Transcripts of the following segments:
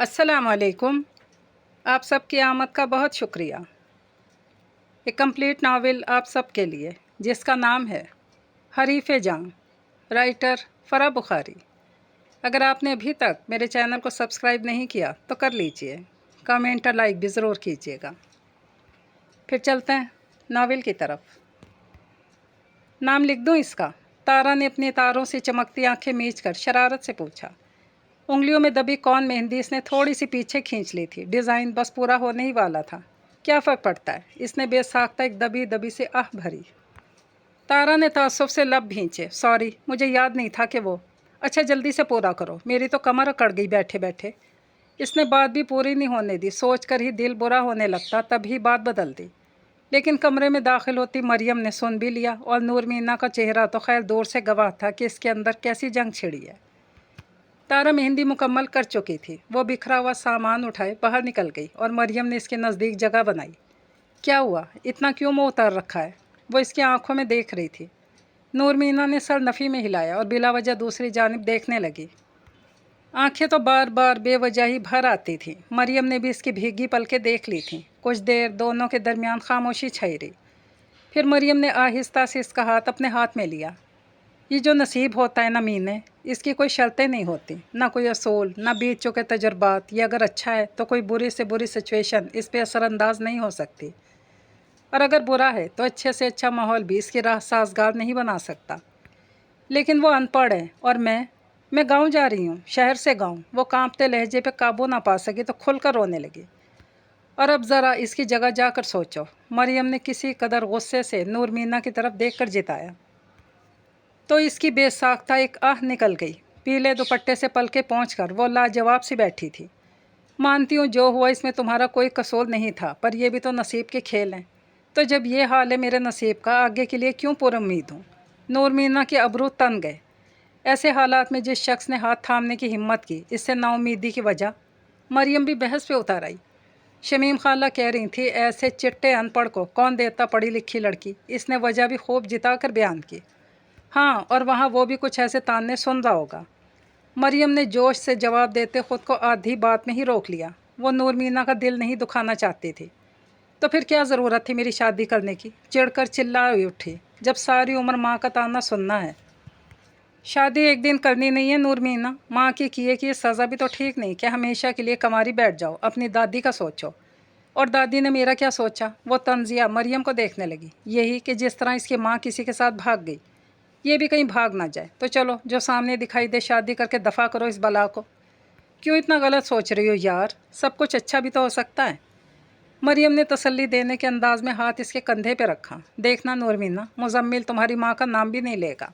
अस्सलाम वालेकुम। आप सब की आमद का बहुत शुक्रिया। एक कंप्लीट नावल आप सब के लिए जिसका नाम है हरीफ़े जां, राइटर फ़रा बुखारी। अगर आपने अभी तक मेरे चैनल को सब्सक्राइब नहीं किया तो कर लीजिए, कमेंट और लाइक भी ज़रूर कीजिएगा। फिर चलते हैं नावल की तरफ। नाम लिख दूँ इसका? तारा ने अपनी तारों से चमकती आंखें मींचकर शरारत से पूछा। उंगलियों में दबी कौन मेहंदी इसने थोड़ी सी पीछे खींच ली थी। डिज़ाइन बस पूरा होने ही वाला था, क्या फ़र्क पड़ता है। इसने बेसाख्ता एक दबी दबी से आह भरी। तारा ने तासुफ से लब भींचे। सॉरी, मुझे याद नहीं था कि वो। अच्छा जल्दी से पूरा करो, मेरी तो कमर अकड़ गई बैठे बैठे। इसने बात भी पूरी नहीं होने दी, सोच कर ही दिल बुरा होने लगता, तभी बात बदल दी। लेकिन कमरे में दाखिल होती मरियम ने सुन भी लिया, और नूर मीना का चेहरा तो खैर दूर से गवाह था कि इसके अंदर कैसी जंग छिड़ी है। तारा मेहंदी मुकम्मल कर चुकी थी। वो बिखरा हुआ सामान उठाए बाहर निकल गई और मरियम ने इसके नज़दीक जगह बनाई। क्या हुआ, इतना क्यों मुँह उतार रखा है? वो इसकी आंखों में देख रही थी। नूर मीना ने सर नफ़ी में हिलाया और बिला वजह दूसरी जानिब देखने लगी। आंखें तो बार बार बेवजह ही भर आती थीं। मरियम ने भी इसकी भीगी पलकें देख ली थीं। कुछ देर दोनों के दरमियान खामोशी छाई रही। फिर मरियम ने आहिस्ता से इसका हाथ अपने हाथ में लिया। ये जो नसीब होता है ना मीने, इसकी कोई शर्तें नहीं होती, ना कोई असूल, ना बीत चुके तजुर्बात। ये अगर अच्छा है तो कोई बुरी से बुरी सिचुएशन इस पर असरअंदाज नहीं हो सकती, और अगर बुरा है तो अच्छे से अच्छा माहौल भी इसकी राह साजगार नहीं बना सकता। लेकिन वो अनपढ़ है, और मैं गांव जा रही हूँ, शहर से गांव। वो कांपते लहजे पे काबू ना पा सकी तो खुलकर रोने लगी। और अब ज़रा इसकी जगह जाकर सोचो, मरियम ने किसी कदर गुस्से से नूर मीना की तरफ देख कर जिताया तो इसकी बेसाख्ता एक आह निकल गई। पीले दुपट्टे से पलके पहुंचकर वो लाजवाब सी बैठी थी। मानती हूँ जो हुआ इसमें तुम्हारा कोई कसूर नहीं था, पर यह भी तो नसीब के खेल हैं। तो जब ये हाल है मेरे नसीब का, आगे के लिए क्यों पुरुम्मीद हूँ? नूर मीना के अबरू तन गए। ऐसे हालात में जिस शख्स ने हाथ थामने की हिम्मत की, इससे नाउमीदी की वजह। मरियम भी बहस पे उतर आई। शमीम खाला कह रही थी, ऐसे चिट्टे अनपढ़ को कौन देता पढ़ी लिखी लड़की। इसने वजह भी खूब जिता कर बयान की। हाँ, और वहाँ वो भी कुछ ऐसे ताने सुन रहा होगा। मरियम ने जोश से जवाब देते खुद को आधी बात में ही रोक लिया। वो नूर मीना का दिल नहीं दुखाना चाहती थी। तो फिर क्या ज़रूरत थी मेरी शादी करने की? चिढ़कर चिल्ला उठी, जब सारी उम्र माँ का ताना सुनना है। शादी एक दिन करनी नहीं है नूर मीना। माँ की किए की सज़ा भी तो ठीक नहीं कि हमेशा के लिए कमारी बैठ जाओ। अपनी दादी का सोचो। और दादी ने मेरा क्या सोचा? वो तंजिया मरियम को देखने लगी। यही कि जिस तरह इसकी माँ किसी के साथ भाग गई, ये भी कहीं भाग ना जाए। तो चलो, जो सामने दिखाई दे शादी करके दफ़ा करो इस बला को। क्यों इतना गलत सोच रही हो यार? सब कुछ अच्छा भी तो हो सकता है। मरियम ने तसल्ली देने के अंदाज में हाथ इसके कंधे पे रखा। देखना नूर मीना, मुजम्मिल तुम्हारी माँ का नाम भी नहीं लेगा,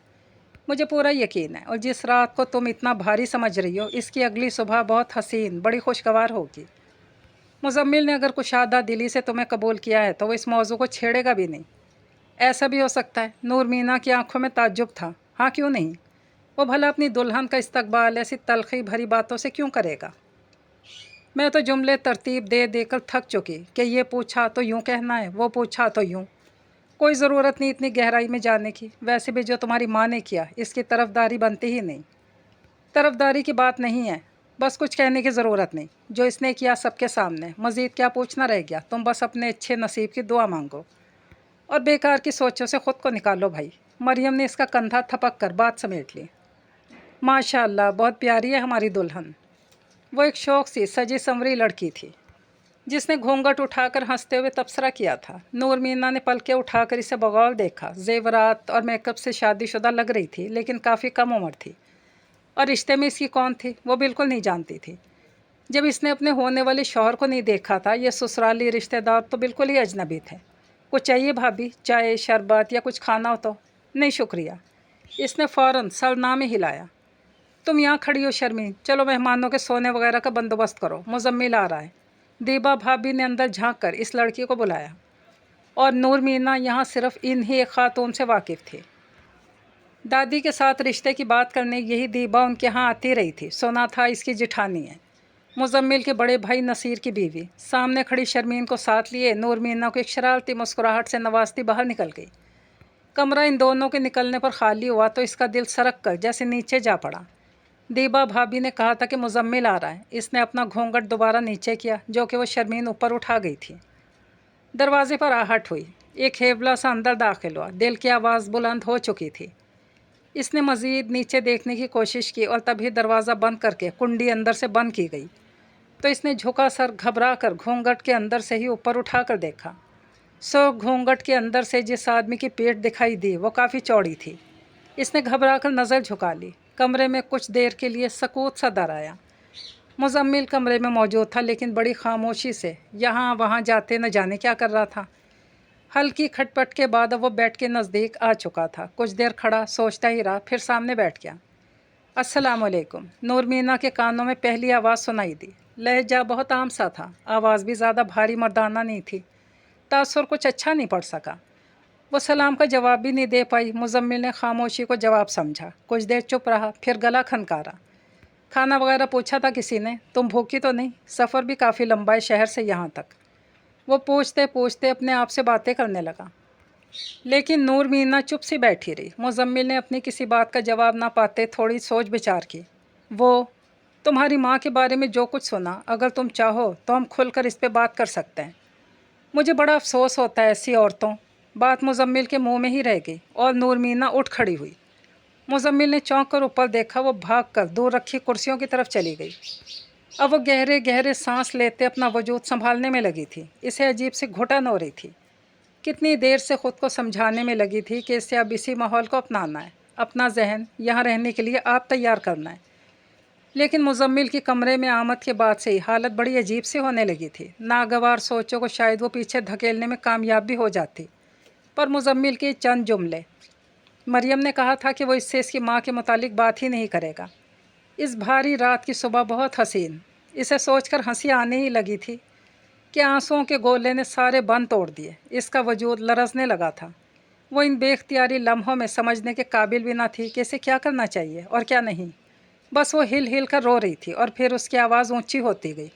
मुझे पूरा यकीन है। और जिस रात को तुम इतना भारी समझ रही हो, इसकी अगली सुबह बहुत हसीन, बड़ी खुशगवार होगी। मुजम्मिल ने अगर कुशादा दिली से तुम्हें कबूल किया है तो वो इस मौजू को छेड़ेगा भी नहीं। ऐसा भी हो सकता है। नूर मीना की आंखों में ताज्जुब था। हाँ, क्यों नहीं? वो भला अपनी दुल्हन का इस्तकबाल ऐसी तलखी भरी बातों से क्यों करेगा? मैं तो जुमले तरतीब दे देकर थक चुकी कि ये पूछा तो यूँ कहना है, वो पूछा तो यूँ। कोई ज़रूरत नहीं इतनी गहराई में जाने की। वैसे भी जो तुम्हारी माँ ने किया, इसकी तरफदारी बनती ही नहीं। तरफदारी की बात नहीं है, बस कुछ कहने की ज़रूरत नहीं। जो इसने किया सबके सामने, मज़ीद क्या पूछना रह गया? तुम बस अपने अच्छे नसीब की दुआ मांगो और बेकार की सोचों से ख़ुद को निकालो भाई। मरियम ने इसका कंधा थपक कर बात समेट ली। माशाअल्लाह, बहुत प्यारी है हमारी दुल्हन। वो एक शौक़ सी सजी संवरी लड़की थी जिसने घूंघट उठाकर हंसते हुए तबसरा किया था। नूर मीना ने पलके उठाकर इसे बगौर देखा। जेवरात और मेकअप से शादीशुदा लग रही थी, लेकिन काफ़ी कम उम्र थी, और रिश्ते में इसकी कौन थी वो बिल्कुल नहीं जानती थी। जब इसने अपने होने वाले शौहर को नहीं देखा था, ये ससुराली रिश्तेदार तो बिल्कुल ही अजनबी थे। कुछ चाहिए भाभी? चाय, शरबत या कुछ खाना हो तो? नहीं शुक्रिया, इसने फ़ौरन सर ना में हिलाया। तुम यहाँ खड़ी हो शर्मीन, चलो मेहमानों के सोने वगैरह का बंदोबस्त करो, मुजम्मिल आ रहा है। दीबा भाभी ने अंदर झांक कर इस लड़की को बुलाया, और नूर मीना यहाँ सिर्फ इन्हीं एक ख़ातून से वाकिफ़ थी। दादी के साथ रिश्ते की बात करने यही दीबा उनके यहाँ आती रही थी। सुना था इसकी जिठानी है, मुजम्मिल के बड़े भाई नसीर की बीवी। सामने खड़ी शर्मीन को साथ लिए नूर मीना को एक शरारती मुस्कुराहट से नवाजती बाहर निकल गई। कमरा इन दोनों के निकलने पर खाली हुआ तो इसका दिल सरक कर जैसे नीचे जा पड़ा। दीबा भाभी ने कहा था कि मुजम्मिल आ रहा है। इसने अपना घूंघट दोबारा नीचे किया, जो कि वो शर्मीन ऊपर उठा गई थी। दरवाजे पर आहट हुई। एक हेवला सा अंदर दाखिल हुआ। दिल की आवाज़ बुलंद हो चुकी थी। इसने मज़ीद नीचे देखने की कोशिश की और तभी दरवाज़ा बंद करके कुंडी अंदर से बंद की गई। तो इसने झुका सर घबरा कर घूंघट के अंदर से ही ऊपर उठा कर देखा। सो घूंघट के अंदर से जिस आदमी की पेट दिखाई दी वो काफ़ी चौड़ी थी। इसने घबरा कर नज़र झुका ली। कमरे में कुछ देर के लिए सकूत सा दर आया। मुजम्मिल कमरे में मौजूद था, लेकिन बड़ी खामोशी से यहाँ वहाँ जाते न जाने क्या कर रहा था। हल्की खटपट के बाद वो बेड के नज़दीक आ चुका था। कुछ देर खड़ा सोचता ही रहा, फिर सामने बैठ गया। अस्सलाम वालेकुम। नूर मीना के कानों में पहली आवाज़ सुनाई दी। लहजा बहुत आम सा था, आवाज़ भी ज़्यादा भारी मर्दाना नहीं थी। तासुर कुछ अच्छा नहीं पड़ सका। वो सलाम का जवाब भी नहीं दे पाई। मुजम्मिल ने खामोशी को जवाब समझा। कुछ देर चुप रहा, फिर गला खनकारा। खाना वगैरह पूछा था किसी ने? तुम भूखी तो नहीं? सफ़र भी काफ़ी लंबा है शहर से यहाँ तक। वो पूछते पूछते अपने आप से बातें करने लगा, लेकिन नूर मीना चुप सी बैठी रही। मुजम्मिल ने अपनी किसी बात का जवाब ना पाते थोड़ी सोच विचार की। वो तुम्हारी माँ के बारे में जो कुछ सुना, अगर तुम चाहो तो हम खुलकर इस पे बात कर सकते हैं। मुझे बड़ा अफसोस होता है ऐसी औरतों। बात मुजम्मिल के मुंह में ही रह गई और नूर मीना उठ खड़ी हुई। मुजम्मिल ने चौंक कर ऊपर देखा। वो भागकर दूर रखी कुर्सियों की तरफ चली गई। अब वो गहरे गहरे सांस लेते अपना वजूद संभालने में लगी थी। इसे अजीब सी घुटन हो रही थी। कितनी देर से ख़ुद को समझाने में लगी थी कि इसे अब इसी माहौल को अपनाना है, अपना जहन यहाँ रहने के लिए आप तैयार करना है। लेकिन मुजम्मिल की कमरे में आमद के बाद से ही हालत बड़ी अजीब सी होने लगी थी। नागवार सोचों को शायद वो पीछे धकेलने में कामयाब भी हो जाती, पर मुजम्मिल के चंद जुमले। मरियम ने कहा था कि वो इससे इसकी माँ के मुतालिक बात ही नहीं करेगा। इस भारी रात की सुबह बहुत हसीन। इसे सोचकर हंसी आने ही लगी थी कि आंसुओं के गोले ने सारे बंद तोड़ दिए। इसका वजूद लरजने लगा था। वो इन बेख्तियारी लम्हों में समझने के काबिल भी ना थी कि इसे क्या करना चाहिए और क्या नहीं। बस वो हिल हिल कर रो रही थी और फिर उसकी आवाज़ ऊंची होती गई।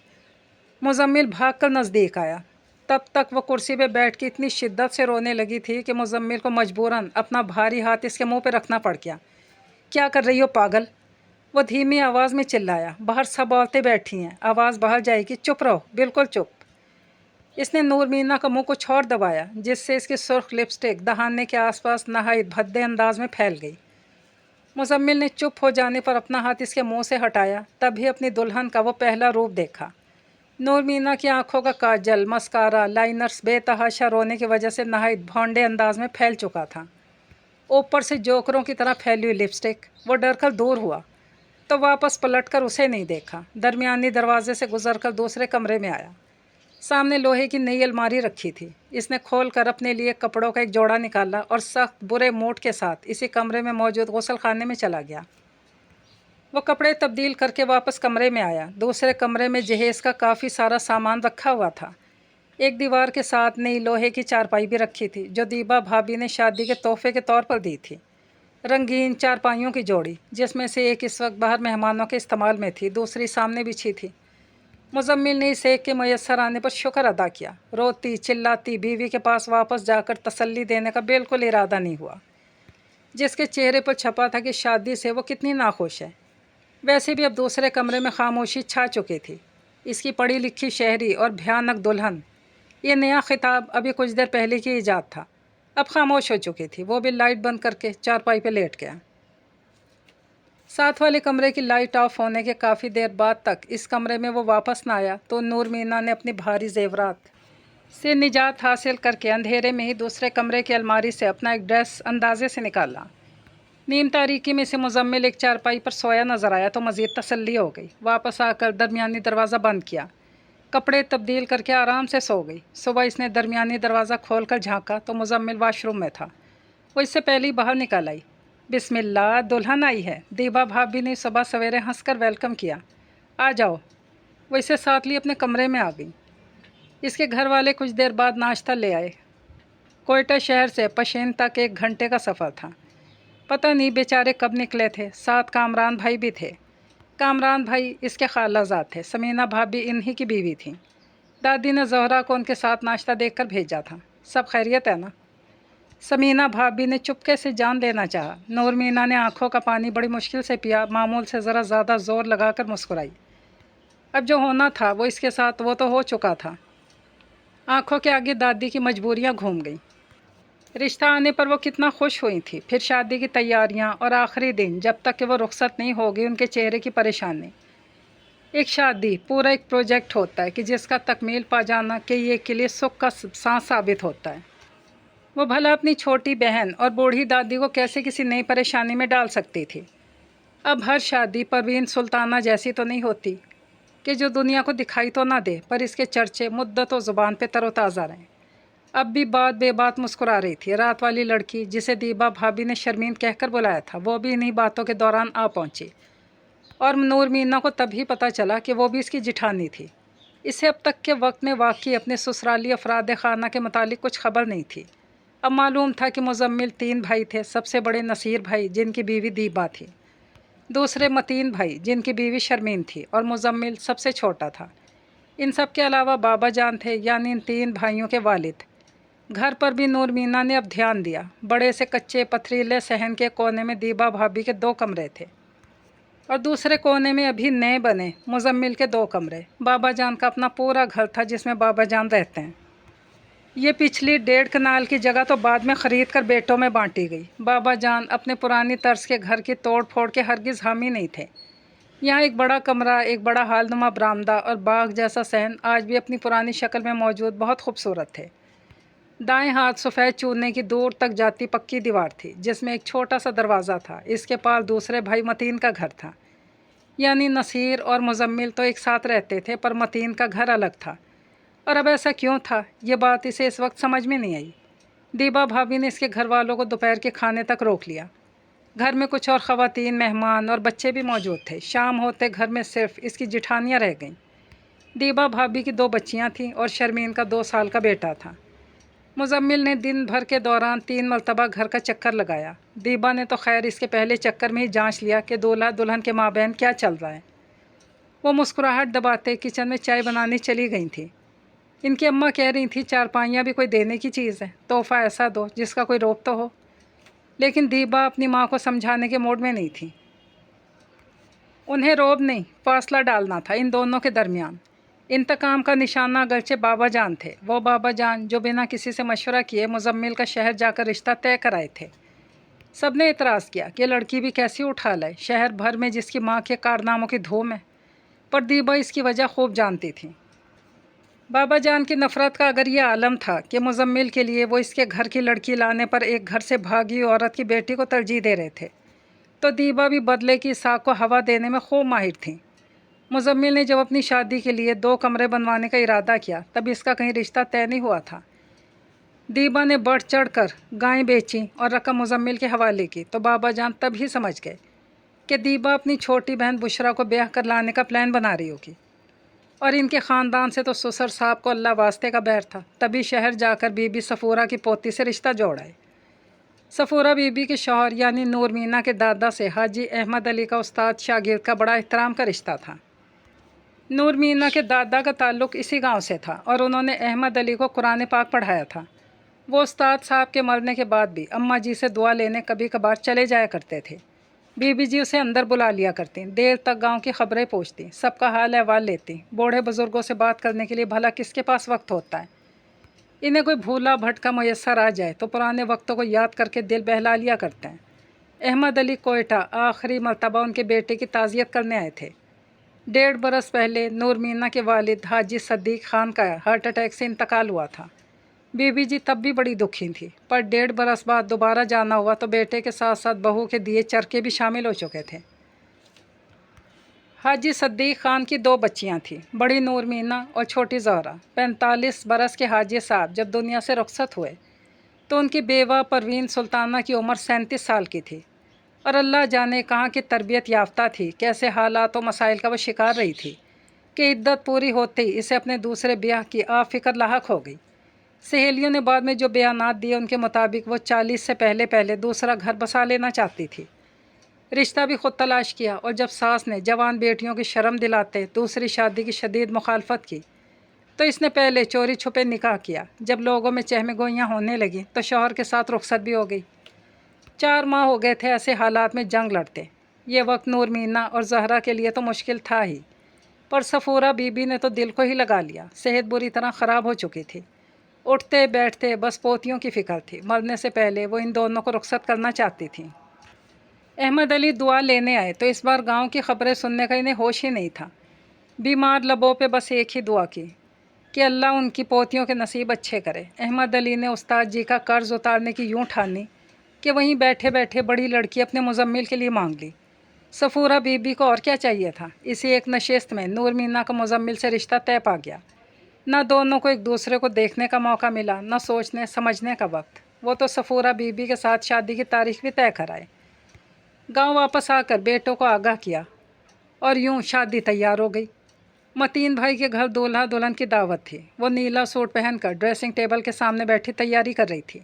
मुजम्मिल भाग कर नज़दीक आया। तब तक वो कुर्सी पे बैठ के इतनी शिद्दत से रोने लगी थी कि मुजम्मिल को मजबूरन अपना भारी हाथ इसके मुंह पे रखना पड़ गया। क्या कर रही हो पागल? वो धीमी आवाज़ में चिल्लाया। बाहर सब औरतें बैठी हैं, आवाज़ बाहर जाएगी। चुप रहो, बिल्कुल चुप। इसने नूर मीना का मुंह कुछ और दबाया, जिससे इसकी सुर्ख लिपस्टिक दहाने के आसपास नहायत भद्दे अंदाज में फैल गई। मुजम्मिल ने चुप हो जाने पर अपना हाथ इसके मुंह से हटाया। तभी अपनी दुल्हन का वो पहला रूप देखा। नूर मीना की आंखों का काजल, मस्कारा, लाइनर्स बेतहाशा रोने की वजह से नहायत भौंडे अंदाज में फैल चुका था। ऊपर से जोकरों की तरह फैली हुई लिपस्टिक। वो डर कर दूर हुआ तो वापस पलटकर उसे नहीं देखा। दरमियानी दरवाजे से गुजरकर दूसरे कमरे में आया। सामने लोहे की नई अलमारी रखी थी। इसने खोलकर अपने लिए कपड़ों का एक जोड़ा निकाला और सख्त बुरे मूड के साथ इसी कमरे में मौजूद गुसल खाने में चला गया। वो कपड़े तब्दील करके वापस कमरे में आया। दूसरे कमरे में जहेज़ का काफ़ी सारा सामान रखा हुआ था। एक दीवार के साथ नई लोहे की चारपाई भी रखी थी, जो दीबा भाभी ने शादी के तोहफे के तौर पर दी थी। रंगीन चारपाइयों की जोड़ी, जिसमें से एक इस वक्त बाहर मेहमानों के इस्तेमाल में थी, दूसरी सामने बिछी थी। मुजम्मिल ने इस एक के मयस्सर आने पर शुक्र अदा किया। रोती चिल्लाती बीवी के पास वापस जाकर तसल्ली देने का बिल्कुल इरादा नहीं हुआ। जिसके चेहरे पर छपा था कि शादी से वो कितनी नाखुश है। वैसे भी अब दूसरे कमरे में खामोशी छा चुकी थी। इसकी पढ़ी लिखी शहरी और भयानक दुल्हन, ये नया खिताब अभी कुछ देर पहले की ईजाद था, अब खामोश हो चुकी थी। वो भी लाइट बंद करके चारपाई पे लेट गया। साथ वाले कमरे की लाइट ऑफ होने के काफ़ी देर बाद तक इस कमरे में वो वापस ना आया तो नूर मीना ने अपनी भारी जेवरात से निजात हासिल करके अंधेरे में ही दूसरे कमरे की अलमारी से अपना एक ड्रेस अंदाजे से निकाला। नीम तारीकी में से मुजम्मिल एक चारपाई पर सोया नजर आया तो मज़ीद तसल्ली हो गई। वापस आकर दरमियानी दरवाज़ा बंद किया, कपड़े तब्दील करके आराम से सो गई। सुबह इसने दरमियानी दरवाज़ा खोल कर झाँका तो मुजम्मिल वाशरूम में था। वो इससे पहले ही बाहर निकल आई। बिस्मिल्लाह, दुल्हन आई है। दीबा भाभी ने सुबह सवेरे हंसकर वेलकम किया। आ जाओ। वो इसे साथ लिए अपने कमरे में आ गई। इसके घर वाले कुछ देर बाद नाश्ता ले आए। कोयटा शहर से पशेन तक 1 घंटे का सफ़र था। पता नहीं बेचारे कब निकले थे। साथ कामरान भाई भी थे। कामरान भाई इसके खालाजाद थे। समीना भाभी इन्हीं की बीवी थी। दादी ने ज़ोहरा को उनके साथ नाश्ता देकर भेजा था। सब खैरियत है ना? समीना भाभी ने चुपके से जान लेना चाहा। नूर मीना ने आंखों का पानी बड़ी मुश्किल से पिया, मामूल से ज़रा ज़्यादा ज़ोर लगाकर मुस्कुराई। अब जो होना था वो इसके साथ वो तो हो चुका था। आंखों के आगे दादी की मजबूरियां घूम गईं। रिश्ता आने पर वो कितना खुश हुई थी, फिर शादी की तैयारियां और आखिरी दिन जब तक कि वो रुखसत नहीं होगी, उनके चेहरे की परेशानी। एक शादी पूरा एक प्रोजेक्ट होता है कि जिसका तकमील पा जाना कि ये के लिए सुख का सांस साबित होता है। वो भला अपनी छोटी बहन और बूढ़ी दादी को कैसे किसी नई परेशानी में डाल सकती थी। अब हर शादी परवीन सुल्ताना जैसी तो नहीं होती कि जो दुनिया को दिखाई तो ना दे पर इसके चर्चे मुद्दतों ज़ुबान पे तरोताज़ा रहें। अब भी बात बेबात मुस्कुरा रही थी। रात वाली लड़की जिसे दीबा भाभी ने शर्मीन कहकर बुलाया था, वो भी इन्हीं बातों के दौरान आ पहुंची। और नूर मीना को तभी पता चला कि वो भी इसकी जिठानी थी। इसे अब तक के वक्त में वाकई अपने ससुराली अफराद खाना के मुतालिक कुछ खबर नहीं थी। अब मालूम था कि मुजम्मिल 3 भाई थे। सबसे बड़े नसीर भाई जिनकी बीवी दीबा थी, दूसरे मतीन भाई जिनकी बीवी शर्मीन थी, और मुजम्मिल सबसे छोटा था। इन सब के अलावा बाबा जान थे, यानी इन 3 भाइयों के वालिद। घर पर भी नूर मीना ने अब ध्यान दिया। बड़े से कच्चे पथरीले सहन के कोने में दीबा भाभी के 2 कमरे थे और दूसरे कोने में अभी नए बने मुजम्मिल के 2 कमरे। बाबा जान का अपना पूरा घर था जिसमें बाबा जान रहते हैं। ये पिछली 1.5 कनाल की जगह तो बाद में ख़रीद कर बेटों में बांटी गई। बाबा जान अपने पुरानी तर्ज के घर की तोड़ फोड़ के हरगिज़ हामी नहीं थे। यहाँ एक बड़ा कमरा, एक बड़ा हालनुमा बरामदा और बाग जैसा सहन आज भी अपनी पुरानी शक्ल में मौजूद बहुत खूबसूरत थे। दाएं हाथ सफ़ेद चूने की दूर तक जाती पक्की दीवार थी जिसमें एक छोटा सा दरवाज़ा था। इसके पास दूसरे भाई मतीन का घर था। यानी नसीर और मुजम्मिल तो एक साथ रहते थे पर मतीन का घर अलग था। और अब ऐसा क्यों था, ये बात इसे इस वक्त समझ में नहीं आई। दीबा भाभी ने इसके घर वालों को दोपहर के खाने तक रोक लिया। घर में कुछ और ख़वातीन, मेहमान और बच्चे भी मौजूद थे। शाम होते घर में सिर्फ इसकी जिठानियाँ रह गईं। दीबा भाभी की 2 बच्चियाँ थीं और शर्मीन का 2 साल का बेटा था। मुजम्मिल ने दिन भर के दौरान 3 मरतबा घर का चक्कर लगाया। दीबा ने तो खैर इसके पहले चक्कर में ही जांच लिया कि दूल्हा दुल्हन के माबैन क्या चल रहा है। वो मुस्कुराहट दबाते किचन में चाय बनाने चली गई थी। इनकी अम्मा कह रही थी, चारपाइयाँ भी कोई देने की चीज़ है, तोहफ़ा ऐसा दो जिसका कोई रोक तो हो। लेकिन दीबा अपनी माँ को समझाने के मूड में नहीं थी। उन्हें रोब नहीं, फासला डालना था इन दोनों के दरमियान। इंतकाम का निशाना अगरचे बाबा जान थे। वो बाबा जान जो बिना किसी से मशवरा किए मुजम्मिल का शहर जाकर रिश्ता तय कराए थे। सब ने इतराज़ किया कि लड़की भी कैसी उठा लाए, शहर भर में जिसकी माँ के कारनामों की धूम है। पर दीबा इसकी वजह खूब जानती थी। बाबा जान की नफ़रत का अगर यह आलम था कि मुजम्मिल के लिए वो इसके घर की लड़की लाने पर एक घर से भागी औरत की बेटी को तरजीह दे रहे थे, तो दीबा भी बदले की साख को हवा देने में खूब माहिर थी। मुजम्मिल ने जब अपनी शादी के लिए 2 कमरे बनवाने का इरादा किया तब इसका कहीं रिश्ता तय नहीं हुआ था। दीबा ने बढ़ चढ़ कर गायें बेची और रकम मुजम्मिल के हवाले की तो बाबा जान तब ही समझ गए कि दीबा अपनी छोटी बहन बुशरा को ब्याह कर लाने का प्लान बना रही होगी। और इनके ख़ानदान से तो ससुर साहब को अल्लाह वास्ते का बैर था। तभी शहर जाकर बीबी सफ़ूरा की पोती से रिश्ता जोड़ाए। सफ़ूरा बीबी के शौहर यानी नूर मीना के दादा से हाजी अहमद अली का उस्ताद शागिर्द का बड़ा एहतराम का रिश्ता था। नूर मीना के दादा का ताल्लुक़ इसी गांव से था और उन्होंने अहमद अली को कुरान पाक पढ़ाया था। वो उस्ताद साहब के मरने के बाद भी अम्मा जी से दुआ लेने कभी कभार चले जाया करते थे। बीबी जी उसे अंदर बुला लिया करती, देर तक गांव की खबरें पूछती, सबका हाल अहवाल लेती। बूढ़े बुज़ुर्गों से बात करने के लिए भला किसके पास वक्त होता है। इन्हें कोई भूला भटका मुयस्सर आ जाए तो पुराने वक्तों को याद करके दिल बहला लिया करते हैं। अहमद अली कोयटा आखिरी मरतबा उनके बेटे की ताज़ियत करने आए थे। 1.5 बरस पहले नूर मीना के वालिद हाजी सद्दीक खान का हार्ट अटैक से इंतकाल हुआ था। बीबी जी तब भी बड़ी दुखी थी, पर 1.5 बरस बाद दोबारा जाना हुआ तो बेटे के साथ साथ बहू के दिए चरखे भी शामिल हो चुके थे। हाजी सद्दीक खान की 2 बच्चियां थीं, बड़ी नूर मीना और छोटी ज़हरा। 45 बरस के हाजी साहब जब दुनिया से रुखसत हुए तो उनकी बेवा परवीन सुल्ताना की उम्र 37 साल की थी और अल्लाह जाने कहाँ की तरबियत याफ्ता थी, कैसे हालात और मसाइल का वो शिकार रही थी कि इद्दत पूरी होते ही इसे अपने दूसरे ब्याह की फ़िक्र लाहक हो गई। सहेलियों ने बाद में जो बयानात दिए उनके मुताबिक वो 40 से पहले पहले दूसरा घर बसा लेना चाहती थी। रिश्ता भी खुद तलाश किया और जब सास ने जवान बेटियों की शर्म दिलाते दूसरी शादी की शदीद मुखालफत की तो इसने पहले चोरी छुपे निकाह किया। जब लोगों में चहमे गोइयाँ होने लगी तो शौहर के साथ रुखसत भी हो गई। 4 माह हो गए थे ऐसे हालात में जंग लड़ते। ये वक्त नूर मीना और जहरा के लिए तो मुश्किल था ही, पर सफ़ूरा बीबी ने तो दिल को ही लगा लिया। सेहत बुरी तरह ख़राब हो चुकी थी। उठते बैठते बस पोतियों की फ़िक्र थी। मरने से पहले वो इन दोनों को रुखसत करना चाहती थी। अहमद अली दुआ लेने आए तो इस बार गांव की खबरें सुनने का इन्हें होश ही नहीं था। बीमार लबों पे बस एक ही दुआ की कि अल्लाह उनकी पोतियों के नसीब अच्छे करे। अहमद अली ने उस्ताद जी का कर्ज उतारने की यूँ ठानी कि वहीं बैठे बैठे बड़ी लड़की अपने मुजम्मिल के लिए मांग ली। सफ़ूरा बीबी को और क्या चाहिए था। इसी एक नशिस्त में नूर मीना का मुजम्मिल से रिश्ता तय पा गया। न दोनों को एक दूसरे को देखने का मौका मिला, न सोचने समझने का वक्त। वो तो सफ़ूरा बीबी के साथ शादी की तारीख भी तय कराए। गांव वापस आकर बेटों को आगाह किया और यूं शादी तैयार हो गई। मतीन भाई के घर दूल्हा दुल्हन की दावत थी। वो नीला सूट पहनकर ड्रेसिंग टेबल के सामने बैठी तैयारी कर रही थी।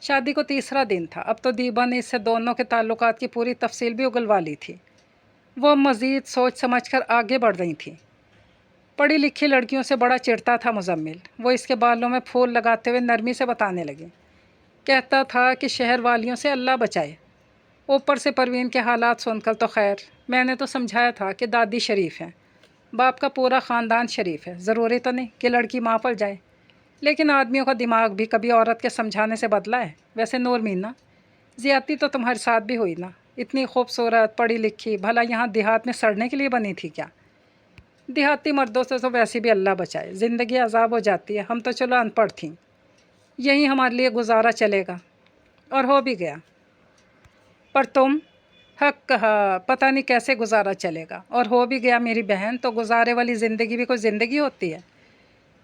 शादी को तीसरा दिन था। अब तो दीबा ने इससे दोनों के ताल्लुकात की पूरी तफसील भी उगलवा ली थी। वो मज़ीद सोच समझकर आगे बढ़ रही थी। पढ़ी लिखी लड़कियों से बड़ा चिढ़ता था मुजम्मिल। वो इसके बालों में फूल लगाते हुए नरमी से बताने लगे। कहता था कि शहर वालियों से अल्लाह बचाए। ऊपर से परवीन के हालात सुनकर तो खैर, मैंने तो समझाया था कि दादी शरीफ हैं, बाप का पूरा ख़ानदान शरीफ है, ज़रूरी तो नहीं कि लड़की माँ पर जाए। लेकिन आदमियों का दिमाग भी कभी औरत के समझाने से बदला है। वैसे नूर मीना, ज़्यादती तो तुम्हारे साथ भी हुई ना। इतनी खूबसूरत पढ़ी लिखी, भला यहाँ देहात में सड़ने के लिए बनी थी क्या? देहाती मर्दों से तो वैसे भी अल्लाह बचाए, ज़िंदगी अजाब हो जाती है। हम तो चलो अनपढ़ थीं, यही हमारे लिए गुजारा चलेगा, और हो भी गया। पर तुम, हक कहा, पता नहीं कैसे गुजारा चलेगा। और हो भी गया मेरी बहन, तो गुजारे वाली ज़िंदगी भी कोई ज़िंदगी होती है?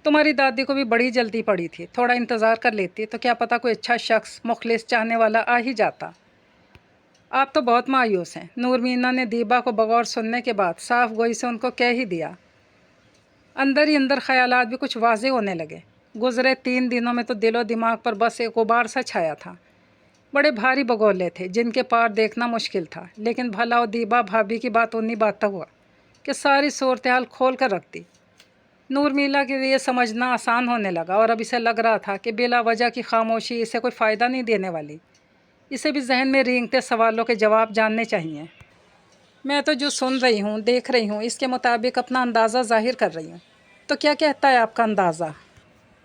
तुम्हारी दादी को भी बड़ी जल्दी पड़ी थी। थोड़ा इंतज़ार कर लेती तो क्या पता कोई अच्छा शख्स, मुखलिस, चाहने वाला आ ही जाता। आप तो बहुत मायूस हैं। नूर मीना ने दीबा को बगौर सुनने के बाद साफ गोई से उनको कह ही दिया। अंदर ही अंदर ख्यालात भी कुछ वाज़े होने लगे। गुज़रे 3 दिनों में तो दिलो दिमाग पर बस एक गुबार सा छाया था। बड़े भारी बगौले थे जिनके पार देखना मुश्किल था। लेकिन भला और दीबा भाभी की बात उन्हीं बात तक हुआ कि सारी सूरत हाल खोल कर रख दी। नूर मीना के लिए समझना आसान होने लगा और अब इसे लग रहा था कि बिला वजह की खामोशी इसे कोई फ़ायदा नहीं देने वाली। इसे भी जहन में रेंगते सवालों के जवाब जानने चाहिए। मैं तो जो सुन रही हूँ, देख रही हूँ, इसके मुताबिक अपना अंदाज़ा ज़ाहिर कर रही हूँ। तो क्या कहता है आपका अंदाज़ा?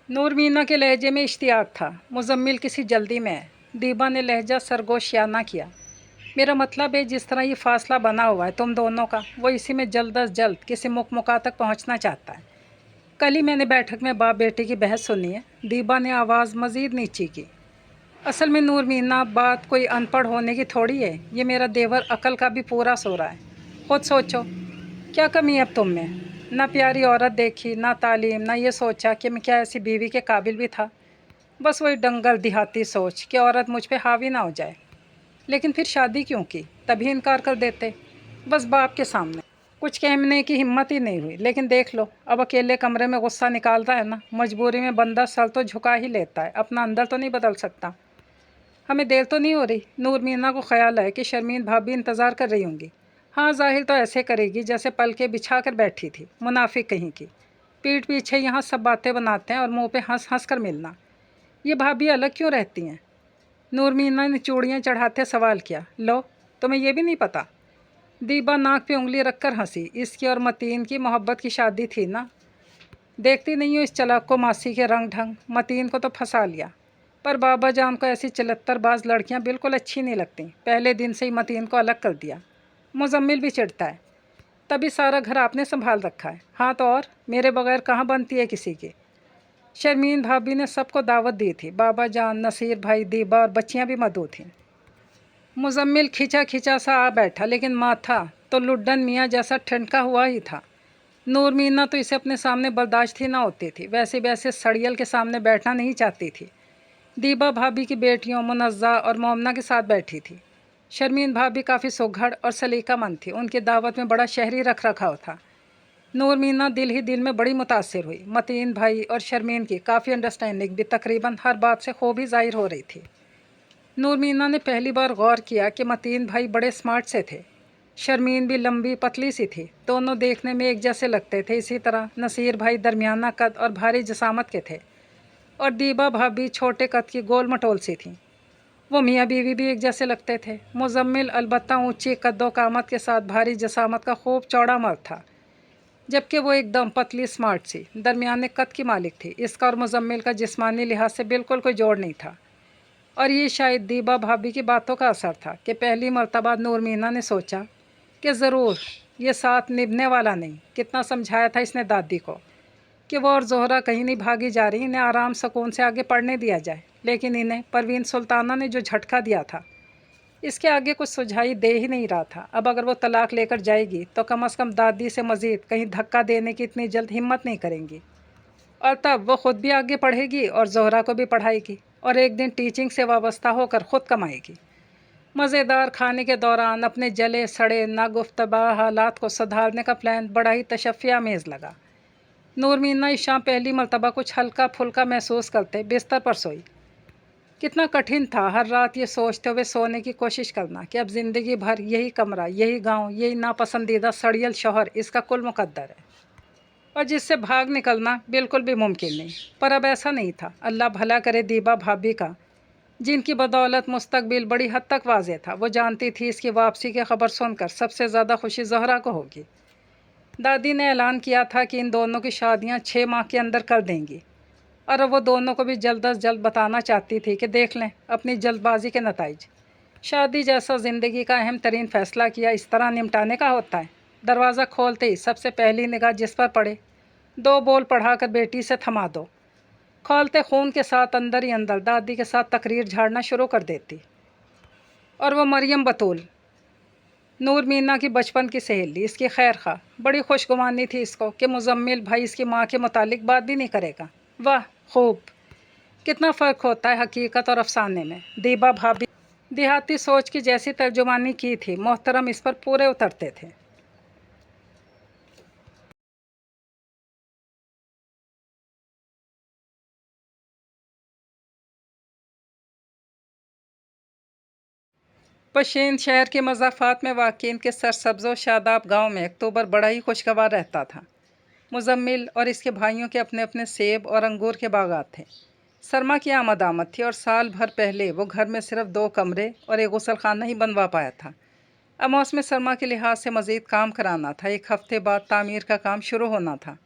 नूर मीना के लहजे में इश्तियाक था। मुजम्मिल किसी जल्दी में है। दीबा ने लहजा सरगोशियाना किया। मेरा मतलब है, जिस तरह ये फासला बना हुआ है तुम दोनों का, वो इसी में जल्द अज जल्द किसी मुकमुका तक पहुँचना चाहता है। कल ही मैंने बैठक में बाप बेटे की बहस सुनी है। दीबा ने आवाज़ मज़ीद नीची की। असल में नूर मीना, बात कोई अनपढ़ होने की थोड़ी है। ये मेरा देवर अकल का भी पूरा सो रहा है। खुद सोचो, क्या कमी है अब तुम में? ना प्यारी औरत देखी, ना तालीम, ना ये सोचा कि मैं क्या ऐसी बीवी के काबिल भी था। बस वही दंगल देहाती सोच कि औरत मुझ पे हावी ना हो जाए। लेकिन फिर शादी क्यों की? तभी इनकार कर देते, बस बाप के सामने। कुछ कहने की हिम्मत ही नहीं हुई। लेकिन देख लो, अब अकेले कमरे में गुस्सा निकालता है ना, मजबूरी में बंदा सर तो झुका ही लेता है, अपना अंदर तो नहीं बदल सकता। हमें देर तो नहीं हो रही? नूर मीना को ख्याल है कि शर्मीन भाभी इंतज़ार कर रही होंगी। हाँ, जाहिर तो ऐसे करेगी जैसे पलके बिछा कर बैठी थी, मुनाफिक कहीं की। पीठ पीछे यहाँ सब बातें बनाते हैं और मुँह पे हंस हंस कर मिलना। ये भाभी अलग क्यों रहती हैं? नूर मीना ने चूड़ियाँ चढ़ाते सवाल किया। लो, तुम्हें ये भी नहीं पता? दीबा नाक पे उंगली रखकर हंसी। इसकी और मतीन की मोहब्बत की शादी थी ना। देखती नहीं हूँ इस चलाक को, मासी के रंग ढंग। मतीन को तो फंसा लिया, पर बाबा जान को ऐसी चलत्तरबाज लड़कियाँ बिल्कुल अच्छी नहीं लगती। पहले दिन से ही मतीन को अलग कर दिया। मुजम्मिल भी चिढ़ता है, तभी सारा घर आपने संभाल रखा है। हाँ तो और, मेरे बगैर कहाँ बनती है किसी की? शर्मीन भाभी ने सबको दावत दी थी। बाबा जान, नसीर भाई, दीबा और बच्चियाँ भी मदऊ थीं। मुजम्मिल खिंचा खिंचा सा आ बैठा, लेकिन माथा तो लुड्डन मियाँ जैसा ठनका हुआ ही था। नूर मीना तो इसे अपने सामने बर्दाश्त ही ना होती थी। वैसे वैसे सड़ियल के सामने बैठना नहीं चाहती थी। दीबा भाभी की बेटियों मुनज़्ज़ा और मोमना के साथ बैठी थी। शर्मीन भाभी काफ़ी सुघड़ और सलीकामंद थी। उनकी दावत में बड़ा शहरी रख रखाव था। नूर मीना दिल ही दिल में बड़ी मुतासिर हुई। मतीन भाई और शर्मीन की काफ़ी अंडरस्टैंडिंग भी तकरीबन हर बात से खूब ही ज़ाहिर हो रही थी। नूर मीना ने पहली बार गौर किया कि मतीन भाई बड़े स्मार्ट से थे। शर्मीन भी लंबी पतली सी थी। दोनों देखने में एक जैसे लगते थे। इसी तरह नसीर भाई दरमियाना कद और भारी जसामत के थे और दीबा भाभी छोटे कद की गोल मटोल सी थीं। वो मियाँ बीवी भी एक जैसे लगते थे। मुजम्मिल अलबत्ता ऊंची कद्दो कामत के साथ भारी जसामत का खूब चौड़ा मर्द था, जबकि वो एकदम पतली स्मार्ट सी दरमियाने कद की मालिक थी। इसका और मुजम्मिल का जिस्मानी लिहाज से बिल्कुल कोई जोड़ नहीं था। और ये शायद दीबा भाभी की बातों का असर था कि पहली मर्तबा नूर मीना ने सोचा कि ज़रूर ये साथ निभने वाला नहीं। कितना समझाया था इसने दादी को कि वो और जोहरा कहीं नहीं भागी जा रही, इन्हें आराम सुकून से आगे पढ़ने दिया जाए, लेकिन इन्हें परवीन सुल्ताना ने जो झटका दिया था, इसके आगे कुछ सुझाई दे ही नहीं रहा था। अब अगर वो तलाक लेकर जाएगी तो कम से कम दादी से मज़ीद कहीं धक्का देने की इतनी जल्द हिम्मत नहीं करेंगी, और तब वो ख़ुद भी आगे पढ़ेगी और जोहरा को भी पढ़ाएगी और एक दिन टीचिंग से वाबस्ता होकर ख़ुद कमाएगी। मज़ेदार खाने के दौरान अपने जले सड़े नागुफ्तबा हालात को सुधारने का प्लान बड़ा ही तशफ़ियामेज़ लगा। नूर मीना इस शाम पहली मर्तबा कुछ हल्का फुल्का महसूस करते बिस्तर पर सोई। कितना कठिन था हर रात ये सोचते हुए सोने की कोशिश करना कि अब ज़िंदगी भर यही कमरा, यही गांव, यही नापसंदीदा सड़ियल शौहर इसका कुल मुकद्दर है, और जिससे भाग निकलना बिल्कुल भी मुमकिन नहीं। पर अब ऐसा नहीं था। अल्लाह भला करे दीबा भाभी का, जिनकी बदौलत मुस्तकबिल बड़ी हद तक वाज़ेह था। वो जानती थी इसकी वापसी की खबर सुनकर सबसे ज़्यादा खुशी ज़ोहरा को होगी। दादी ने ऐलान किया था कि इन दोनों की शादियां 6 माह के अंदर कर देंगी, और अब वो दोनों को भी जल्द अज जल्द बताना चाहती थी कि देख लें अपनी जल्दबाजी के नताइज। शादी जैसा ज़िंदगी का अहम तरीन फ़ैसला किया इस तरह निपटाने का होता है। दरवाज़ा खोलते ही सबसे पहली निगाह जिस पर पड़े, 2 बोल पढ़ाकर बेटी से थमा दो। खोलते खून के साथ अंदर ही अंदर दादी के साथ तकरीर झाड़ना शुरू कर देती। और वो मरियम बतूल, नूर मीना की बचपन की सहेली, इसकी खैर खा, बड़ी खुशगुमानी थी इसको कि मुजम्मिल भाई इसकी माँ के मुतालिक बात भी नहीं करेगा। वाह खूब, कितना फ़र्क होता है हकीकत और अफसाने में। दीबा भाभी देहाती सोच की जैसी तर्जुमानी की थी, मोहतरम इस पर पूरे उतरते थे। पशेन शहर के मज़ाफ़ात में वाक़ इनके सरसब्ज़ व शादाब गाँव में अक्टूबर बड़ा ही खुशगवार रहता था। मुजम्मिल और इसके भाइयों के अपने अपने सेब और अंगूर के बागात थे। सरमा की आमद थी और साल भर पहले वो घर में सिर्फ 2 कमरे और एक गुसल खाना ही बनवा पाया था। अब मौसम सरमा के लिहाज से मज़ीद काम कराना था। 1 हफ़्ते बाद तामीर का काम शुरू होना था।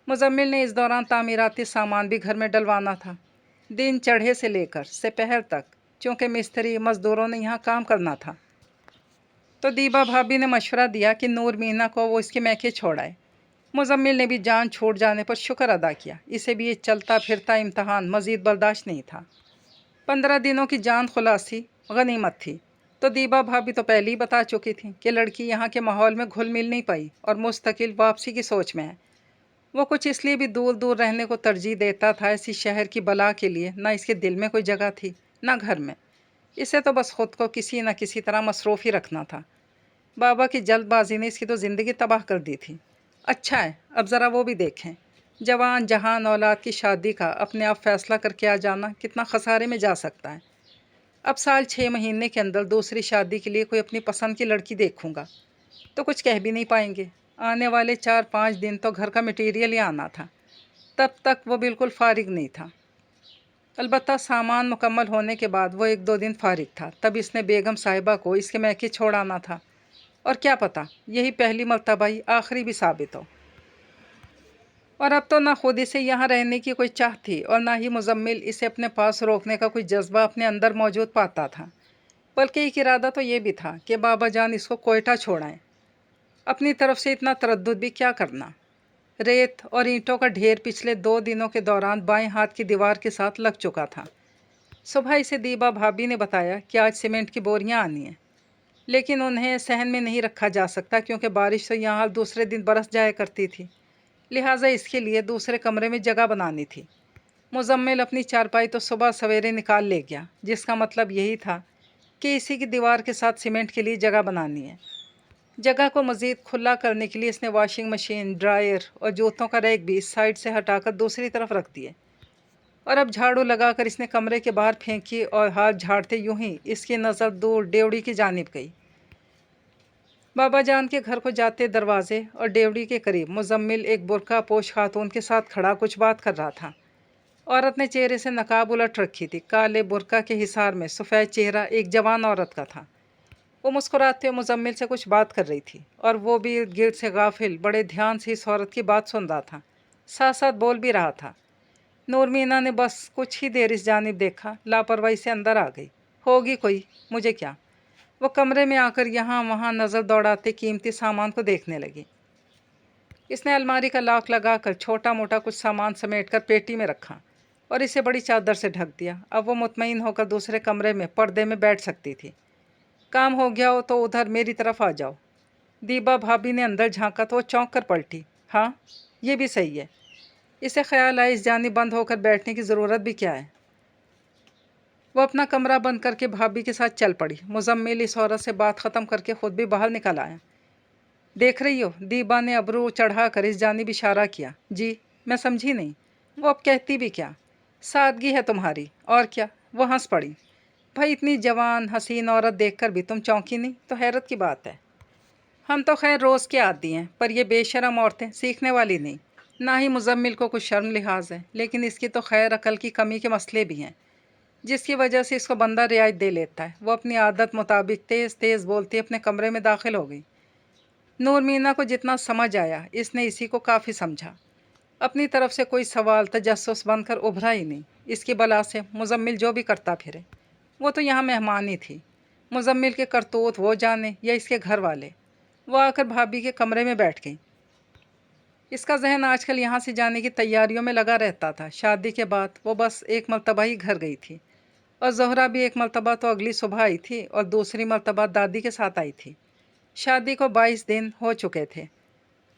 मुजम्मिल ने इस दौरान तामीराती सामान भी घर में डलवाना था। दिन चढ़े से लेकर दोपहर तक, चूँकि मिस्त्री मज़दूरों ने यहाँ काम करना था, तो दीबा भाभी ने मशवरा दिया कि नूर मीना को वो इसके मैके छोड़ाए। मुजम्मिल ने भी जान छूट जाने पर शुक्र अदा किया। इसे भी ये चलता फिरता इम्तहान मज़ीद बर्दाश्त नहीं था। 15 दिनों की जान खुलासी गनीमत थी। तो दीबा भाभी तो पहले ही बता चुकी थी कि लड़की यहाँ के माहौल में घुल मिल नहीं पाई और मुस्तकिल वापसी की सोच में है। वो कुछ इसलिए भी दूर दूर रहने को तरजीह देता था। इसी शहर की बला के लिए ना इसके दिल में कोई जगह थी, ना घर में। इसे तो बस ख़ुद को किसी न किसी तरह मसरूफ़ ही रखना था। बाबा की जल्दबाजी ने इसकी तो ज़िंदगी तबाह कर दी थी। अच्छा है, अब ज़रा वो भी देखें। जवान जहान औलाद की शादी का अपने आप फ़ैसला करके आ जाना कितना खसारे में जा सकता है। अब साल 6 महीने के अंदर दूसरी शादी के लिए कोई अपनी पसंद की लड़की देखूंगा तो कुछ कह भी नहीं पाएंगे। आने वाले 4-5 दिन तो घर का मटेरियल ही आना था। तब तक वो बिल्कुल फारिग नहीं था। अलबत्ता सामान मुकम्मल होने के बाद वो 1-2 दिन फारिग था। तब इसने बेगम साहिबा को इसके मैके छोड़ आना था, और क्या पता यही पहली मर्तबा ही आखिरी भी साबित हो। और अब तो ना खुद इसे यहाँ रहने की कोई चाह थी और ना ही मुजम्मिल इसे अपने पास रोकने का कोई जज्बा अपने अंदर मौजूद पाता था। बल्कि एक इरादा तो ये भी था कि बाबा जान इसको कोयटा छोड़ाएं। अपनी तरफ से इतना तरद्दुद भी क्या करना। रेत और ईंटों का ढेर पिछले 2 दिनों के दौरान बाएं हाथ की दीवार के साथ लग चुका था। सुबह इसे दीबा भाभी ने बताया कि आज सीमेंट की बोरियां आनी हैं, लेकिन उन्हें सहन में नहीं रखा जा सकता क्योंकि बारिश तो यहाँ दूसरे दिन बरस जाया करती थी। लिहाजा इसके लिए दूसरे कमरे में जगह बनानी थी। मुजम्मिल अपनी चारपाई तो सुबह सवेरे निकाल ले गया, जिसका मतलब यही था कि इसी की दीवार के साथ सीमेंट के लिए जगह बनानी है। जगह को मज़ीद खुला करने के लिए इसने वॉशिंग मशीन, ड्रायर और जूतों का रैक भी इस साइड से हटाकर दूसरी तरफ रख दिए। और अब झाड़ू लगाकर इसने कमरे के बाहर फेंकी और हाथ झाड़ते यूं ही इसकी नज़र दूर ड्योढ़ी की जानिब गई। बाबा जान के घर को जाते दरवाजे और डेवड़ी के करीब मुजम्मिल एक बुर्का पोश खातून के साथ खड़ा कुछ बात कर रहा था। औरत ने चेहरे से नकाब उलट रखी थी। काले बुर्का के हिसार में सफ़ेद चेहरा एक जवान औरत का था। वो मुस्कुराते हुए मुजम्मिल से कुछ बात कर रही थी और वो भी इर्द गिर्द से गाफिल बड़े ध्यान से इस औरत की बात सुन रहा था, साथ साथ बोल भी रहा था। नूर मीना ने बस कुछ ही देर इस जानिब देखा, लापरवाही से अंदर आ गई। होगी कोई, मुझे क्या। वो कमरे में आकर यहाँ वहाँ नज़र दौड़ाते कीमती सामान को देखने लगी। इसने अलमारी का लॉक लगाकर छोटा मोटा कुछ सामान समेटकर पेटी में रखा और इसे बड़ी चादर से ढक दिया। अब वो मुतमईन होकर दूसरे कमरे में पर्दे में बैठ सकती थी। काम हो गया हो तो उधर मेरी तरफ आ जाओ। दीबा भाभी ने अंदर झांका तो वो चौंक कर पलटी। हाँ, ये भी सही है। इसे ख्याल आया इस जानिब बंद होकर बैठने की ज़रूरत भी क्या है। वो अपना कमरा बंद करके भाभी के साथ चल पड़ी। मुजम्मिल इस औरत से बात ख़त्म करके ख़ुद भी बाहर निकल आया। देख रही हो, दीबा ने अबरू चढ़ा कर इस जानिब इशारा किया। जी, मैं समझी नहीं। वो अब कहती भी क्या। सादगी है तुम्हारी, और क्या। वो हंस पड़ी। भाई, इतनी जवान हसीन औरत देखकर भी तुम चौंकी नहीं तो हैरत की बात है। हम तो खैर रोज़ के आदी हैं, पर ये बेशरम औरतें सीखने वाली नहीं। ना ही मुजम्मिल को कुछ शर्म लिहाज है, लेकिन इसकी तो खैर अकल की कमी के मसले भी हैं, जिसकी वजह से इसको बंदा रियायत दे लेता है। वो अपनी आदत मुताबिक तेज़ तेज़ बोलती अपने कमरे में दाखिल हो गई। नूर मीना को जितना समझ आया इसने इसी को काफ़ी समझा। अपनी तरफ से कोई सवाल तजस्सुस बनकर उभरा ही नहीं। इसकी बला से मुजम्मिल जो भी करता फिरे, वो तो यहाँ मेहमान ही थी। मुजम्मिल के करतूत वो जाने या इसके घर वाले। वो आकर भाभी के कमरे में बैठ गई। इसका जहन आजकल यहाँ से जाने की तैयारियों में लगा रहता था। शादी के बाद वो बस एक मरतबा ही घर गई थी, और ज़ोहरा भी एक मरतबा तो अगली सुबह आई थी और दूसरी मरतबा दादी के साथ आई थी। शादी को 22 दिन हो चुके थे।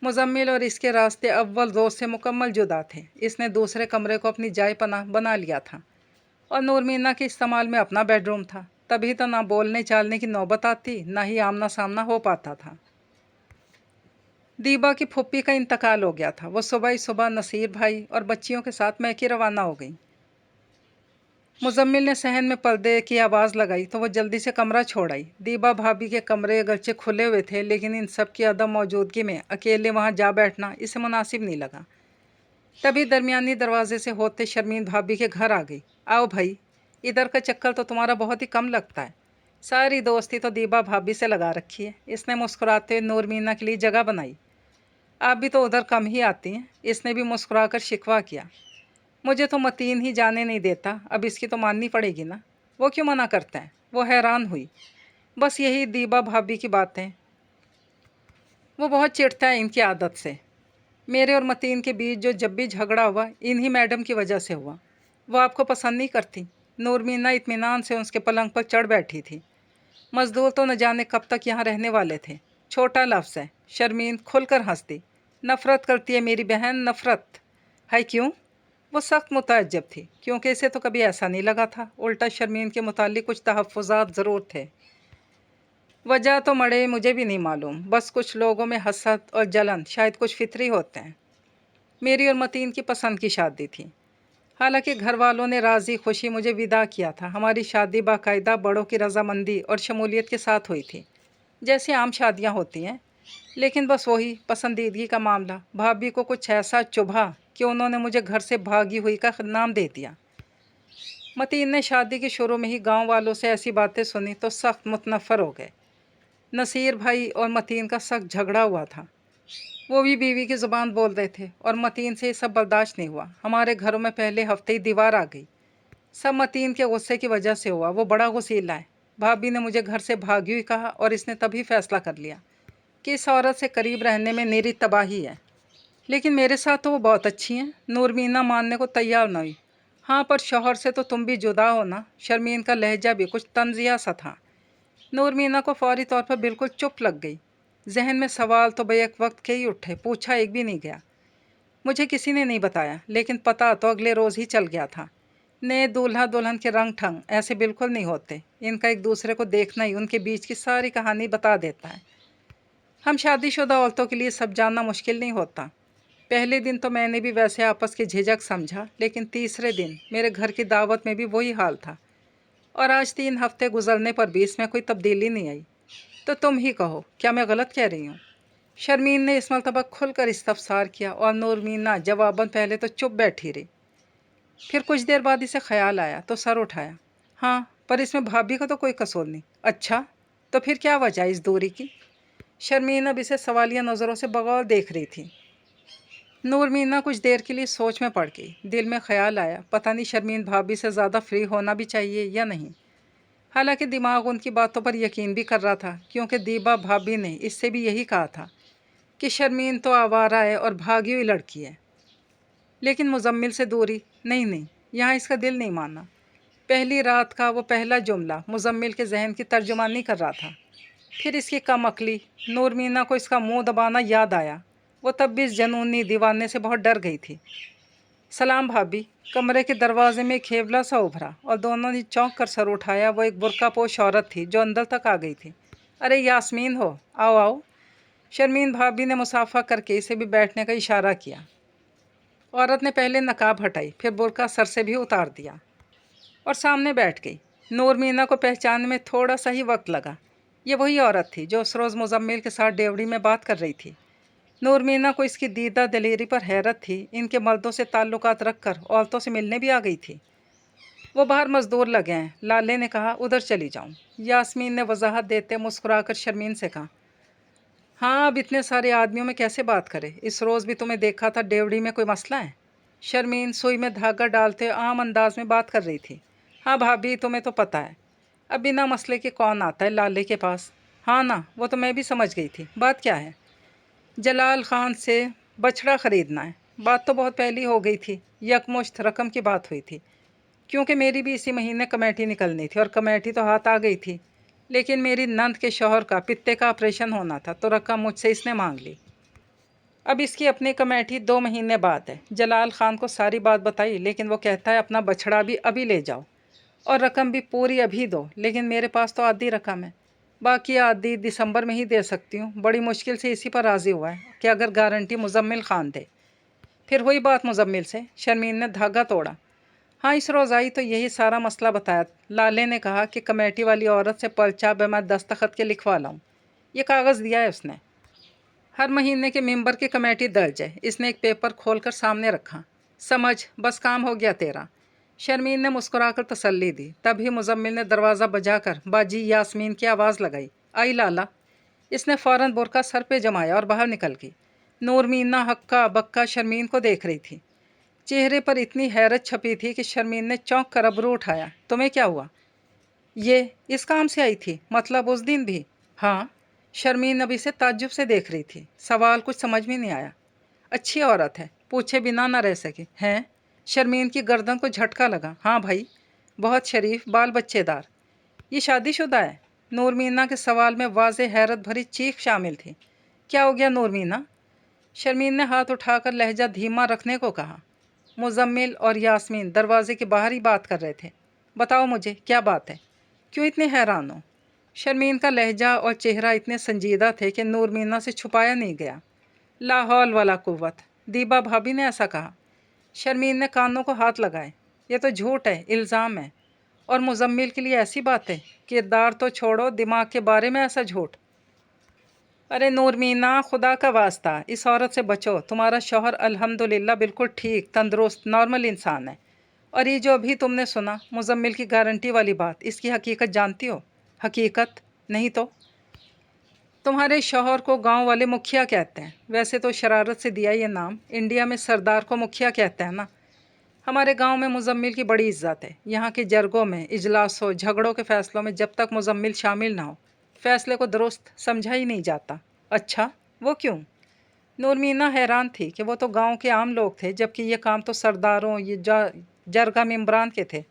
मुजम्मिल और इसके रास्ते अव्वल रोज़ से मुकम्मल जुदा थे। इसने दूसरे कमरे को अपनी जाय पनाह बना लिया था और नूर मीना के इस्तेमाल में अपना बेडरूम था। तभी तो ना बोलने चालने की नौबत आती, ना ही आमना सामना हो पाता था। दीबा की फुप्पी का इंतकाल हो गया था। वो सुबह ही सुबह नसीर भाई और बच्चियों के साथ मैके रवाना हो गई। मुजम्मिल ने सहन में पर्दे की आवाज़ लगाई तो वो जल्दी से कमरा छोड़ आई। दीबा भाभी के कमरे अगरचे खुले हुए थे, लेकिन इन सब की अदम मौजूदगी में अकेले वहाँ जा बैठना इसे मुनासिब नहीं लगा। तभी दरमियानी दरवाजे से होते शर्मीन भाभी के घर आ गई। आओ भाई, इधर का चक्कर तो तुम्हारा बहुत ही कम लगता है। सारी दोस्ती तो दीबा भाभी से लगा रखी है। इसने मुस्कुराते हुए नूर मीना के लिए जगह बनाई। आप भी तो उधर कम ही आती हैं। इसने भी मुस्कुराकर शिकवा किया। मुझे तो मतीन ही जाने नहीं देता, अब इसकी तो माननी पड़ेगी ना। वो क्यों मना करते हैं। वो हैरान हुई। बस यही दीबा भाभी की बातें। वो बहुत चिढ़ता है इनकी आदत से। मेरे और मतीन के बीच जो जब भी झगड़ा हुआ इन्हीं मैडम की वजह से हुआ। वो आपको पसंद नहीं करती। नूर मीना इत्मीनान से उसके पलंग पर चढ़ बैठी थी। मजदूर तो न जाने कब तक यहाँ रहने वाले थे। छोटा लफ्ज़ है। शर्मीन खुलकर हंसती। नफ़रत करती है मेरी बहन, नफ़रत है। क्यों। वो सख्त मुतअज्जब थी, क्योंकि इसे तो कभी ऐसा नहीं लगा था। उल्टा शर्मीन के मुतालिक कुछ तहफ़्फ़ुज़ात ज़रूर थे। वजह तो मड़े मुझे भी नहीं मालूम, बस कुछ लोगों में हसद और जलन शायद कुछ फितरी होते हैं। मेरी और मतीन की पसंद की शादी थी। हालांकि घर वालों ने राज़ी खुशी मुझे विदा किया था। हमारी शादी बाकायदा बड़ों की रजामंदी और शमूलियत के साथ हुई थी, जैसे आम शादियां होती हैं। लेकिन बस वही पसंदीदगी का मामला भाभी को कुछ ऐसा चुभा कि उन्होंने मुझे घर से भागी हुई का नाम दे दिया। मतीन ने शादी के शुरू में ही गांव वालों से ऐसी बातें सुनी तो सख्त मुतनफ़र हो गए। नसीर भाई और मतीन का सख्त झगड़ा हुआ था। वो भी बीवी की ज़ुबान बोल रहे थे और मतीन से ये सब बर्दाश्त नहीं हुआ। हमारे घरों में पहले हफ्ते ही दीवार आ गई। सब मतीन के गुस्से की वजह से हुआ। वो बड़ा गुस्सीला है। भाभी ने मुझे घर से भागी हुई कहा और इसने तभी फैसला कर लिया कि इस औरत से करीब रहने में मेरी तबाही है। लेकिन मेरे साथ तो वो बहुत अच्छी हैं। नूर मीना मानने को तैयार न हुई। हाँ, पर शौहर से तो तुम भी जुदा हो ना। शर्मीन का लहजा भी कुछ तंजिया सा था। नूर मीना को फौरी तौर पर बिल्कुल चुप लग गई। जहन में सवाल तो बेक वक्त के ही उठे, पूछा एक भी नहीं गया। मुझे किसी ने नहीं बताया, लेकिन पता तो अगले रोज़ ही चल गया था। नए दूल्हा दुल्हन के रंग ठंग ऐसे बिल्कुल नहीं होते। इनका एक दूसरे को देखना ही उनके बीच की सारी कहानी बता देता है। हम शादीशुदा औरतों के लिए सब जानना मुश्किल नहीं होता। पहले दिन तो मैंने भी वैसे आपस की झिझक समझा, लेकिन तीसरे दिन मेरे घर की दावत में भी वही हाल था। और आज 3 हफ्ते गुजरने पर भी इसमें कोई तब्दीली नहीं आई। तो तुम ही कहो, क्या मैं गलत कह रही हूँ? शर्मीन ने इस मरतबा खुलकर इस्तफसार किया और नूरमीना जवाबन पहले तो चुप बैठी रही। फिर कुछ देर बाद इसे ख्याल आया तो सर उठाया। हाँ, पर इसमें भाभी का तो कोई कसूर नहीं। अच्छा, तो फिर क्या वजह इस दूरी की? शर्मीन अब इसे सवालिया नज़रों से बगौर देख रही थी। नूरमीना कुछ देर के लिए सोच में पड़ गई। दिल में ख्याल आया, पता नहीं शर्मीन भाभी से ज़्यादा फ्री होना भी चाहिए या नहीं। हालांकि दिमाग उनकी बातों पर यकीन भी कर रहा था, क्योंकि दीबा भाभी ने इससे भी यही कहा था कि शर्मीन तो आवारा है और भागी हुई लड़की है। लेकिन मुजम्मिल से दूरी, नहीं नहीं, यहाँ इसका दिल नहीं माना। पहली रात का वो पहला जुमला मुजम्मिल के जहन की तर्जुमानी कर रहा था। फिर इसकी कम अकली, नूरमीना को इसका मुंह दबाना याद आया। वो तब भी इस जनूनी दीवाने से बहुत डर गई थी। सलाम भाभी। कमरे के दरवाजे में खेवला सा उभरा और दोनों ने चौंक कर सर उठाया। वो एक बुर्का पोश औरत थी जो अंदर तक आ गई थी। अरे यास्मीन हो, आओ आओ। शर्मीन भाभी ने मुसाफा करके इसे भी बैठने का इशारा किया। औरत ने पहले नकाब हटाई, फिर बुर्का सर से भी उतार दिया और सामने बैठ गई। नूरमीना को पहचानने में थोड़ा सा ही वक्त लगा। ये वही औरत थी जो उस रोज़ मुजम्मिल के साथ डेवड़ी में बात कर रही थी। नूरमीना को इसकी दीदा दलेरी पर हैरत थी। इनके मर्दों से ताल्लुकात रखकर औरतों से मिलने भी आ गई थी। वो बाहर मजदूर लगे हैं, लाले ने कहा, उधर चली जाऊं। यास्मीन ने वजाहत देते मुस्कुराकर शर्मीन से कहा, हाँ, अब इतने सारे आदमियों में कैसे बात करे? इस रोज़ भी तुम्हें देखा था, डेवड़ी में कोई मसला है? शर्मीन सुई में धागा डालते आम अंदाज में बात कर रही थी। हाँ भाभी, तुम्हें तो पता है, अब बिना मसले के कौन आता है लाले के पास? हाँ ना, वो तो मैं भी समझ गई थी। बात क्या है? जलाल खान से बछड़ा ख़रीदना है। बात तो बहुत पहली हो गई थी, यकमुश्त रकम की बात हुई थी, क्योंकि मेरी भी इसी महीने कमेटी निकलनी थी और कमेटी तो हाथ आ गई थी। लेकिन मेरी नंद के शौहर का पित्ते का ऑपरेशन होना था तो रकम मुझसे इसने मांग ली। अब इसकी अपनी कमेटी 2 महीने बाद है। जलाल खान को सारी बात बताई, लेकिन वो कहता है अपना बछड़ा भी अभी ले जाओ और रकम भी पूरी अभी दो। लेकिन मेरे पास तो आधी रकम है, बाकी आधी दिसंबर में ही दे सकती हूँ। बड़ी मुश्किल से इसी पर राज़ी हुआ है कि अगर गारंटी मुजम्मिल खान दे। फिर हुई बात मुजम्मिल से। शर्मीन ने धागा तोड़ा। हाँ, इस रोज़ आई तो यही सारा मसला बताया। लाले ने कहा कि कमेटी वाली औरत से पर्चा मैं दस्तखत के लिखवा लाऊं। ये कागज़ दिया है उसने। हर महीने के मेंबर की कमेटी दर्ज है। इसने एक पेपर खोलकर सामने रखा। समझ, बस काम हो गया तेरा। शर्मीन ने मुस्कुराकर तसल्ली दी। तभी मुजम्मिल ने दरवाज़ा बजाकर बाजी यास्मीन की आवाज़ लगाई, आई लाला। इसने फ़ौरन बुर्का सर पे जमाया और बाहर निकल गई। नूरमीना हक्का बक्का शर्मीन को देख रही थी। चेहरे पर इतनी हैरत छपी थी कि शर्मीन ने चौंक कर अबरू उठाया। तुम्हें क्या हुआ? ये इस काम से आई थी? मतलब उस दिन भी? हाँ। शर्मीन अभी से ताज्जुब से देख रही थी। सवाल कुछ समझ में नहीं आया। अच्छी औरत है, पूछे बिना ना रह सके। हैं? शर्मीन की गर्दन को झटका लगा। हाँ भाई, बहुत शरीफ, बाल बच्चेदार। ये शादीशुदा है? नूरमीना के सवाल में वाज़े हैरत भरी चीख शामिल थी। क्या हो गया नूरमीना? शर्मीन ने हाथ उठाकर लहजा धीमा रखने को कहा। मुजम्मिल और यास्मीन दरवाजे के बाहर ही बात कर रहे थे। बताओ मुझे, क्या बात है? क्यों इतने हैरान हो? शर्मीन का लहजा और चेहरा इतने संजीदा थे कि नूरमीना से छुपाया नहीं गया। ला हौल वला कुव्वत, दीबा भाभी ने ऐसा कहा। शर्मीन ने कानों को हाथ लगाए। ये तो झूठ है, इल्ज़ाम है। और मुजम्मिल के लिए ऐसी बात है, किरदार तो छोड़ो, दिमाग के बारे में ऐसा झूठ। अरे नूरमीना, खुदा का वास्ता, इस औरत से बचो। तुम्हारा शौहर अल्हम्दुलिल्लाह बिल्कुल ठीक, तंदुरुस्त, नॉर्मल इंसान है। और ये जो अभी तुमने सुना, मुजम्मिल की गारंटी वाली बात, इसकी हकीकत जानती हो? हकीकत नहीं तो? तुम्हारे शौहर को गांव वाले मुखिया कहते हैं। वैसे तो शरारत से दिया ये नाम। इंडिया में सरदार को मुखिया कहते हैं ना। हमारे गांव में मुजम्मिल की बड़ी इज्जत है। यहाँ के जरगों में, इजलासों, झगड़ों के फ़ैसलों में जब तक मुजम्मिल शामिल ना हो, फ़ैसले को दुरुस्त समझा ही नहीं जाता। अच्छा, वो क्यों? नूरमीना हैरान थी कि वो तो गांव के आम लोग थे, जबकि ये काम तो सरदारों, ये जरगा मेम्बरान के थे।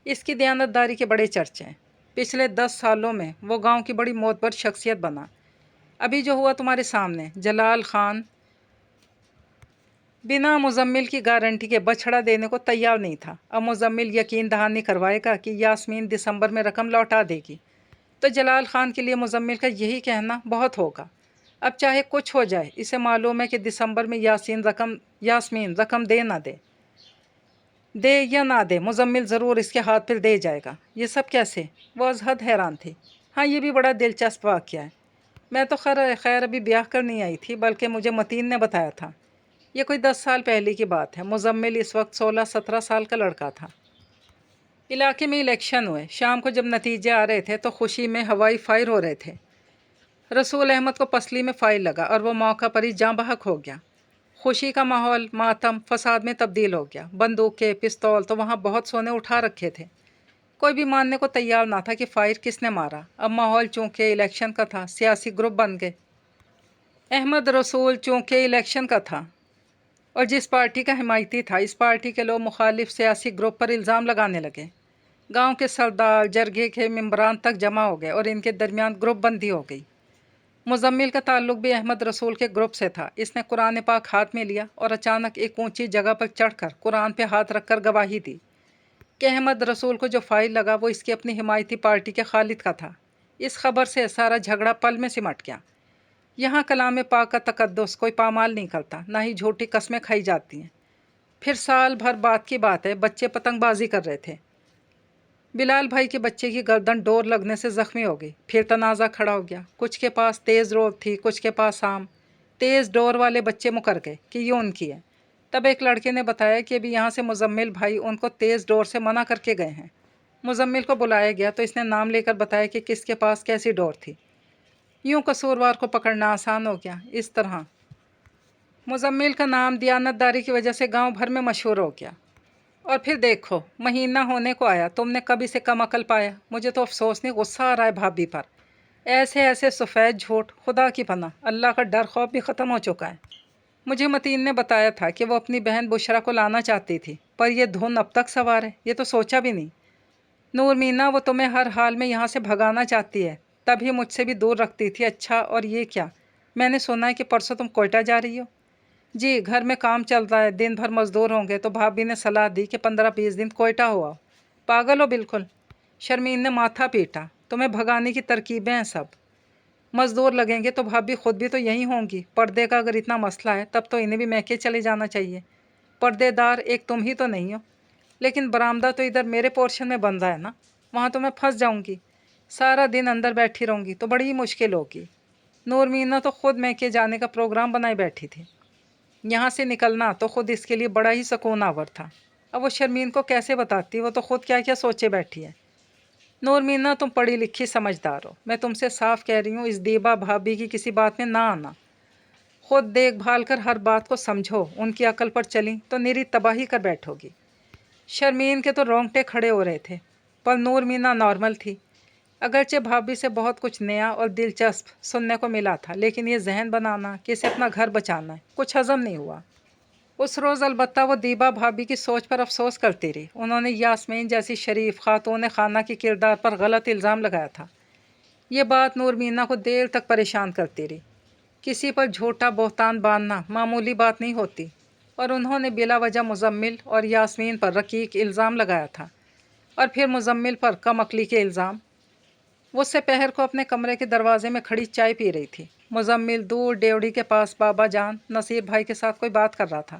इसकी दयानतदारी के बड़े चर्चे हैं। पिछले 10 सालों में वो गांव की बड़ी मोतबर शख्सियत बना। अभी जो हुआ तुम्हारे सामने, जलाल खान बिना मुजम्मिल की गारंटी के बछड़ा देने को तैयार नहीं था। अब मुजम्मिल यकीन दहानी करवाएगा कि यास्मीन दिसंबर में रकम लौटा देगी, तो जलाल खान के लिए मुजम्मिल का यही कहना बहुत होगा। अब चाहे कुछ हो जाए, इसे मालूम है कि दिसंबर में यास्मीन रकम दे या ना दे, मुजम्मिल ज़रूर इसके हाथ पर दे जाएगा। ये सब कैसे? वो अज़हद हैरान थी। ہاں یہ بھی بڑا دلچسپ واقعہ ہے۔ میں تو خیر ابھی بیاہ کرنی آئی تھی، بلکہ مجھے متین نے بتایا تھا۔ یہ کوئی 10 سال پہلے کی بات ہے۔ مزمل اس وقت 16-17 سال کا لڑکا تھا۔ علاقے میں الیکشن ہوئے۔ شام کو جب نتیجے آ رہے تھے تو خوشی میں ہوائی فائر ہو رہے تھے۔ رسول احمد کو پسلی میں فائر لگا اور وہ موقع پر ہی جاں بحق ہو گیا۔ خوشی کا ماحول ماتم فساد میں تبدیل ہو گیا۔ بندوقیں، پستول تو وہاں بہت سونے اٹھا رکھے تھے۔ کوئی بھی ماننے کو تیار نہ تھا کہ فائر کس نے مارا۔ اب ماحول چونکہ الیکشن کا تھا، سیاسی گروپ بن گئے۔ احمد رسول چونکہ الیکشن کا تھا اور جس پارٹی کا حمایتی تھا، اس پارٹی کے لوگ مخالف سیاسی گروپ پر الزام لگانے لگے۔ گاؤں کے سردار، جرگے کے ممبران تک جمع ہو گئے اور ان کے درمیان گروپ بندی ہو گئی۔ مزمل کا تعلق بھی احمد رسول کے گروپ سے تھا۔ اس نے قرآن پاک ہاتھ میں لیا اور اچانک ایک اونچی جگہ پر چڑھ کر قرآن پہ ہاتھ رکھ کر گواہی دی کہ احمد رسول کو جو فائر لگا وہ اس کی اپنی حمایتی پارٹی کے خالد کا تھا۔ اس خبر سے سارا جھگڑا پل میں سمٹ گیا۔ یہاں کلام پاک کا تقدس کوئی پامال نہیں کرتا، نہ ہی جھوٹی قسمیں کھائی جاتی ہیں۔ پھر سال بھر بعد کی بات ہے، بچے پتنگ بازی کر رہے تھے۔ بلال بھائی کے بچے کی گردن ڈور لگنے سے زخمی ہو گئی۔ پھر تنازع کھڑا ہو گیا۔ کچھ کے پاس تیز ڈور تھی، کچھ کے پاس عام۔ تیز ڈور والے بچے مکر گئے کہ یہ ان کی ہے۔ تب ایک لڑکے نے بتایا کہ ابھی یہاں سے مزمل بھائی ان کو تیز ڈور سے منع کر کے گئے ہیں۔ مزمل کو بلایا گیا تو اس نے نام لے کر بتایا کہ کس کے پاس کیسی ڈور تھی۔ یوں قصوروار کو پکڑنا آسان ہو گیا۔ اس طرح مزمل کا نام دیانت داری کی وجہ سے گاؤں بھر میں مشہور ہو گیا۔ اور پھر دیکھو، مہینہ ہونے کو آیا، تم نے کبھی سے کم عقل پایا۔ مجھے تو افسوس نہیں، غصہ آ رہا ہے بھابھی پر۔ ایسے سفید جھوٹ، خدا کی پناہ، اللہ کا ڈر خوف بھی ختم ہو چکا ہے۔ مجھے متین نے بتایا تھا کہ وہ اپنی بہن بشرا کو لانا چاہتی تھی، پر یہ دھن اب تک سوار ہے، یہ تو سوچا بھی نہیں۔ نور مینا، وہ تمہیں ہر حال میں یہاں سے بھگانا چاہتی ہے، تبھی مجھ سے بھی دور رکھتی تھی۔ اچھا، اور یہ کیا؟ میں نے سنا ہے کہ پرسوں تم کوئٹہ جا رہی ہو۔ جی، گھر میں کام چل رہا ہے، دن بھر مزدور ہوں گے، تو بھابھی نے صلاح دی کہ 15-20 دن کوئٹہ ہوا۔ پاگل ہو بالکل۔ شرمین نے ماتھا پیٹا۔ تمہیں بھگانے کی ترکیبیں ہیں سب۔ مزدور لگیں گے تو بھابھی خود بھی تو یہی ہوں گی۔ پردے کا اگر اتنا مسئلہ ہے تب تو انہیں بھی میکے چلے جانا چاہیے۔ پردے دار ایک تم ہی تو نہیں ہو۔ لیکن برآمدہ تو ادھر میرے پورشن میں بن رہا ہے نا، وہاں تو میں پھنس جاؤں گی۔ سارا دن اندر بیٹھی رہوں گی تو بڑی ہی مشکل ہوگی۔ نور مینا تو خود میکے جانے کا پروگرام بنائے بیٹھی تھی۔ یہاں سے نکلنا تو خود اس کے لیے بڑا ہی سکون آور تھا۔ اب وہ شرمین کو کیسے بتاتی، وہ تو خود کیا کیا سوچے بیٹھی ہے۔ نور مینا، تم پڑھی لکھی سمجھدار ہو، میں تم سے صاف کہہ رہی ہوں، اس دیبا بھابھی کی کسی بات میں نہ آنا۔ خود دیکھ بھال کر ہر بات کو سمجھو، ان کی عقل پر چلیں تو نری تباہی کر بیٹھو گی۔ شرمین کے تو رونگٹے کھڑے ہو رہے تھے، پر نور مینا نارمل تھی۔ اگرچہ بھابھی سے بہت کچھ نیا اور دلچسپ سننے کو ملا تھا، لیکن یہ ذہن بنانا کہ اسے اپنا گھر بچانا ہے، کچھ ہضم نہیں ہوا۔ اس روز البتہ وہ دیبا بھابھی کی سوچ پر افسوس کرتی رہی۔ انہوں نے یاسمین جیسی شریف خاتون خانہ کی کردار پر غلط الزام لگایا تھا۔ یہ بات نور مینا کو دیر تک پریشان کرتی رہی۔ کسی پر جھوٹا بہتان باندھنا معمولی بات نہیں ہوتی، اور انہوں نے بلا وجہ مزمل اور یاسمین پر رقیق الزام لگایا تھا، اور پھر مزمل پر کم عقلی کے الزام۔ وہ سپہر کو اپنے کمرے کے دروازے میں کھڑی چائے پی رہی تھی۔ مزمل دور ڈیوڑی کے پاس بابا جان نصیر بھائی کے ساتھ کوئی بات کر رہا تھا۔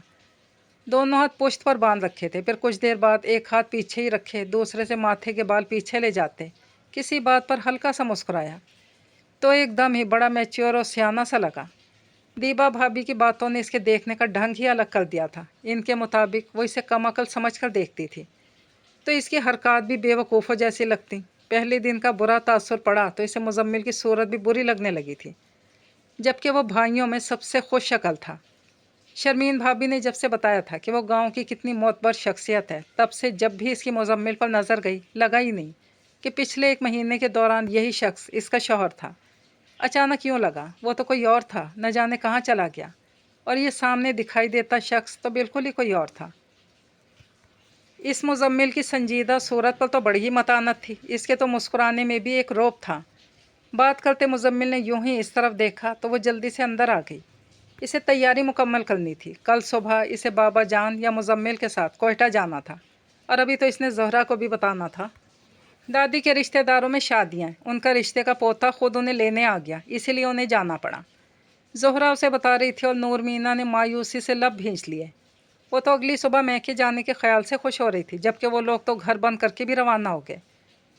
دونوں ہاتھ پشت پر باندھ رکھے تھے، پھر کچھ دیر بعد ایک ہاتھ پیچھے ہی رکھے دوسرے سے ماتھے کے بال پیچھے لے جاتے کسی بات پر ہلکا سا مسکرایا تو ایک دم ہی بڑا میچور اور سیانہ سا لگا۔ دیبا بھابھی کی باتوں نے اس کے دیکھنے کا ڈھنگ ہی الگ کر دیا تھا۔ ان کے مطابق وہ اسے کم عقل سمجھ کر دیکھتی تھی، تو اس کی حرکات بھی بے وقوفوں جیسی لگتی۔ پہلے دن کا برا تاثر پڑا تو اسے مزمل کی صورت بھی بری لگنے لگی تھی، جبکہ وہ بھائیوں میں سب سے خوش شکل تھا۔ شرمین بھابھی نے جب سے بتایا تھا کہ وہ گاؤں کی کتنی معتبر شخصیت ہے، تب سے جب بھی اس کی مزمل پر نظر گئی، لگا ہی نہیں کہ پچھلے 1 مہینے کے دوران یہی شخص اس کا شوہر تھا۔ اچانک یوں لگا وہ تو کوئی اور تھا، نہ جانے کہاں چلا گیا، اور یہ سامنے دکھائی دیتا شخص تو بالکل ہی کوئی اور تھا۔ اس مزمل کی سنجیدہ صورت پر تو بڑی ہی متانت تھی، اس کے تو مسکرانے میں بھی ایک رعب تھا۔ بات کرتے مزمل نے یوں ہی اس طرف دیکھا تو وہ جلدی سے اندر آ گئی۔ اسے تیاری مکمل کرنی تھی، کل صبح اسے بابا جان یا مزمل کے ساتھ کوئٹہ جانا تھا، اور ابھی تو اس نے زہرا کو بھی بتانا تھا۔ دادی کے رشتہ داروں میں شادیاں ہیں، ان کا رشتے کا پوتا خود انہیں لینے آ گیا، اسی لیے انہیں جانا پڑا۔ زہرا اسے بتا رہی تھی اور نور مینا نے مایوسی سے لب بھینچ لیے۔ وہ تو اگلی صبح میکے جانے کے خیال سے خوش ہو رہی تھی، جبکہ وہ لوگ تو گھر بند کر کے بھی روانہ ہو گئے۔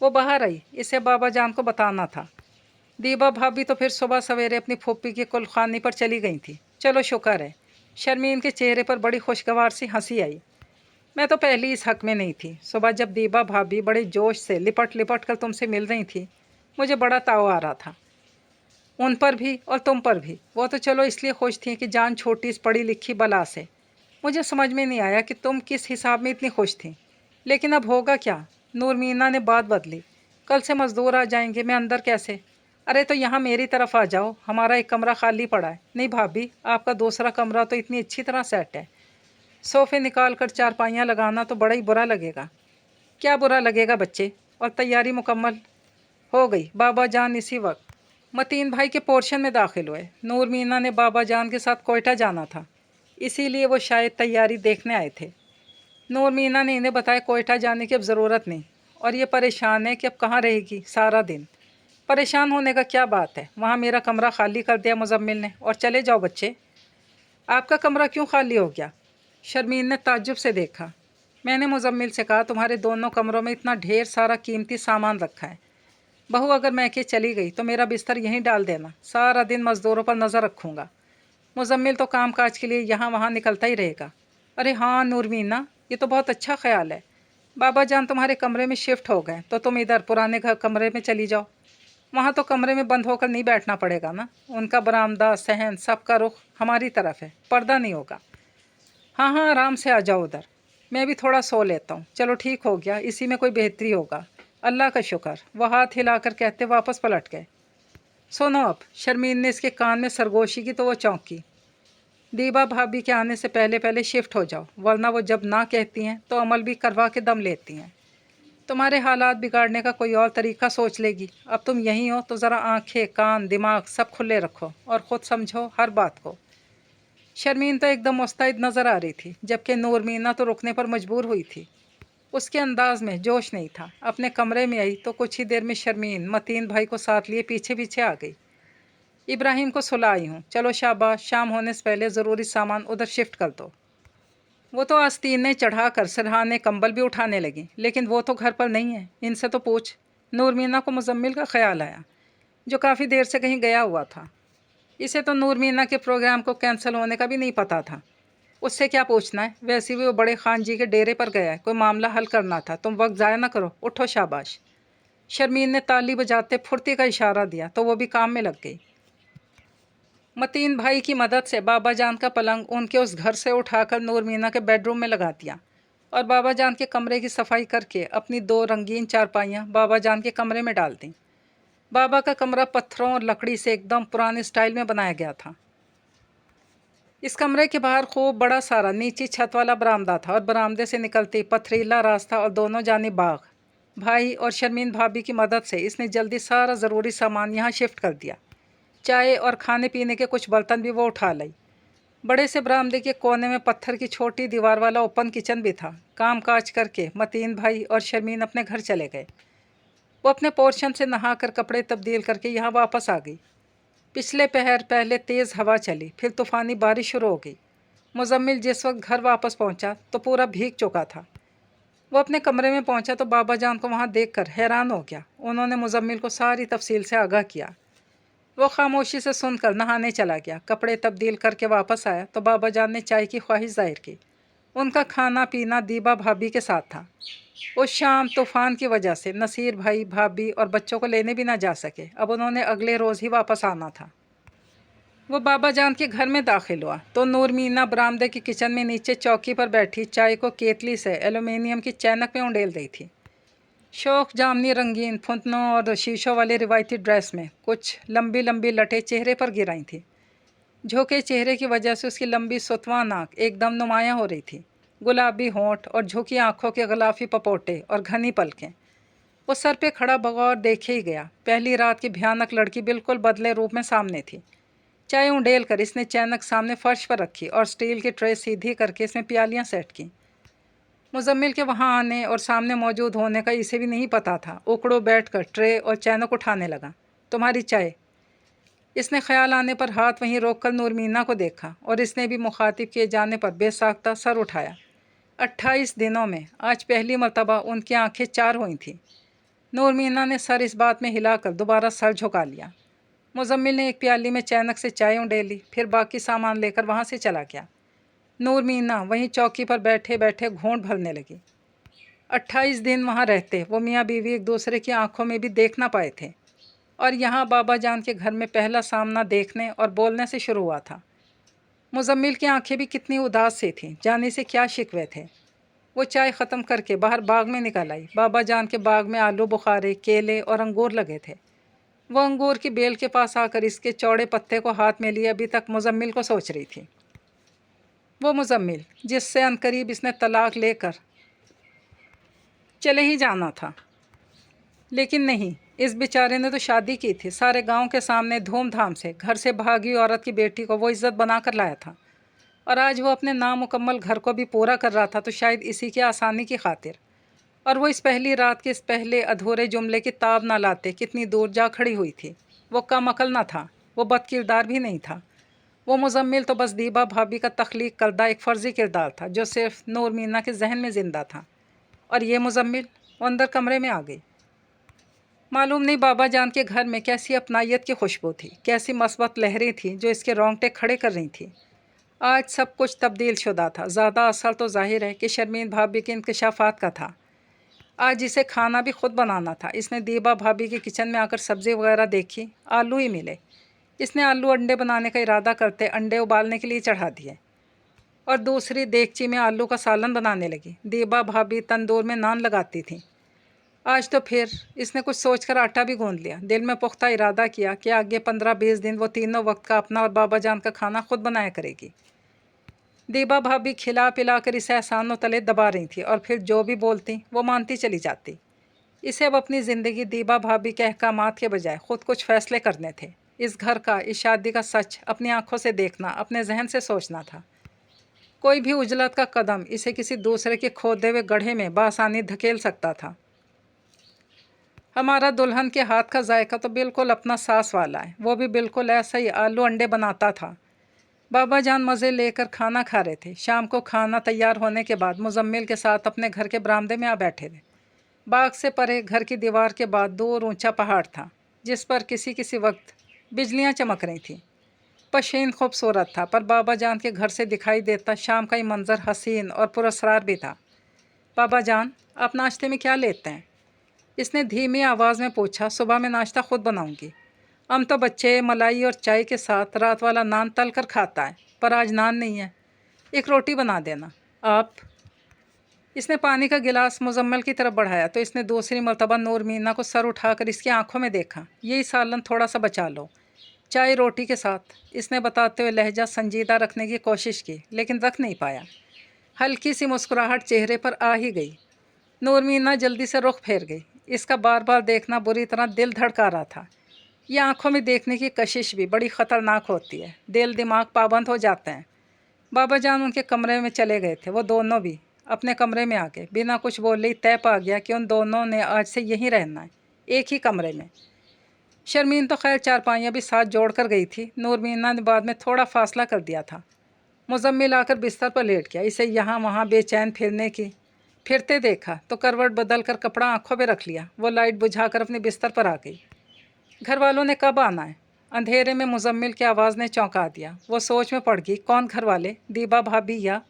वो बाहर आई, इसे बाबा जान को बताना था। दीबा भाभी तो फिर सुबह सवेरे अपनी फूफी की कुलखानी पर चली गई थी। चलो शुक्र है। शर्मीन के चेहरे पर बड़ी खुशगवार सी हंसी आई। मैं तो पहले इस हक में नहीं थी। सुबह जब दीबा भाभी बड़े जोश से लिपट लिपट कर तुमसे मिल रही थी, मुझे बड़ा ताव आ रहा था, उन पर भी और तुम पर भी। वो तो चलो इसलिए खुश थी कि जान छोटी इस पढ़ी लिखी बला से। मुझे समझ में नहीं आया कि तुम किस हिसाब में इतनी खुश थी। लेकिन अब होगा क्या? नूर मीना ने बात बदली। कल से मज़दूर आ जाएंगे, मैं अंदर कैसे? अरे तो यहाँ मेरी तरफ आ जाओ, हमारा एक कमरा खाली पड़ा है। नहीं भाभी, आपका दूसरा कमरा तो इतनी अच्छी तरह सेट है। सोफ़े निकाल कर चारपाइयाँ लगाना तो बड़ा ही बुरा लगेगा। क्या बुरा लगेगा बच्चे? और तैयारी मुकम्मल हो गई। बाबा जान इसी वक्त मतीन भाई के पोर्शन में दाखिल हुए। नूर मीना ने बाबा जान के साथ कोयटा जाना था, इसीलिए वो शायद तैयारी देखने आए थे। नूर मीना ने इन्हें बताया कोयटा जाने की अब ज़रूरत नहीं, और ये परेशान है कि अब कहाँ रहेगी सारा दिन। परेशान होने का क्या बात है, वहाँ मेरा कमरा खाली कर दिया मुजम्मिल ने, और चले जाओ बच्चे। आपका कमरा क्यों खाली हो गया? शर्मीन ने ताज्जुब से देखा। मैंने मुजम्मिल से कहा तुम्हारे दोनों कमरों में इतना ढेर सारा कीमती सामान रखा है, बहू अगर मैके चली गई तो मेरा बिस्तर यहीं डाल देना, सारा दिन मज़दूरों पर नज़र रखूँगा। मुजम्मिल तो काम काज के लिए यहाँ वहाँ निकलता ही रहेगा। अरे हाँ नूरमीना, ये तो बहुत अच्छा ख्याल है। बाबा जान तुम्हारे कमरे में शिफ्ट हो गए तो तुम इधर पुराने घर कमरे में चली जाओ। वहाँ तो कमरे में बंद होकर नहीं बैठना पड़ेगा ना। उनका बरामदा सहन सबका रुख हमारी तरफ है, पर्दा नहीं होगा। हाँ हाँ, आराम से आ जाओ उधर, मैं भी थोड़ा सो लेता हूँ। चलो ठीक हो गया, इसी में कोई बेहतरी होगा। अल्लाह का शुक्र। वह हाथ हिलाकर कहते वापस पलट गए। सुनो अब। शर्मीन ने इसके कान में सरगोशी की तो वो चौंकी। दीबा भाभी के आने से पहले पहले शिफ्ट हो जाओ, वरना वो जब ना कहती हैं तो अमल भी करवा के दम लेती हैं। तुम्हारे हालात बिगाड़ने का कोई और तरीका सोच लेगी। अब तुम यहीं हो तो ज़रा आंखें कान दिमाग सब खुले रखो और ख़ुद समझो हर बात को। शर्मीन तो एकदम मुस्तैद नज़र आ रही थी, जबकि नूर मीना तो रुकने पर मजबूर हुई थी। उसके अंदाज में जोश नहीं था। अपने कमरे में आई तो कुछ ही देर में शर्मीन मतीन भाई को साथ लिए पीछे पीछे आ गई। इब्राहिम को सुला आई हूँ, चलो शाबाश, शाम होने से पहले ज़रूरी सामान उधर शिफ्ट कर दो। वो तो आस्तीनें चढ़ा कर सिरहाने कंबल भी उठाने लगी, लेकिन वो तो घर पर नहीं है, इनसे तो पूछ। नूर मीना को मुजम्मिल का ख्याल आया, जो काफ़ी देर से कहीं गया हुआ था। इसे तो नूर मीना के प्रोग्राम को कैंसिल होने का भी नहीं पता था। उससे क्या पूछना है, वैसे भी वो बड़े खान जी के डेरे पर गया है, कोई मामला हल करना था। तुम वक्त ज़ाया ना करो, उठो शाबाश। शर्मीन ने ताली बजाते फुर्ती का इशारा दिया तो वो भी काम में लग गई। मतीन भाई की मदद से बाबा जान का पलंग उनके उस घर से उठाकर नूर मीना के बेडरूम में लगा दिया, और बाबा जान के कमरे की सफाई करके अपनी 2 रंगीन चारपाइयाँ बाबा जान के कमरे में डाल दी। बाबा का कमरा पत्थरों और लकड़ी से एकदम पुराने स्टाइल में बनाया गया था। इस कमरे के बाहर खूब बड़ा सारा नीची छत वाला बरामदा था, और बरामदे से निकलती पथरीला रास्ता और दोनों जानिब बाग। भाई और शर्मीन भाभी की मदद से इसने जल्दी सारा ज़रूरी सामान यहाँ शिफ्ट कर दिया। चाय और खाने पीने के कुछ बर्तन भी वो उठा लाई। बड़े से बरामदे के कोने में पत्थर की छोटी दीवार वाला ओपन किचन भी था। काम काज करके मतीन भाई और शर्मीन अपने घर चले गए। वो अपने पोर्शन से नहाकर कपड़े तब्दील करके यहाँ वापस आ गई। पिछले पहर पहले तेज़ हवा चली, फिर तूफ़ानी बारिश शुरू हो गई। मुजम्मिल जिस वक्त घर वापस पहुँचा तो पूरा भीग चुका था। वो अपने कमरे में पहुँचा तो बाबा जान को वहाँ देखकर हैरान हो गया। उन्होंने मुजम्मिल को सारी तफसील से आगाह किया। वो खामोशी से सुनकर नहाने चला गया। कपड़े तब्दील करके वापस आया तो बाबा जान ने चाय की ख्वाहिश जाहिर की। उनका खाना पीना दीबा भाभी के साथ था। उस शाम तूफ़ान की वजह से नसीर भाई भाभी और बच्चों को लेने भी ना जा सके। अब उन्होंने अगले रोज़ ही वापस आना था। वो बाबा जान के घर में दाखिल हुआ तो नूर मीना बरामदे की किचन में नीचे चौकी पर बैठी चाय को केतली से एल्युमिनियम की चैनक में उंडेल रही थी। शौक जामनी रंगीन फुंतनों और शीशों वाली रिवायती ड्रेस में कुछ लंबी लंबी लटें चेहरे पर गिराई थी। झोंके चेहरे की वजह से उसकी लंबी सुतवा नाक एकदम नुमायाँ हो रही थी। गुलाबी होंठ और झुकी आंखों के गलाफी पपोटे और घनी पलकें। वो सर पे खड़ा बगौर देखे ही गया। पहली रात की भयानक लड़की बिल्कुल बदले रूप में सामने थी। चाय उंडेल कर इसने चैनक सामने फर्श पर रखी और स्टील की ट्रे सीधी करके इसमें प्यालियाँ सेट की। मुजम्मिल के वहाँ आने और सामने मौजूद होने का इसे भी नहीं पता था। उकड़ो बैठकर ट्रे और चैनक उठाने लगा। तुम्हारी चाय। इसने ख्याल आने पर हाथ वहीं रोककर नूर मीना को देखा, और इसने भी मुखातिब किए जाने पर बेसाख्ता सर उठाया। 28 दिनों में आज पहली मर्तबा उनकी आंखें चार हुई थीं। नूर मीना ने सर इस बात में हिलाकर दोबारा सर झुका लिया। मुजम्मिल ने एक प्याली में चैनक से चाय उंडेली, फिर बाकी सामान लेकर वहाँ से चला गया। नूर मीना वहीं चौकी पर बैठे बैठे घूंट भरने लगी। 28 दिन वहाँ रहते वो मियाँ बीवी एक दूसरे की आंखों में भी देख ना पाए थे, और यहाँ बाबा जान के घर में पहला सामना देखने और बोलने से शुरू हुआ था। मुजम्मिल की आंखें भी कितनी उदास सी थीं, जाने से क्या शिकवे थे। वो चाय ख़त्म करके बाहर बाग में निकल आई। बाबा जान के बाग में आलू बुखारे, केले और अंगूर लगे थे। वो अंगूर की बेल के पास आकर इसके चौड़े पत्ते को हाथ में लिए अभी तक मुजम्मिल को सोच रही थी। वो मुजम्मिल जिससे अनकरीब इसने तलाक लेकर चले ही जाना था, लेकिन नहीं, इस बेचारे ने तो शादी की थी, सारे गांव के सामने धूमधाम से। घर से भागी औरत की बेटी को वो इज्जत बना कर लाया था, और आज वो अपने नामुकम्मल घर को भी पूरा कर रहा था, तो शायद इसी की आसानी की खातिर। और वो इस पहली रात के इस पहले अधूरे जुमले की ताब ना लाते कितनी दूर जा खड़ी हुई थी। वो कम अकल ना था, वो बदकिरदार भी नहीं था। वो मुजम्मिल तो बस दीबा भाभी का तख्लीक करदा एक फ़र्जी किरदार था जो सिर्फ नूर मीना के जहन में ज़िंदा था। और ये मुजम्मिल वो अंदर कमरे में आ गई। मालूम नहीं बाबा जान के घर में कैसी अपनायत की खुशबू थी, कैसी मस्बत लहरें थी जो इसके रोंगटे खड़े कर रही थी। आज सब कुछ तब्दील शुदा था। ज़्यादा असर तो जाहिर है कि शर्मीन भाभी के इंकशाफात का था। आज इसे खाना भी खुद बनाना था। इसने दीबा भाभी के किचन में आकर सब्ज़ी वगैरह देखी, आलू ही मिले। इसने आलू अंडे बनाने का इरादा करते अंडे उबालने के लिए चढ़ा दिए, और दूसरी देगची में आलू का सालन बनाने लगी। दीबा भाभी तंदूर में नान लगाती थी। आज तो फिर इसने कुछ सोचकर आटा भी गूंद लिया। दिल में पुख्ता इरादा किया कि आगे 15-20 दिन वो तीनों वक्त का अपना और बाबा जान का खाना खुद बनाया करेगी। दीबा भाभी खिला पिला कर इसे एहसानों तले दबा रही थी, और फिर जो भी बोलती वो मानती चली जाती। इसे अब अपनी ज़िंदगी दीबा भाभी के अहकामात के बजाय खुद कुछ फ़ैसले करने थे। इस घर का, इस शादी का सच अपनी आंखों से देखना, अपने जहन से सोचना था। कोई भी उजलत का कदम इसे किसी दूसरे के खोदे हुए गड्ढे में बआसानी धकेल सकता था। हमारा दुल्हन के हाथ का जायका तो बिल्कुल अपना सास वाला है, वो भी बिल्कुल ऐसा ही आलू अंडे बनाता था। बाबा जान मज़े लेकर खाना खा रहे थे। शाम को खाना तैयार होने के बाद मुजम्मिल के साथ अपने घर के बरामदे में आ बैठे थे। बाग से परे घर की दीवार के बाद दूर ऊंचा पहाड़ था, जिस पर किसी किसी वक्त बिजलियां चमक रही थीं। पशीन खूबसूरत था, पर बाबा जान के घर से दिखाई देता शाम का ही मंजर हसीन और पुरस्कार भी था। बाबा जान, आप नाश्ते में क्या लेते हैं? इसने धीमी आवाज़ में पूछा। सुबह में नाश्ता खुद बनाऊंगी। हम तो बच्चे मलाई और चाय के साथ रात वाला नान तल कर खाता है, पर आज नान नहीं है। एक रोटी बना देना। आप? इसने पानी का गिलास मुजम्मल की तरफ बढ़ाया तो इसने दूसरी मर्तबा नूर मीना को सर उठाकर इसकी आंखों में देखा। यही सालन थोड़ा सा बचा लो, चाय रोटी के साथ, इसने बताते हुए लहजा संजीदा रखने की कोशिश की, लेकिन रख नहीं पाया। हल्की सी मुस्कुराहट चेहरे पर आ ही गई। नूर मीना जल्दी से रुख फेर गई। इसका बार बार देखना बुरी तरह दिल धड़का रहा था। ये आंखों में देखने की कशिश भी बड़ी ख़तरनाक होती है, दिल दिमाग पाबंद हो जाते हैं। बाबा जान उनके कमरे में चले गए थे। वो दोनों भी अपने कमरे में आ गए। बिना कुछ बोले ही तय पा गया कि उन दोनों ने आज से यहीं रहना है, एक ही कमरे में। शर्मीन तो खैर चारपाइयाँ भी साथ जोड़ कर गई थी। नूर मीना ने बाद में थोड़ा फासला कर दिया था। मुजम्मिल आकर बिस्तर पर लेट गया। इसे यहाँ वहाँ बेचैन फिरते देखा तो करवट बदल कर कपड़ा आंखों पे रख लिया। वो लाइट बुझाकर अपने बिस्तर पर आ गई। घर वालों ने कब आना है? अंधेरे में मुजम्मिल की आवाज़ ने चौंका दिया। वो सोच में पड़ गई, कौन घर वाले? दीबा भाभी या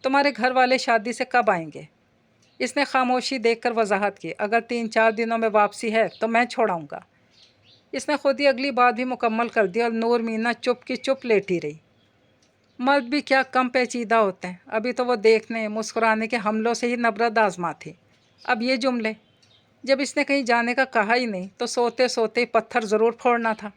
तुम्हारे घर वाले शादी से कब आएंगे? इसने खामोशी देखकर वजाहत की, अगर 3-4 दिनों में वापसी है तो मैं छोड़ाऊँगा। इसने खुद ही अगली बात भी मुकम्मल कर दी और नूर मीना चुप की चुप लेटी रही। मर्द भी क्या कम पेचीदा होते हैं। अभी तो वो देखने मुस्कुराने के हमलों से ही नबरत आजमा थी, अब ये जुमले। जब इसने कहीं जाने का कहा ही नहीं तो सोते सोते पत्थर ज़रूर फोड़ना था।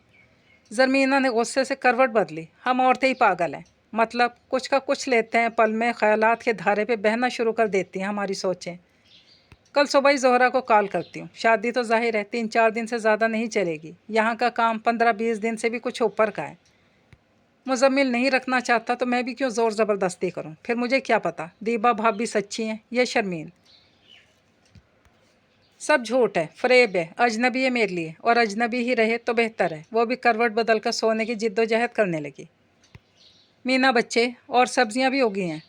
ज़रमीना ने गुस्से से करवट बदली। हम औरतें ही पागल हैं, मतलब कुछ का कुछ लेते हैं, पल में ख्यालात के धारे पे बहना शुरू कर देती हैं हमारी सोचें। कल सुबह ही जोहरा को कॉल करती हूँ। शादी तो जाहिर है 3-4 दिन से ज़्यादा नहीं चलेगी। यहाँ का काम 15-20 दिन से भी कुछ ऊपर का है। मुजम्मिल नहीं रखना चाहता तो मैं भी क्यों ज़ोर ज़बरदस्ती करूँ? फिर मुझे क्या पता दीबा भाभी सच्ची हैं या शर्मीन। सब झूठ है, फ़रेब है, अजनबी है मेरे लिए, और अजनबी ही रहे तो बेहतर है। वो भी करवट बदल कर सोने की जिद्दोजहद करने लगी। मीना बच्चे, और सब्जियां भी उगी हैं।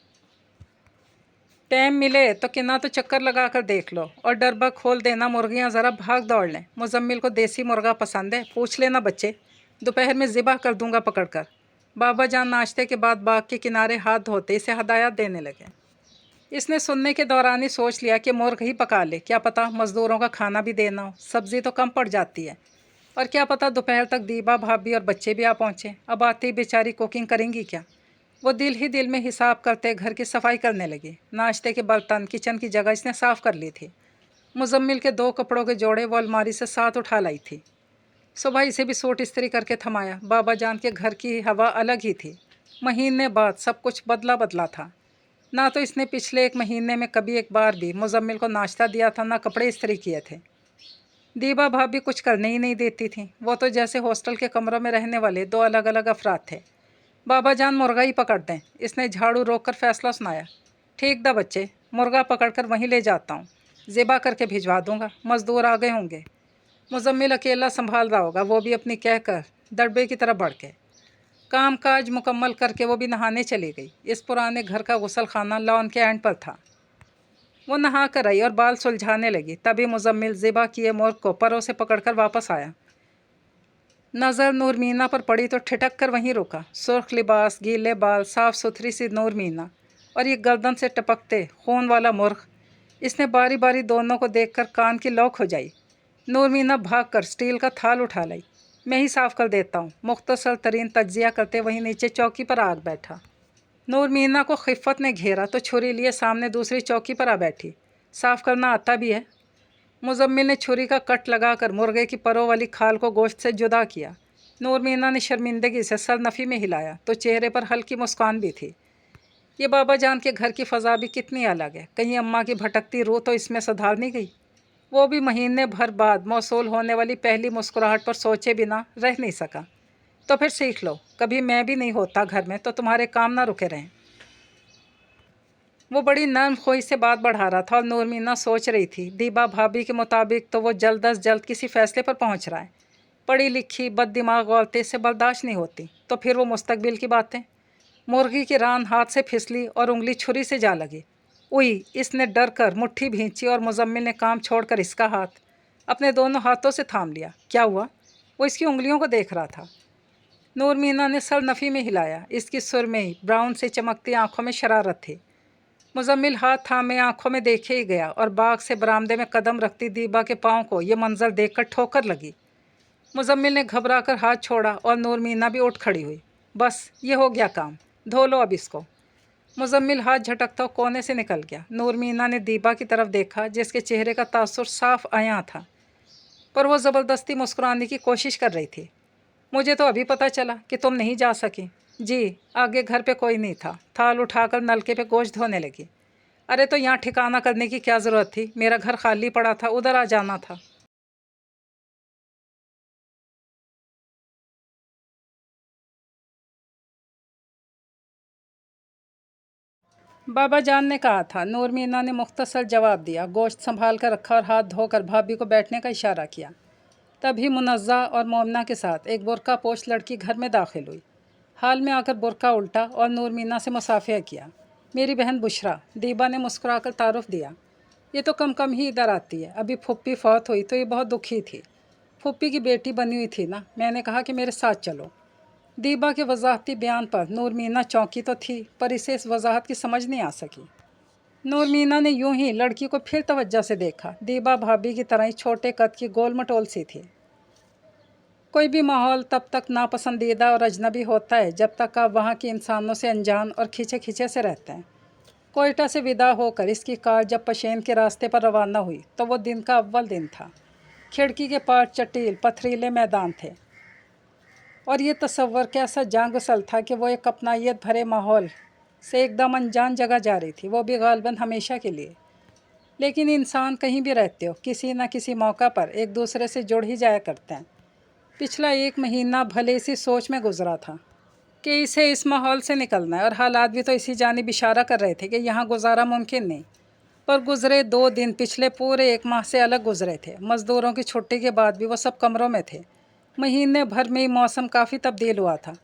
टाइम मिले तो किन्ना तो चक्कर लगा कर देख लो और डरबा खोल देना, मुर्गियां ज़रा भाग दौड़ लें। मुजम्मिल को देसी मुर्गा पसंद है, पूछ लेना बच्चे, दोपहर में ज़िबा कर दूंगा पकड़कर। बाबा जान नाश्ते के बाद बाग के किनारे हाथ धोते इसे हदायत देने लगे। इसने सुनने के दौरान ही सोच लिया कि मुर्ग ही पका ले, क्या पता मज़दूरों का खाना भी देना हो, सब्ज़ी तो कम पड़ जाती है। और क्या पता दोपहर तक दीबा भाभी और बच्चे भी आ पहुँचे। अब आती बेचारी कुकिंग करेंगी क्या। वो दिल ही दिल में हिसाब करते घर की सफाई करने लगी। नाश्ते के बर्तन, किचन की जगह इसने साफ़ कर ली थी। मुजम्मिल के 2 कपड़ों के जोड़े वो अलमारी से साथ उठा लाई थी। सुबह इसे भी सूट इस्त्री करके थमाया। बाबा जान के घर की हवा अलग ही थी। महीने बाद सब कुछ बदला बदला था। ना तो इसने पिछले 1 महीने में कभी एक बार भी मुजम्मिल को नाश्ता दिया था, ना कपड़े इस्त्री किए थे। दीबा भाभी कुछ करने ही नहीं देती थी। वो तो जैसे हॉस्टल के कमरों में रहने वाले 2 अलग अलग अफराद थे। बाबा जान मुर्गा ही पकड़ दें, इसने झाड़ू रोक कर फैसला सुनाया। ठीक दा बच्चे, मुर्गा पकड़ कर वहीं ले जाता हूँ, ज़िबा करके भिजवा दूँगा, मज़दूर आ गए होंगे। मुजम्मिल अकेला संभाल रहा होगा, वो भी अपनी कहकर दड़बे की तरफ बढ़ के। काम काज मुकम्मल करके वो भी नहाने चली गई। इस पुराने घर का गुसल खाना लॉन के एंड पर था। वो नहा कर आई और बाल सुलझाने लगी। तभी मुजम्मिल ज़िबा किए मुर्ग को परों से पकड़कर वापस आया। नज़र नूरमीना पर पड़ी तो ठिठक कर वहीं रुका। सुर्ख लिबास, गीले बाल, साफ़ सुथरी सी नूरमीना और ये गर्दन से टपकते खून वाला मुर्ग। इसने बारी बारी दोनों को देखकर कान की लौ हो जाई। नूरमीना भाग कर स्टील का थाल उठा लाई। मैं ही साफ़ कर देता हूँ, मुख्तसर तरीन तज्जिया करते वहीं नीचे चौकी पर आग बैठा। नूरमीना को खिफ़्फ़त ने घेरा तो छुरी लिए सामने दूसरी चौकी पर आ बैठी। साफ़ करना आता भी है। मुजम्मिल ने छुरी का कट लगाकर मुर्गे की परों वाली खाल को गोश्त से जुदा किया। नूरमीना ने शर्मिंदगी से सर नफ़ी में हिलाया तो चेहरे पर हल्की मुस्कान भी थी। ये बाबा जान के घर की फ़ज़ा भी कितनी अलग है। कहीं अम्मा की भटकती रूह तो इसमें सुधार नहीं गई। वो भी महीने भर बाद मौसूल होने वाली पहली मुस्कुराहट पर सोचे बिना रह नहीं सका। तो फिर सीख लो, कभी मैं भी नहीं होता घर में तो तुम्हारे काम ना रुके रहें। वो बड़ी नर्म खोई से बात बढ़ा रहा था और नूरमीना सोच रही थी, दीबा भाभी के मुताबिक तो वो जल्द अज जल्द किसी फैसले पर पहुंच रहा है। पढ़ी लिखी बददिमाग औरतें से बर्दाश्त नहीं होती। तो फिर वो मुस्तकबिल की बातें। मुर्गी की रान हाथ से फिसली और उंगली छुरी से जा लगी। उई, इसने डर कर मुट्ठी भींची और मुजम्मिल ने काम छोड़कर इसका हाथ अपने दोनों हाथों से थाम लिया। क्या हुआ? वो इसकी उंगलियों को देख रहा था। नूरमीना ने सर नफ़ी में हिलाया। इसकी सुरमई ब्राउन से चमकती आंखों में शरारत थी। मुजम्मिल हाथ थामे आंखों में देखे ही गया और बाग से बरामदे में कदम रखती दीबा के पाँव को ये मंजर देखकर ठोकर लगी। मुजम्मिल ने घबरा कर हाथ छोड़ा और नूरमीना भी उठ खड़ी हुई। बस ये हो गया काम, धो लो अब इसको। मुजम्मिल हाथ झटकता कोने से निकल गया। नूरमीना ने दीबा की तरफ देखा जिसके चेहरे का तासुर साफ आया था, पर वो ज़बरदस्ती मुस्कुराने की कोशिश कर रही थी। मुझे तो अभी पता चला कि तुम नहीं जा सकी। जी, आगे घर पे कोई नहीं था। थाल उठाकर नलके पे गोश्त धोने लगी। अरे तो यहाँ ठिकाना करने की क्या ज़रूरत थी? मेरा घर खाली पड़ा था, उधर आ जाना था। बाबा जान ने कहा था। नूरमीना ने मुख्तसर जवाब दिया। गोश्त संभाल कर रखा और हाथ धोकर भाभी को बैठने का इशारा किया। तभी मुनज़्ज़ा और मोमना के साथ एक बुर्का पोश लड़की घर में दाखिल हुई। हाल में आकर बुर्का उल्टा और नूरमीना से मुसाफिया किया। मेरी बहन बुशरा, दीबा ने मुस्कुराकर तारुफ दिया। ये तो कम कम ही इधर आती है। अभी फुप्पी फौत हुई तो ये बहुत दुखी थी। फुप्पी की बेटी बनी हुई थी ना, मैंने कहा कि मेरे साथ चलो। दीबा के वजाहती बयान पर नूरमीना चौंकी तो थी, पर इसे इस वजाहत की समझ नहीं आ सकी। नूरमीना ने यूं ही लड़की को फिर तवज्जो से देखा। दीबा भाभी की तरह ही छोटे कद की गोल मटोल सी थी। कोई भी माहौल तब तक नापसंदीदा और अजनबी होता है जब तक आप वहाँ के इंसानों से अनजान और खींचे खींचे से रहते हैं। कोयटा से विदा होकर इसकी कार जब पशेन के रास्ते पर रवाना हुई तो वो दिन का अव्वल दिन था। खिड़की के पार चटील पथरीले मैदान थे और ये तसव्वुर कैसा जांगसल था कि वो एक अपनायत भरे माहौल से एकदम अनजान जगह जा रही थी, वो भी गालिबन हमेशा के लिए। लेकिन इंसान कहीं भी रहते हो, किसी न किसी मौका पर एक दूसरे से जुड़ ही जाया करते हैं। पिछला 1 महीना भले इसी सोच में गुजरा था कि इसे इस माहौल से निकलना है, और हालात भी तो इसी जानिब इशारा कर रहे थे कि यहाँ गुजारा मुमकिन नहीं। पर गुजरे 2 दिन पिछले पूरे 1 माह से अलग गुजरे थे। मज़दूरों की छुट्टी के बाद भी वो सब कमरों में थे। महीने भर में ही मौसम काफ़ी तब्दील हुआ था।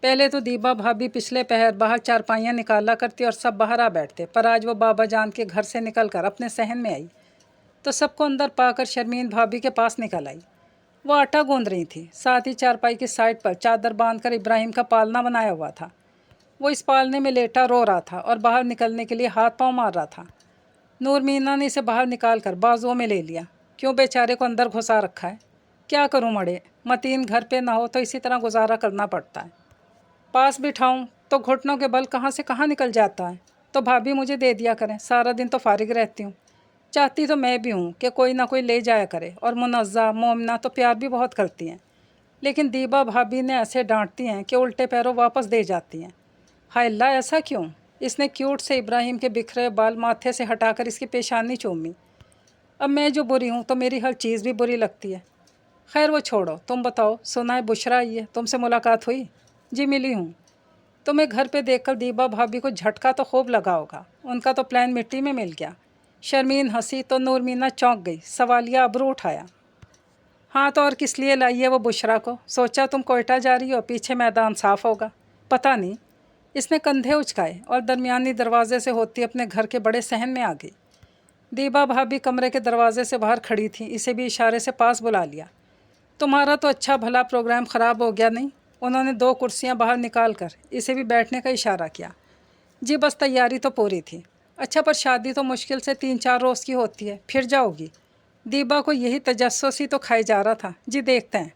पहले तो दीबा भाभी पिछले पहर बाहर चारपाइयाँ निकाला करती और सब बाहर आ बैठते, पर आज वो बाबा जान के घर से निकलकर अपने सहन में आई तो सबको अंदर पाकर शर्मीन भाभी के पास निकल आई। वो आटा गूंद रही थी, साथ ही चारपाई की साइड पर चादर बांधकर इब्राहिम का पालना बनाया हुआ था। वो इस पालने में लेटा रो रहा था और बाहर निकलने के लिए हाथ पांव मार रहा था। नूर मीना ने इसे बाहर निकाल कर बाजुओं में ले लिया। क्यों बेचारे को अंदर घुसा रखा है? क्या करूं मड़े, मतीन घर पे ना हो तो इसी तरह गुजारा करना पड़ता है। पास बिठाऊं तो घुटनों के बल कहाँ से कहाँ निकल जाता है। तो भाभी मुझे दे दिया करें, सारा दिन तो फारिग रहती हूँ। चाहती तो मैं भी हूँ कि कोई ना कोई ले जाया करे, और मुनज़्ज़ा मोमना तो प्यार भी बहुत करती हैं, लेकिन दीबा भाभी ने ऐसे डांटती हैं कि उल्टे पैरों वापस दे जाती हैं। हाय अल्लाह, ऐसा क्यों? इसने क्यूट से इब्राहिम के बिखरे बाल माथे से हटाकर इसकी पेशानी चूमी। अब मैं जो बुरी हूँ तो मेरी हर चीज़ भी बुरी लगती है। खैर वो छोड़ो, तुम बताओ, सुना है बुशरा आई है, तुमसे मुलाकात हुई? जी मिली हूँ। तुम्हें घर पे देखकर दीबा भाभी को झटका तो खूब लगा होगा, उनका तो प्लान मिट्टी में मिल गया। शर्मीन हंसी तो नूर मीना चौंक गई, सवालिया अबरू उठाया। हाँ तो और किस लिए लाई है वो बुशरा को? सोचा तुम कोयटा जा रही हो, पीछे मैदान साफ होगा। पता नहीं। इसने कंधे उचकाए और दरमियानी दरवाजे से होती अपने घर के बड़े सहन में आ गई। दीबा भाभी कमरे के दरवाजे से बाहर खड़ी थी, इसे भी इशारे से पास बुला लिया। तुम्हारा तो अच्छा भला प्रोग्राम ख़राब हो गया नहीं? उन्होंने 2 कुर्सियां बाहर निकाल कर इसे भी बैठने का इशारा किया। जी बस तैयारी तो पूरी थी। अच्छा, पर शादी तो मुश्किल से 3-4 रोज़ की होती है, फिर जाओगी? दीबा को यही तजस्सुस ही तो खाई जा रहा था। जी देखते हैं।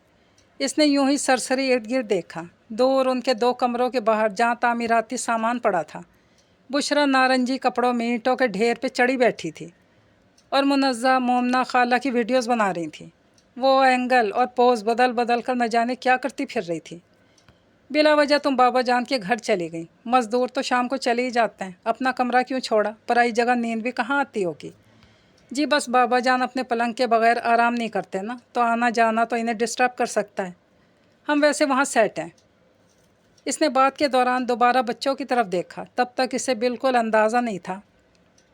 इसने यूं ही सरसरी इर्द गिर्द देखा। दूर उनके 2 कमरों के बाहर जहाँ तामीराती सामान पड़ा था, बुशरा नारंगी कपड़ों में ईंटों के ढेर पे चढ़ी बैठी थी और मुनज़्ज़ा मोमना खाला की वीडियोस बना रही थी। वो एंगल और पोज बदल बदल कर न जाने क्या करती फिर रही थी। बिला वजह तुम बाबा जान के घर चली गई। मज़दूर तो शाम को चले ही जाते हैं, अपना कमरा क्यों छोड़ा? पराई जगह नींद भी कहाँ आती होगी। जी बस बाबा जान अपने पलंग के बगैर आराम नहीं करते ना, तो आना जाना तो इन्हें डिस्टर्ब कर सकता है। हम वैसे वहाँ सेट हैं। इसने बात के दौरान दोबारा बच्चों की तरफ देखा। तब तक इसे बिल्कुल अंदाज़ा नहीं था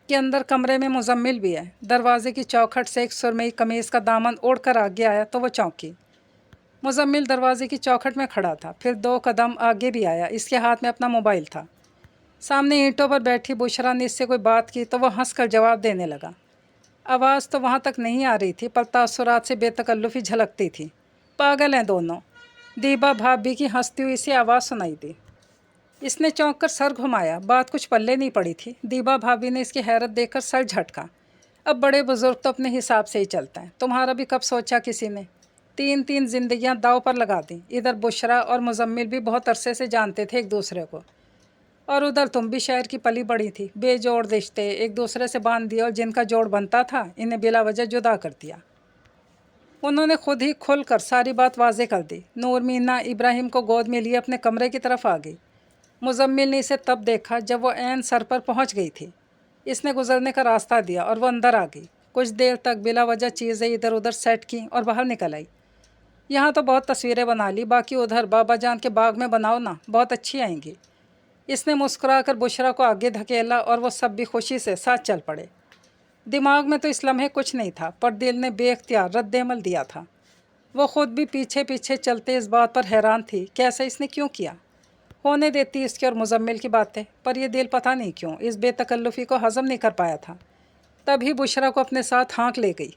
कि अंदर कमरे में मुजम्मिल भी है। दरवाजे की चौखट से एक सुरमई कमीज़ का दामन ओढ़ कर आगे आया तो वो चौंकी। मुजम्मिल दरवाजे की चौखट में खड़ा था, फिर 2 कदम आगे भी आया। इसके हाथ में अपना मोबाइल था। सामने ईंटों पर बैठी बुशरा ने इससे कोई बात की तो वह हंस कर जवाब देने लगा। आवाज़ तो वहाँ तक नहीं आ रही थी, पर तासुरात से बेतकल्लुफ़ी झलकती थी। पागल हैं दोनों। दीबा भाभी की हंसती हुई सी आवाज़ सुनाई दी। इसने चौंक कर सर घुमाया। बात कुछ पल्ले नहीं पड़ी थी। दीबा भाभी ने इसकी हैरत देखकर सर झटका। अब बड़े बुजुर्ग तो अपने हिसाब से ही चलता है, तुम्हारा भी कब सोचा किसी ने? 3-3 जिंदगियां दाव पर लगा दी। इधर बुशरा और मुजम्मिल भी बहुत अरसे से जानते थे एक दूसरे को, और उधर तुम भी शहर की पली बड़ी थी। बेजोड़ रिश्ते एक दूसरे से बांध दिए, और जिनका जोड़ बनता था इन्हें बिला वजह जुदा कर दिया। उन्होंने खुद ही खुल कर सारी बात वाजे कर दी। नूर मीना इब्राहिम को गोद में लिए अपने कमरे की तरफ आ गई। मुजम्मिल ने इसे तब देखा जब वो ऐन सर पर पहुंच गई थी। इसने गुजरने का रास्ता दिया और वो अंदर आ गई। कुछ देर तक बिला वजह चीज़ें इधर उधर सेट की और बाहर निकल आई। यहाँ तो बहुत तस्वीरें बना ली, बाकी उधर बाबा जान के बाग में बनाओ ना, बहुत अच्छी आएंगी। इसने मुस्कुराकर बुशरा को आगे धकेला और वो सब भी खुशी से साथ चल पड़े। दिमाग में तो इस लम्हे कुछ नहीं था, पर दिल ने बेख्तियार रद्द-ए-अमल दिया था। वो खुद भी पीछे पीछे चलते इस बात पर हैरान थी कि ऐसा इसने क्यों किया। होने देती इसकी और मुजम्मिल की बातें, पर यह दिल पता नहीं क्यों इस बेतकल्लुफ़ी को हज़म नहीं कर पाया था। तभी बुशरा को अपने साथ हाँक ले गई।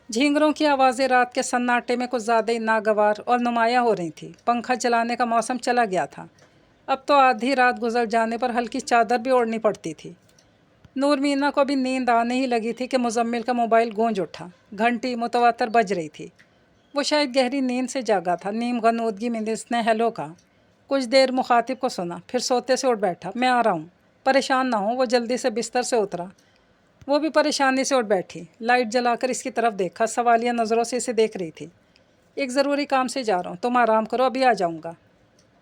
झींगरों की आवाज़ें रात के सन्नाटे में कुछ ज़्यादा ही नागवार और नुमायाँ हो रही थी। पंखा चलाने का मौसम चला गया था। अब तो आधी रात गुजर जाने पर हल्की चादर भी ओढ़नी पड़ती थी। नूर मीना को भी नींद आने ही लगी थी कि मुजम्मिल का मोबाइल गूंज उठा। घंटी मुतवातर बज रही थी। वो शायद गहरी नींद से जागा था। नीम गनूदगी में इसने हेलो कहा। कुछ देर मुखातिब को सुना, फिर सोते से उठ बैठा। मैं आ रहा हूँ, परेशान ना हो। वो जल्दी से बिस्तर से उतरा। वो भी परेशानी से उठ बैठी। लाइट जलाकर इसकी तरफ देखा। सवालिया नज़रों से इसे देख रही थी। एक ज़रूरी काम से जा रहा हूँ, तुम आराम करो, अभी आ जाऊँगा।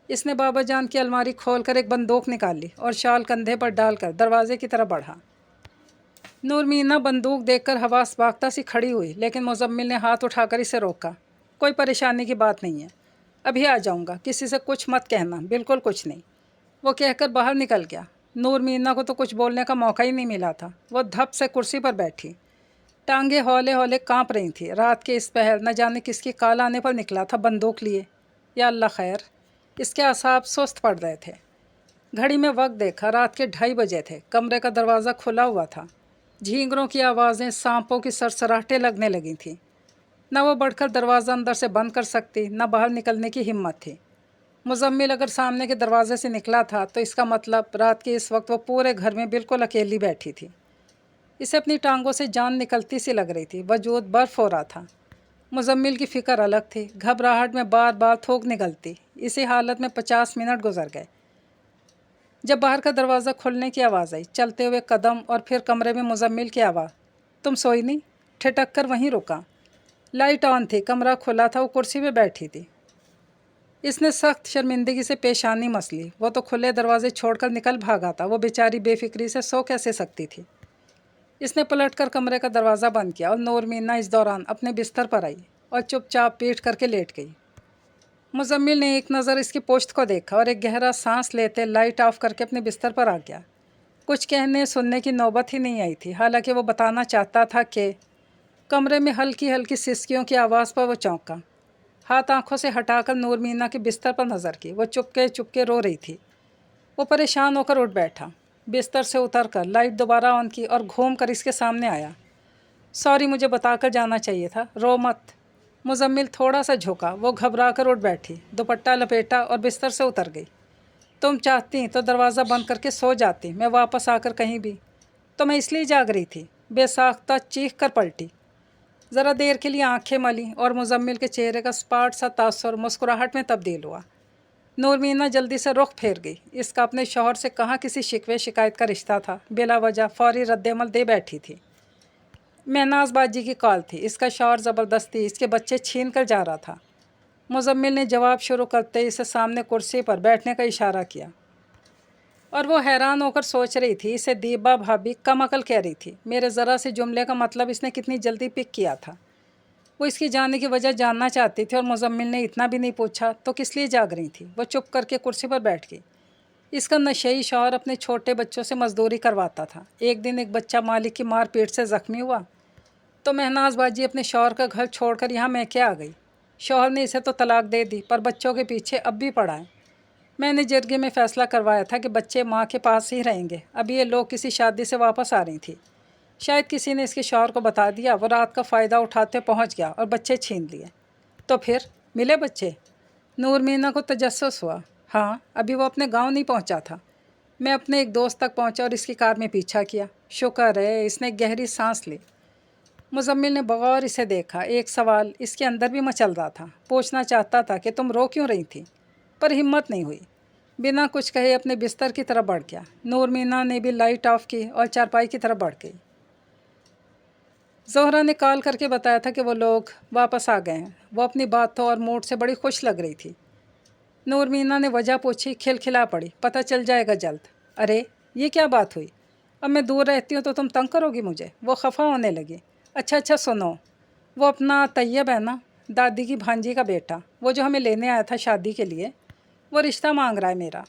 इसने बाबा जान की अलमारी खोलकर एक बंदूक निकाल ली और शाल कंधे पर डालकर दरवाजे की तरफ बढ़ा। नूर मीना बंदूक देखकर हवास बागता सी खड़ी हुई, लेकिन मुजम्मिल ने हाथ उठाकर इसे रोका। कोई परेशानी की बात नहीं है, अभी आ जाऊँगा, किसी से कुछ मत कहना, बिल्कुल कुछ नहीं। वो कहकर बाहर निकल गया। नूर मीना को तो कुछ बोलने का मौका ही नहीं मिला था। वो धप से कुर्सी पर बैठी, टांगे हौले हौले काँप रही थी। रात के इस पहर न जाने किसकी कॉल आने पर निकला था बंदूक लिए। या अल्लाह खैर। اس کے اعصاب سست پڑ رہے تھے۔ گھڑی میں وقت دیکھا، رات کے 2:30 بجے تھے۔ کمرے کا دروازہ کھلا ہوا تھا۔ جھینگروں کی آوازیں، سانپوں کی سرسراہٹیں لگنے لگی تھیں۔ نہ وہ بڑھ کر دروازہ اندر سے بند کر سکتی، نہ باہر نکلنے کی ہمت تھی۔ مزمل اگر سامنے کے دروازے سے نکلا تھا تو اس کا مطلب رات کے اس وقت وہ پورے گھر میں بالکل اکیلی بیٹھی تھی۔ اسے اپنی ٹانگوں سے جان نکلتی سی لگ رہی تھی، وجود برف ہو رہا تھا۔ مزمل کی فکر الگ تھی، گھبراہٹ میں بار بار تھوک نکلتی۔ اسی حالت میں 50 منٹ گزر گئے۔ جب باہر کا دروازہ کھلنے کی آواز آئی، چلتے ہوئے قدم، اور پھر کمرے میں مزمل کی آواز، تم سوئی نہیں؟ ٹھٹک کر وہیں رکا۔ لائٹ آن تھی، کمرہ کھلا تھا، وہ کرسی پہ بیٹھی تھی۔ اس نے سخت شرمندگی سے پیشانی مس لی۔ وہ تو کھلے دروازے چھوڑ کر نکل بھاگا تھا، وہ بیچاری بے فکری سے سو کیسے سکتی تھی؟ اس نے پلٹ کر کمرے کا دروازہ بند کیا اور نور مینا اس دوران اپنے بستر پر آئی اور چپ چاپ پیٹ کر کے لیٹ گئی۔ مزمل نے ایک نظر اس کی پشت کو دیکھا اور ایک گہرا سانس لیتے لائٹ آف کر کے اپنے بستر پر آ گیا۔ کچھ کہنے سننے کی نوبت ہی نہیں آئی تھی، حالانکہ وہ بتانا چاہتا تھا کہ کمرے میں ہلکی ہلکی سسکیوں کی آواز پر وہ چونکا۔ ہاتھ آنکھوں سے ہٹا کر نور مینا کے بستر پر نظر کی۔ وہ چپکے رو رہی تھی۔ وہ پریشان ہو کر اٹھ بیٹھا، بستر سے اتر کر لائٹ دوبارہ آن کی اور گھوم کر اس کے سامنے آیا۔ سوری، مجھے بتا کر جانا چاہیے تھا، رو مت۔ مزمل تھوڑا سا جھکا، وہ گھبرا کر اٹھ بیٹھی، دوپٹہ لپیٹا اور بستر سے اتر گئی۔ تم چاہتی تو دروازہ بند کر کے سو جاتی، میں واپس آ کر کہیں بھی۔ تو میں اس لیے جاگ رہی تھی، بے ساختہ چیخ کر پلٹی۔ ذرا دیر کے لیے آنکھیں ملی اور مزمل کے چہرے کا اسپاٹ سا تاثر مسکراہٹ میں تبدیل ہوا۔ نور مینا جلدی سے رخ پھیر گئی۔ اس کا اپنے شوہر سے کہاں کسی شکوے شکایت کا رشتہ تھا؟ بلا وجہ فوری رد عمل دے بیٹھی تھی۔ مہناز باجی کی کال تھی، اس کا شوہر زبردستی اس کے بچے چھین کر جا رہا تھا۔ مزمل نے جواب شروع کرتے اسے سامنے کرسی پر بیٹھنے کا اشارہ کیا، اور وہ حیران ہو کر سوچ رہی تھی اسے دیبا بھابھی کم عقل کہہ رہی تھی۔ میرے ذرا سے جملے کا مطلب اس نے کتنی جلدی پک کیا تھا۔ وہ اس کی جانے کی وجہ جاننا چاہتی تھی اور مزمل نے اتنا بھی نہیں پوچھا تو کس لیے جاگ رہی تھی؟ وہ چپ کر کے کرسی پر بیٹھ گئی۔ اس کا نشئی شوہر اپنے چھوٹے بچوں سے مزدوری کرواتا تھا۔ ایک دن ایک بچہ مالک کی مار پیٹ سے زخمی ہوا تو مہناز باجی اپنے شوہر کا گھر چھوڑ کر یہاں میکے آ گئی۔ شوہر نے اسے تو طلاق دے دی، پر بچوں کے پیچھے اب بھی پڑا ہے۔ میں نے جرگے میں فیصلہ کروایا تھا کہ بچے ماں کے پاس ہی رہیں گے۔ اب یہ لوگ کسی شادی سے واپس آ رہی تھی، شاید کسی نے اس کے شوہر کو بتا دیا، وہ رات کا فائدہ اٹھاتے پہنچ گیا اور بچے چھین لیے۔ تو پھر ملے بچے؟ نور مینا کو تجسس ہوا۔ ہاں، ابھی وہ اپنے گاؤں نہیں پہنچا تھا۔ میں اپنے ایک دوست تک پہنچا اور اس کی کار میں پیچھا کیا۔ شکر ہے، اس نے ایک گہری سانس لی۔ مزمل نے بغور اسے دیکھا۔ ایک سوال اس کے اندر بھی مچل رہا تھا، پوچھنا چاہتا تھا کہ تم رو کیوں رہی تھی، پر ہمت نہیں ہوئی۔ بنا کچھ کہے اپنے بستر کی طرف بڑھ گیا۔ نور مینا نے بھی لائٹ آف کی اور چارپائی کی طرف بڑھ گئی۔ زہرا نے کال کر کے بتایا تھا کہ وہ لوگ واپس آ گئے ہیں۔ وہ اپنی باتوں اور موڈ سے بڑی خوش لگ رہی تھی۔ نور مینا نے وجہ پوچھی، کھلکھلا پڑی، پتہ چل جائے گا جلد۔ ارے یہ کیا بات ہوئی؟ اب میں دور رہتی ہوں تو تم تنگ کرو گی مجھے؟ وہ خفا ہونے لگی۔ اچھا سنو، وہ اپنا طیب ہے نا، دادی کی بھانجی کا بیٹا، وہ جو ہمیں لینے آیا تھا شادی کے لیے، وہ رشتہ مانگ رہا ہے میرا۔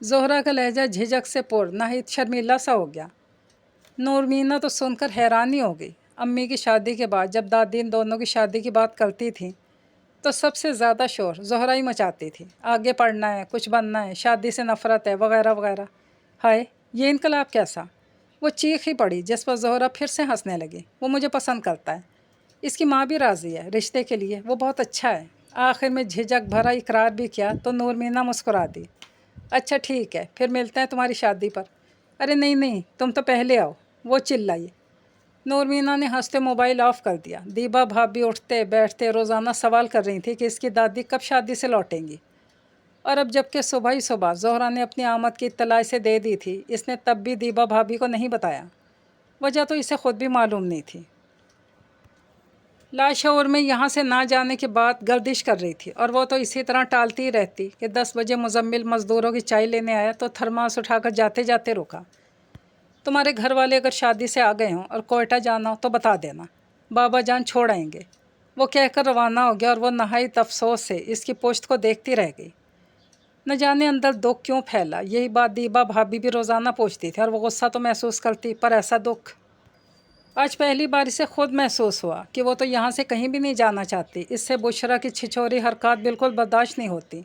زہرا کا لہجہ جھجک سے پر نہایت شرمیلا سا ہو گیا۔ نور مینا تو سن کر حیران ہی ہو گئی۔ امی کی شادی کے بعد جب دادی ان دونوں کی شادی کی بات کرتی تھی تو سب سے زیادہ شور زہرا ہی مچاتی تھی۔ آگے پڑھنا ہے، کچھ بننا ہے، شادی سے نفرت ہے، وغیرہ وغیرہ۔ ہائے، یہ انقلاب کیسا؟ وہ چیخ ہی پڑی، جس پر زہرا پھر سے ہنسنے لگی۔ وہ مجھے پسند کرتا ہے، اس کی ماں بھی راضی ہے رشتے کے لیے، وہ بہت اچھا ہے۔ آخر میں جھجک بھرا اقرار بھی کیا تو نور مینا مسکرا دی۔ اچھا ٹھیک ہے، پھر ملتے ہیں تمہاری شادی پر۔ ارے نہیں، تم تو پہلے آؤ، وہ چلائی۔ نور مینا نے ہنستے موبائل آف کر دیا۔ دیبا بھابھی اٹھتے بیٹھتے روزانہ سوال کر رہی تھی کہ اس کی دادی کب شادی سے لوٹیں گی، اور اب جب کہ صبح ہی صبح زہرا نے اپنی آمد کی اطلاع اسے دے دی تھی، اس نے تب بھی دیبا بھابھی کو نہیں بتایا۔ وجہ تو اسے خود بھی معلوم نہیں تھی۔ لاشعور میں یہاں سے نہ جانے کی بات گردش کر رہی تھی، اور وہ تو اسی طرح ٹالتی ہی رہتی کہ 10 بجے مزمل مزدوروں کی چائے لینے آیا تو تھرماس اٹھا کر جاتے جاتے روکا۔ تمہارے گھر والے اگر شادی سے آ گئے ہوں اور کوئٹہ جانا ہو تو بتا دینا، بابا جان چھوڑ آئیں گے۔ وہ کہہ کر روانہ ہو گیا اور وہ نہایت افسوس سے اس کی پشت کو دیکھتی رہ گئی۔ نہ جانے اندر دکھ کیوں پھیلا، یہی بات دیبا بھابھی بھی روزانہ پوچھتی تھی، اور وہ غصہ تو محسوس کرتی، پر ایسا دکھ آج پہلی بار اسے خود محسوس ہوا کہ وہ تو یہاں سے کہیں بھی نہیں جانا چاہتی۔ اس سے بشرا کی چھچوری حرکات بالکل برداشت نہیں ہوتی۔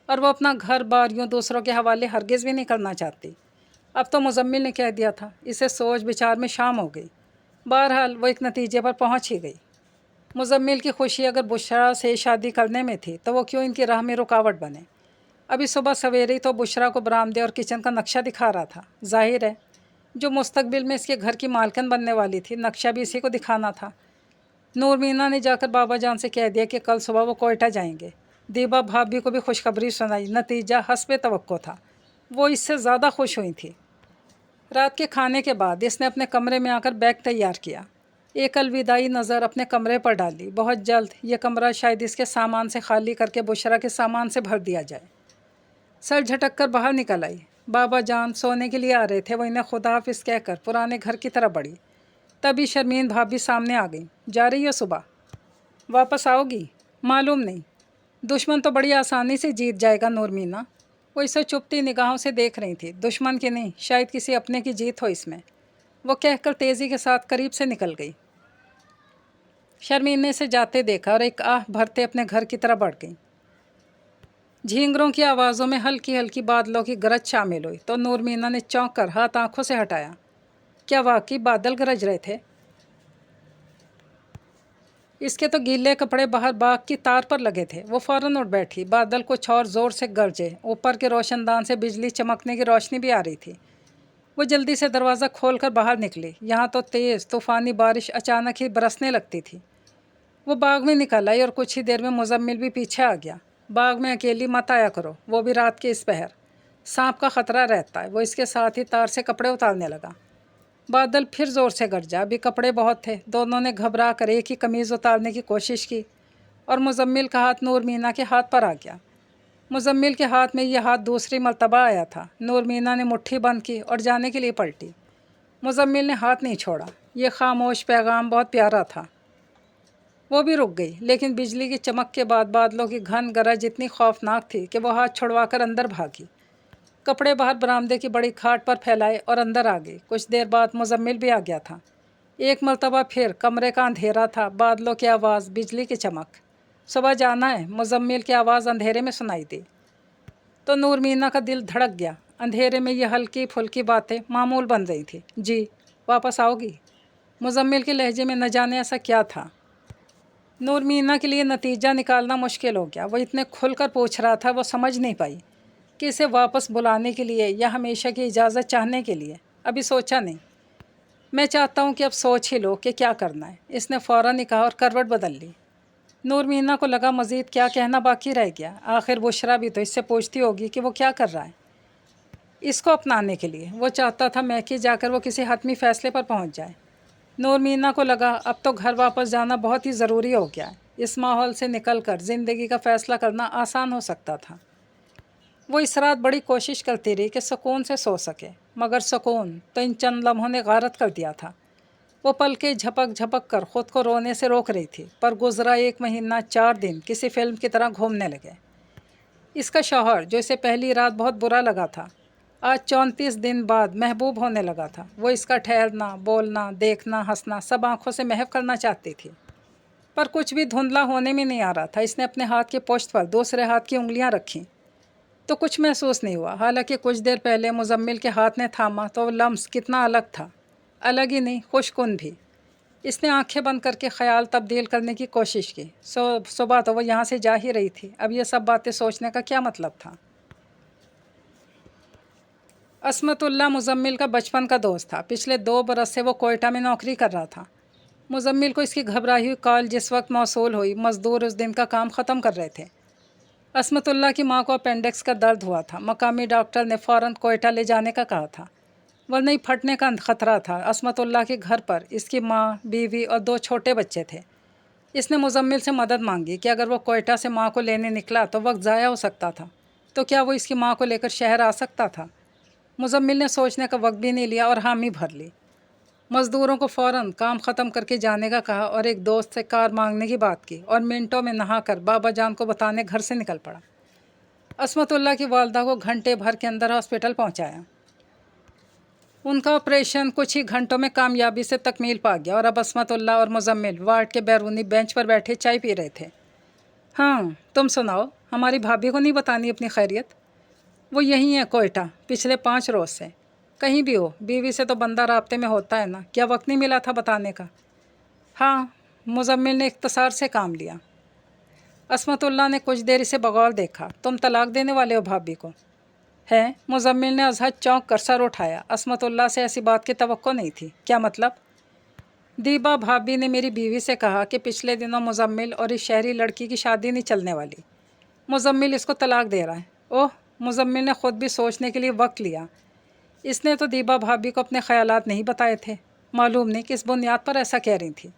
और वो अपना घर बार यूँ दूसरों के हवाले हरगिज़ भी नहीं करना चाहती। अब तो मुज़म्मिल ने कह दिया था, इसे सोच विचार में शाम हो गई। बहरहाल वो एक नतीजे पर पहुँच ही गई। मुज़म्मिल की खुशी अगर बुशरा से शादी करने में थी तो वो क्यों इनकी राह में रुकावट बने। अभी सुबह सवेरे ही तो बुशरा को बरामदे और किचन का नक्शा दिखा रहा था। जाहिर है जो मुस्तकबिल में इसके घर की मालकिन बनने वाली थी, नक्शा भी इसी को दिखाना था। नूर मीना ने जाकर बाबा जान से कह दिया कि कल सुबह वो कोयटा जाएंगे। दीबा भाभी को भी खुशखबरी सुनाई। नतीजा हस्बे तवक्को था। वो इससे ज़्यादा खुश हुई थी। रात के खाने के बाद इसने अपने कमरे में आकर बैग तैयार किया। एक अलविदाई नज़र अपने कमरे पर डाली। बहुत जल्द ये कमरा शायद इसके सामान से खाली करके बुशरा के सामान से भर दिया जाए। सर झटक कर बाहर निकल आई। बाबा जान सोने के लिए आ रहे थे। वो इन्हें खुदा हाफिज़ कहकर पुराने घर की तरफ बढ़ी। तभी शर्मीन भाभी सामने आ गई। जा रही हो सुबह? वापस आओगी? मालूम नहीं। दुश्मन तो बड़ी आसानी से जीत जाएगा नूर मीना। वो इसे चुपती निगाहों से देख रही थी। दुश्मन की नहीं, शायद किसी अपने की जीत हो इसमें। वो कहकर तेज़ी के साथ करीब से निकल गई। शर्मीन ने इसे जाते देखा और एक आह भरते अपने घर की तरफ बढ़ गई। झींगरों की आवाज़ों में हल्की हल्की बादलों की गरज शामिल हुई तो नूर मीना ने चौंक कर हाथ आंखों से हटाया। क्या वाकई बादल गरज रहे थे? इसके तो गीले कपड़े बाहर बाग की तार पर लगे थे। वो फ़ौरन उठ बैठी। बादल कुछ और ज़ोर से गरजे। ऊपर के रोशनदान से बिजली चमकने की रोशनी भी आ रही थी। वो जल्दी से दरवाज़ा खोलकर बाहर निकली। यहाँ तो तेज़ तूफ़ानी बारिश अचानक ही बरसने लगती थी। वो बाग में निकल आई और कुछ ही देर में मुज़म्मिल भी पीछे आ गया। बाग में अकेली मत आया करो, वो भी रात के इस पहर। सांप का ख़तरा रहता है। वो इसके साथ ही तार से कपड़े उतारने लगा। बादल फिर ज़ोर से गरजा। अभी कपड़े बहुत थे। दोनों ने घबरा कर एक ही कमीज़ उतारने की कोशिश की और मुज़म्मिल का हाथ नूर मीना के हाथ पर आ गया। मुज़म्मिल के हाथ में यह हाथ दूसरी मर्तबा आया था। नूर मीना ने मुट्ठी बंद की और जाने के लिए पलटी। मुज़म्मिल ने हाथ नहीं छोड़ा। ये खामोश पैगाम बहुत प्यारा था। वो भी रुक गई, लेकिन बिजली की चमक के बाद बादलों की घन गरज इतनी खौफनाक थी कि वो हाथ छुड़वाकर अंदर भागी। कपड़े बाहर बरामदे की बड़ी खाट पर फैलाए और अंदर आ गई। कुछ देर बाद मुज़म्मिल भी आ गया था। एक मर्तबा फिर कमरे का अंधेरा था, बादलों की आवाज़, बिजली की चमक। सुबह जाना है, मुज़म्मिल की आवाज़ अंधेरे में सुनाई दी तो नूर मीना का दिल धड़क गया। अंधेरे में ये हल्की फुल्की बातें मामूल बन रही थी। जी, वापस आओगी? मुज़म्मिल के लहजे में न जाने ऐसा क्या था। नूर मीना के लिए नतीजा निकालना मुश्किल हो गया। वो इतने खुलकर पूछ रहा था, वो समझ नहीं पाई कि इसे वापस बुलाने के लिए या हमेशा की इजाज़त चाहने के लिए। अभी सोचा नहीं। मैं चाहता हूँ कि अब सोच ही लो कि क्या करना है, इसने फ़ौरन ही कहा और करवट बदल ली। नूर मीना को लगा मज़ीद क्या कहना बाकी रह गया। आखिर बुशरा भी तो इससे पूछती होगी कि वो क्या कर रहा है इसको अपनाने के लिए। वो चाहता था मैके जाकर वो किसी हतमी फ़ैसले पर पहुँच जाए। नूर मीना को लगा अब तो घर वापस जाना बहुत ही ज़रूरी हो गया है। इस माहौल से निकलकर ज़िंदगी का फ़ैसला करना आसान हो सकता था। वो इस रात बड़ी कोशिश करती रही कि सुकून से सो सके, मगर सुकून तो इन चंद लम्हों ने गारत कर दिया था। वो पलकें झपक झपक कर ख़ुद को रोने से रोक रही थी। पर गुज़रा 1 महीना 4 दिन किसी फिल्म की तरह घूमने लगे। इसका शौहर, जो इसे पहली रात बहुत बुरा लगा था, आज 34 दिन बाद महबूब होने लगा था। वो इसका ठहरना, बोलना, देखना, हंसना सब आंखों से महव करना चाहती थी। पर कुछ भी धुंधला होने में नहीं आ रहा था। इसने अपने हाथ की पुश्त पर दूसरे हाथ की उंगलियां रखीं तो कुछ महसूस नहीं हुआ। हालांकि कुछ देर पहले मुज़म्मिल के हाथ ने थामा तो वो लम्स कितना अलग था। अलग ही नहीं, खुशकुन भी। इसने आंखें बंद करके ख़याल तब्दील करने की कोशिश की। सुबह तो वो यहाँ से जा ही रही थी। अब ये सब बातें सोचने का क्या मतलब था। असमतुल्ला मुज़म्मिल का बचपन का दोस्त था। पिछले 2 बरस से वो कोयटा में नौकरी कर रहा था। मुज़म्मिल को इसकी घबराई हुई कॉल जिस वक्त मौसूल हुई, मज़दूर उस दिन का काम ख़त्म कर रहे थे। असमतुल्ला की माँ को अपेंडिक्स का दर्द हुआ था। मकामी डॉक्टर ने फ़ौरन कोयटा ले जाने का कहा था, वरना ही फटने का ख़तरा था। असमतुल्ला के घर पर इसकी माँ, बीवी और 2 छोटे बच्चे थे। इसने मुज़म्मिल से मदद मांगी कि अगर वो कोयटा से माँ को लेने निकला तो वक्त ज़ाया हो सकता था, तो क्या वो इसकी माँ को लेकर शहर आ सकता था। मुज़म्मिल ने सोचने का वक्त भी नहीं लिया और हामी भर ली। मज़दूरों को फ़ौरन काम ख़त्म करके जाने का कहा और एक दोस्त से कार मांगने की बात की और मिनटों में नहाकर बाबा जान को बताने घर से निकल पड़ा। असमतुल्ला की वालदा को घंटे भर के अंदर हॉस्पिटल पहुंचाया। उनका ऑपरेशन कुछ ही घंटों में कामयाबी से तकमील पा गया और अब असमतुल्ला और मुज़म्मिल वार्ड के बैरूनी बेंच पर बैठे चाय पी रहे थे। हाँ, तुम सुनाओ। हमारी भाभी को नहीं बतानी अपनी खैरियत? वो यहीं है कोयटा, पिछले 5 रोज़ से। कहीं भी हो, बीवी से तो बंदा राब्ते में होता है ना, क्या वक्त नहीं मिला था बताने का? हाँ, मुजम्मिल ने इख्तसार से काम लिया। असमतुल्लाह ने कुछ देर इसे बगौर देखा। तुम तलाक देने वाले हो भाभी को? है? मुजम्मिल ने अजहर चौंक कर सर उठाया। असमतुल्लाह से ऐसी बात की तवक्को नहीं थी। क्या मतलब? दीबा भाभी ने मेरी बीवी से कहा कि पिछले दिनों मुजम्मिल और इस शहरी लड़की की शादी नहीं चलने वाली। मुजम्मिल इसको तलाक दे रहा है। ओह! मुजम्मिल ने ख़ुद भी सोचने के लिए वक्त लिया। इसने तो दीबा भाभी को अपने ख़यालात नहीं बताए थे। मालूम नहीं किस बुनियाद पर ऐसा कह रही थी।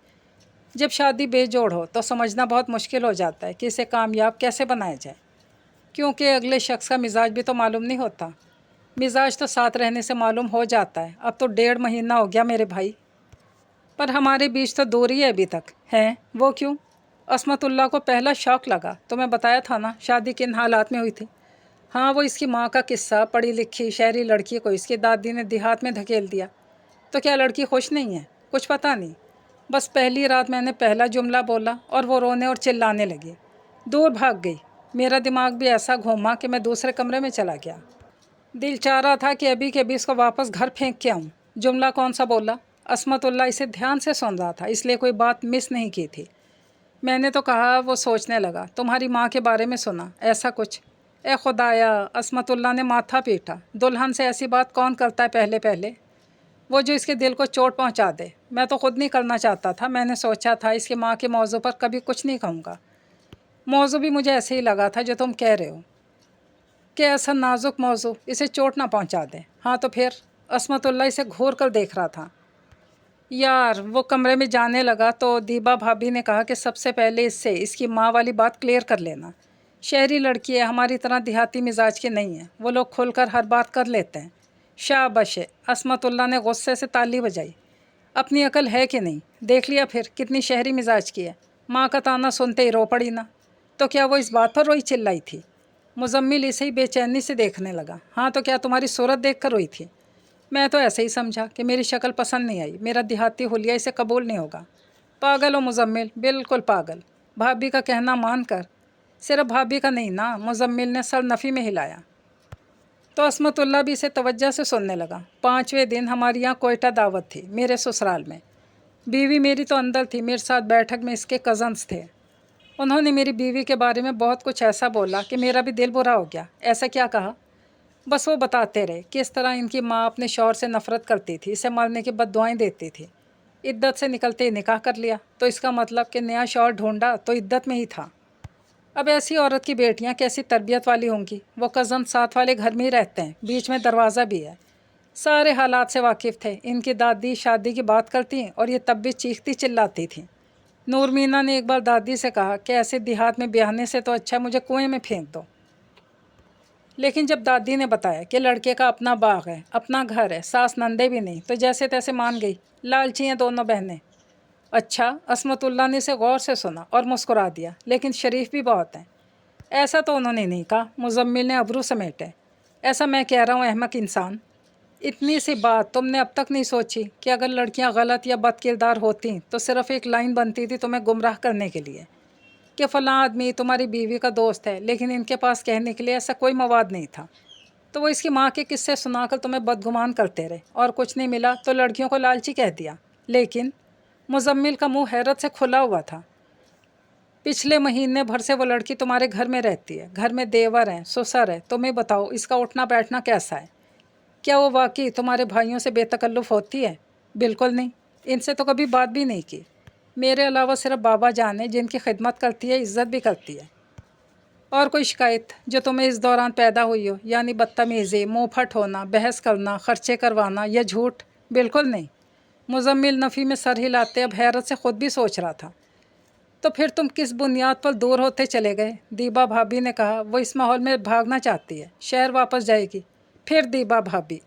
जब शादी बेजोड़ हो तो समझना बहुत मुश्किल हो जाता है कि इसे कामयाब कैसे बनाया जाए, क्योंकि अगले शख्स का मिजाज भी तो मालूम नहीं होता। मिजाज तो साथ रहने से मालूम हो जाता है। अब तो 1.5 महीना हो गया मेरे भाई, पर हमारे बीच तो दूरी है अभी तक। हैं? वो क्यों? असमतुल्लाह को पहला शौक लगा। तो मैं बताया था ना शादी किन हालात में हुई थी। हाँ, वो इसकी माँ का किस्सा, पढ़ी लिखी शहरी लड़की को इसकी दादी ने देहात में धकेल दिया। तो क्या लड़की खुश नहीं है? कुछ पता नहीं, बस पहली रात मैंने पहला जुमला बोला और वो रोने और चिल्लाने लगी, दूर भाग गई। मेरा दिमाग भी ऐसा घूमा कि मैं दूसरे कमरे में चला गया। दिल चाह रहा था कि अभी के अभी इसको वापस घर फेंक के आऊँ। जुमला कौन सा बोला? असमतुल्लाह इसे ध्यान से सुन रहा था, इसलिए कोई बात मिस नहीं की थी। मैंने तो कहा। वो सोचने लगा। तुम्हारी माँ के बारे में सुना, ऐसा कुछ? ए खुदाया! असमतुल्लाह ने माथा पीटा। दुल्हन से ऐसी बात कौन करता है पहले पहले? वो जो इसके दिल को चोट पहुंचा दे। मैं तो ख़ुद नहीं करना चाहता था। मैंने सोचा था इसकी माँ के मौजू पर कभी कुछ नहीं कहूँगा। मौजू भी मुझे ऐसे ही लगा था जो तुम कह रहे हो कि ऐसा नाजुक मौजू इसे चोट ना पहुँचा दे। हाँ तो फिर? असमतुल्लाह इसे घूर कर देख रहा था। यार, वो कमरे में जाने लगा तो दीबा भाभी ने कहा कि सबसे पहले इससे इसकी माँ वाली बात क्लियर कर लेना। शहरी लड़की है, हमारी तरह देहाती मिजाज की नहीं है। वो लोग खुलकर हर बात कर लेते हैं। शाबाश! असमतुल्लाह ने गुस्से से ताली बजाई। अपनी अकल है कि नहीं? देख लिया फिर कितनी शहरी मिजाज की है। माँ का ताना सुनते ही रो पड़ी ना। तो क्या वो इस बात पर रोई चिल्लाई थी? मुजम्मिल इसे ही बेचैनी से देखने लगा। हाँ तो क्या तुम्हारी सूरत देख कर रोई थी? मैं तो ऐसे ही समझा कि मेरी शक्ल पसंद नहीं आई। मेरा देहाती हुलिया इसे कबूल नहीं होगा। पागल हो मुजम्मिल, बिल्कुल पागल। भाभी का कहना मान कर। सिर्फ भाभी का नहीं ना, मुजम्मिल ने सर नफ़ी में हिलाया। तो असमतुल्लाह भी इसे तवज्जो से सुनने लगा। 5वें दिन हमारी यहाँ कोयटा दावत थी, मेरे ससुराल में। बीवी मेरी तो अंदर थी, मेरे साथ बैठक में इसके कज़न्स थे। उन्होंने मेरी बीवी के बारे में बहुत कुछ ऐसा बोला कि मेरा भी दिल बुरा हो गया। ऐसा क्या कहा? बस वो बताते रहे किस तरह इनकी माँ अपने शौहर से नफ़रत करती थी, इसे मरने की बद्दुआएं देती थी। इद्दत से निकलते ही निकाह कर लिया। तो इसका मतलब कि नया शौहर ढूंढा तो इद्दत में ही था। अब ऐसी औरत की बेटियां कैसी तरबियत वाली होंगी? वो कज़न साथ वाले घर में ही रहते हैं, बीच में दरवाज़ा भी है। सारे हालात से वाकिफ़ थे। इनकी दादी शादी की बात करती और ये तब भी चीखती चिल्लाती थी। नूर मीना ने एक बार दादी से कहा कि ऐसे देहात में ब्याहने से तो अच्छा मुझे कुएं में फेंक दो। लेकिन जब दादी ने बताया कि लड़के का अपना बाग है, अपना घर है, सास नंदे भी नहीं, तो जैसे तैसे मान गई। लालची हैं दोनों बहनें। अच्छा? असमतुल्लाह ने इसे गौर से सुना और मुस्कुरा दिया। लेकिन शरीफ भी बहुत हैं। ऐसा तो उन्होंने नहीं कहा। मुजम्मिल ने अबरू समेटे। ऐसा मैं कह रहा हूँ अहमक इंसान। इतनी सी बात तुमने अब तक नहीं सोची कि अगर लड़कियाँ गलत या बदकिरदार होती तो सिर्फ एक लाइन बनती थी तुम्हें गुमराह करने के लिए कि फ़लाँ आदमी तुम्हारी बीवी का दोस्त है, लेकिन इनके पास कहने के लिए ऐसा कोई मवाद नहीं था। तो वो इसकी माँ के किस्से सुनाकर तुम्हें बदगुमान करते रहे और कुछ नहीं मिला तो लड़कियों को लालची कह दिया। लेकिन मुजम्मिल का मुंह हैरत से खुला हुआ था। पिछले महीने भर से वो लड़की तुम्हारे घर में रहती है, घर में देवर हैं, ससुर है। तुम्हें बताओ इसका उठना बैठना कैसा है? क्या वो वाकई तुम्हारे भाइयों से बेतकल्लुफ़ होती है? बिल्कुल नहीं। इनसे तो कभी बात भी नहीं की। मेरे अलावा सिर्फ बाबा जान है जिनकी खिदमत करती है, इज़्ज़त भी करती है। और कोई शिकायत जो तुम्हें इस दौरान पैदा हुई हो, यानी बदतमीज़ी, मुँहफट होना, बहस करना, खर्चे करवाना या झूठ? बिल्कुल नहीं। मुजम्मिल नफ़ी में सर हिलाते अब हैरत से ख़ुद भी सोच रहा था। तो फिर तुम किस बुनियाद पर दूर होते चले गए? दीबा भाभी ने कहा। वो इस माहौल में भागना चाहती है, शहर वापस जाएगी। फिर दीबा भाभी?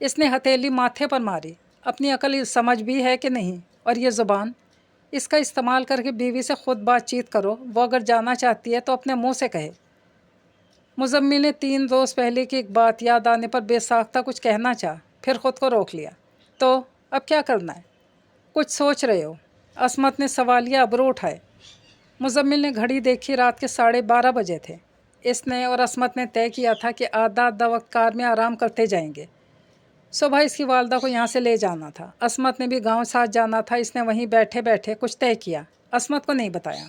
इसने हथेली माथे पर मारी। अपनी अकल समझ भी है कि नहीं? और ये ज़ुबान, इसका इस्तेमाल करके बीवी से ख़ुद बातचीत करो। वो अगर जाना चाहती है तो अपने मुंह से कहे। मुजम्मिल ने 3 रोज़ पहले की एक बात याद आने पर बेसाख्ता कुछ कहना चाहा, फिर ख़ुद को रोक लिया। तो अब क्या करना है? कुछ सोच रहे हो? असमत ने सवालिया अबरू उठाए। मुजम्मिल ने घड़ी देखी। रात के 12:30 बजे थे। इसने और असमत ने तय किया था कि आधा आधा वक्त कार में आराम करते जाएंगे। सुबह इसकी वालदा को यहाँ से ले जाना था। असमत ने भी गांव साथ जाना था। इसने वहीं बैठे बैठे कुछ तय किया। असमत को नहीं बताया।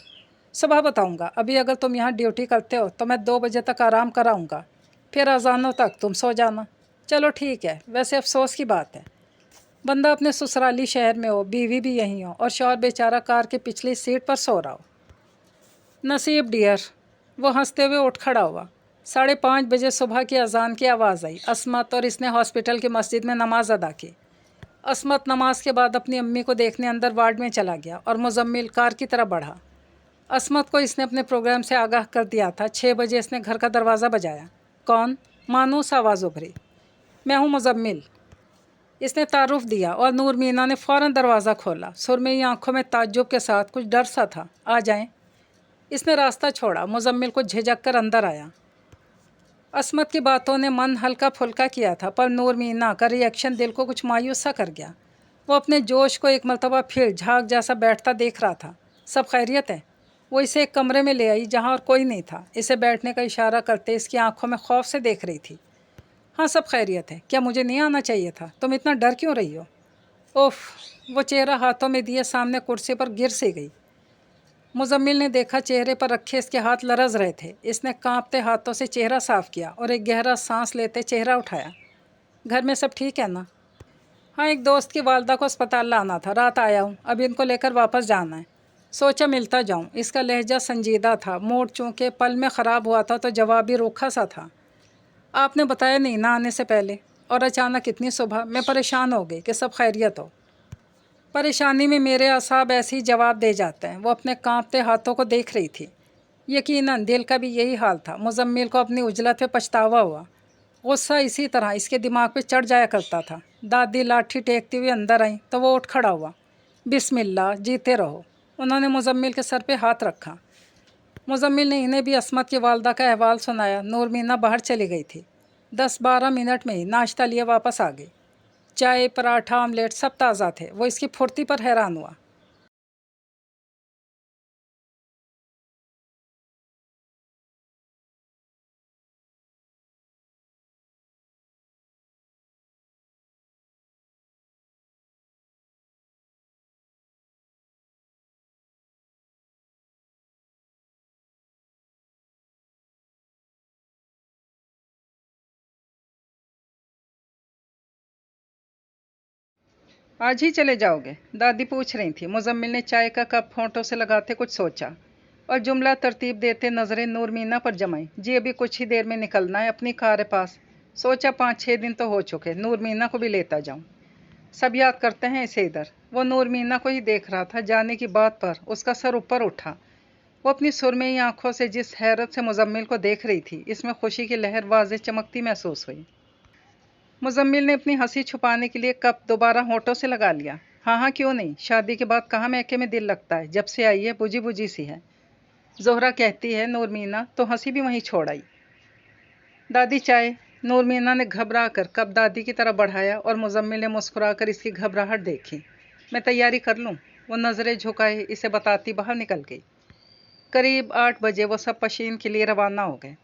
सुबह बताऊंगा, अभी अगर तुम यहाँ ड्यूटी करते हो तो मैं 2 बजे तक आराम कराऊंगा, फिर अजानों तक तुम सो जाना। चलो ठीक है, वैसे अफसोस की बात है, बंदा अपने ससुराली शहर में हो, बीवी भी यहीं हो और शौहर बेचारा कार की पिछली सीट पर सो रहा हो। नसीब डियर। वो हंसते हुए उठ खड़ा हुआ। 5:30 बजे सुबह की अजान की आवाज़ आई। असमत और इसने हॉस्पिटल की मस्जिद में नमाज अदा की। असमत नमाज के बाद अपनी अम्मी को देखने अंदर वार्ड में चला गया और मुजम्मिल कार की तरफ बढ़ा। असमत को इसने अपने प्रोग्राम से आगाह कर दिया था। 6 बजे इसने घर का दरवाज़ा बजाया। कौन? मानूस आवाज़ उभरी। मैं हूँ मुजम्मिल। इसने तारुफ दिया और नूर मीना ने फ़ौरन दरवाज़ा खोला। सुरमई आंखों में ताज्जुब के साथ कुछ डर सा था। आ जाएं। इसने रास्ता छोड़ा। मुजम्मिल को झिझक कर अंदर आया। असमत की बातों ने मन हल्का फुल्का किया था, पर नूर मीना का रिएक्शन दिल को कुछ मायूस सा कर गया। वो अपने जोश को एक मरतबा फिर झाग जैसा बैठता देख रहा था। सब खैरियत है? वो इसे एक कमरे में ले आई जहाँ और कोई नहीं था। इसे बैठने का इशारा करते इसकी आंखों में खौफ से देख रही थी। हाँ, सब खैरियत है। क्या मुझे नहीं आना चाहिए था? तुम इतना डर क्यों रही हो? ओफ! वो चेहरा हाथों में दिए सामने कुर्सी पर गिर सी गई। मुजम्मिल ने देखा चेहरे पर रखे इसके हाथ लरज रहे थे। इसने कांपते हाथों से चेहरा साफ किया और एक गहरा सांस लेते चेहरा उठाया। घर में सब ठीक है ना? हाँ, एक दोस्त की वालदा को अस्पताल लाना था, रात आया हूँ, अब इनको लेकर वापस जाना है। सोचा मिलता जाऊँ। इसका लहजा संजीदा था। मूड चूँकि पल में ख़राब हुआ था तो जवाब भी रूखा सा था। आपने बताया नहीं ना आने से पहले, और अचानक इतनी सुबह। मैं परेशान हो गई कि सब खैरियत हो। परेशानी में मेरे असाब ऐसे ही जवाब दे जाते हैं। वो अपने कांपते हाथों को देख रही थी। यकीनन दिल का भी यही हाल था। मुजम्मिल को अपनी उजलत पे पछतावा हुआ। गुस्सा इसी तरह इसके दिमाग पे चढ़ जाया करता था। दादी लाठी टेकती हुई अंदर आई तो वो उठ खड़ा हुआ। बिस्मिल्लाह, जीते रहो। उन्होंने मुजम्मिल के सर पे हाथ रखा। मुजम्मिल ने इन्हें भी असमत की वालदा का अहवाल सुनाया। नूर मीना बाहर चली गई थी। 10-12 मिनट में ही नाश्ता लिए वापस आ गई। चाय, पराठा, ऑमलेट सब ताज़ा थे। वो इसकी फुर्ती पर हैरान हुआ। आज ही चले जाओगे? दादी पूछ रही थी। मुजम्मिल ने चाय का कप होंठों से लगाते कुछ सोचा और जुमला तरतीब देते नज़रें नूर मीना पर जमाई। जी, अभी कुछ ही देर में निकलना है, अपनी कार है पास। सोचा 5-6 दिन तो हो चुके, नूर मीना को भी लेता जाऊं। सब याद करते हैं इसे इधर। वो नूर मीना को ही देख रहा था। जाने की बात पर उसका सर ऊपर उठा। वो अपनी सुरमई आंखों से जिस हैरत से मुजम्मिल को देख रही थी, इसमें खुशी की लहर वाज़े चमकती महसूस हुई। मुजम्मिल ने अपनी हंसी छुपाने के लिए कप दोबारा होंठों से लगा लिया। हाँ हाँ, क्यों नहीं, शादी के बाद कहाँ मैके में दिल लगता है, जब से आई है बुझी बुझी सी है। जोहरा कहती है। नूर मीना तो हंसी भी वहीं छोड़ आई। दादी चाय। नूर मीना ने घबरा कर कप दादी की तरफ बढ़ाया और मुजम्मिल ने मुस्कुरा कर इसकी घबराहट देखी। मैं तैयारी कर लूँ? वो नज़रें झुकाए इसे बताती बाहर निकल गई। करीब 8 बजे वो सब पशीन के लिए रवाना हो गए।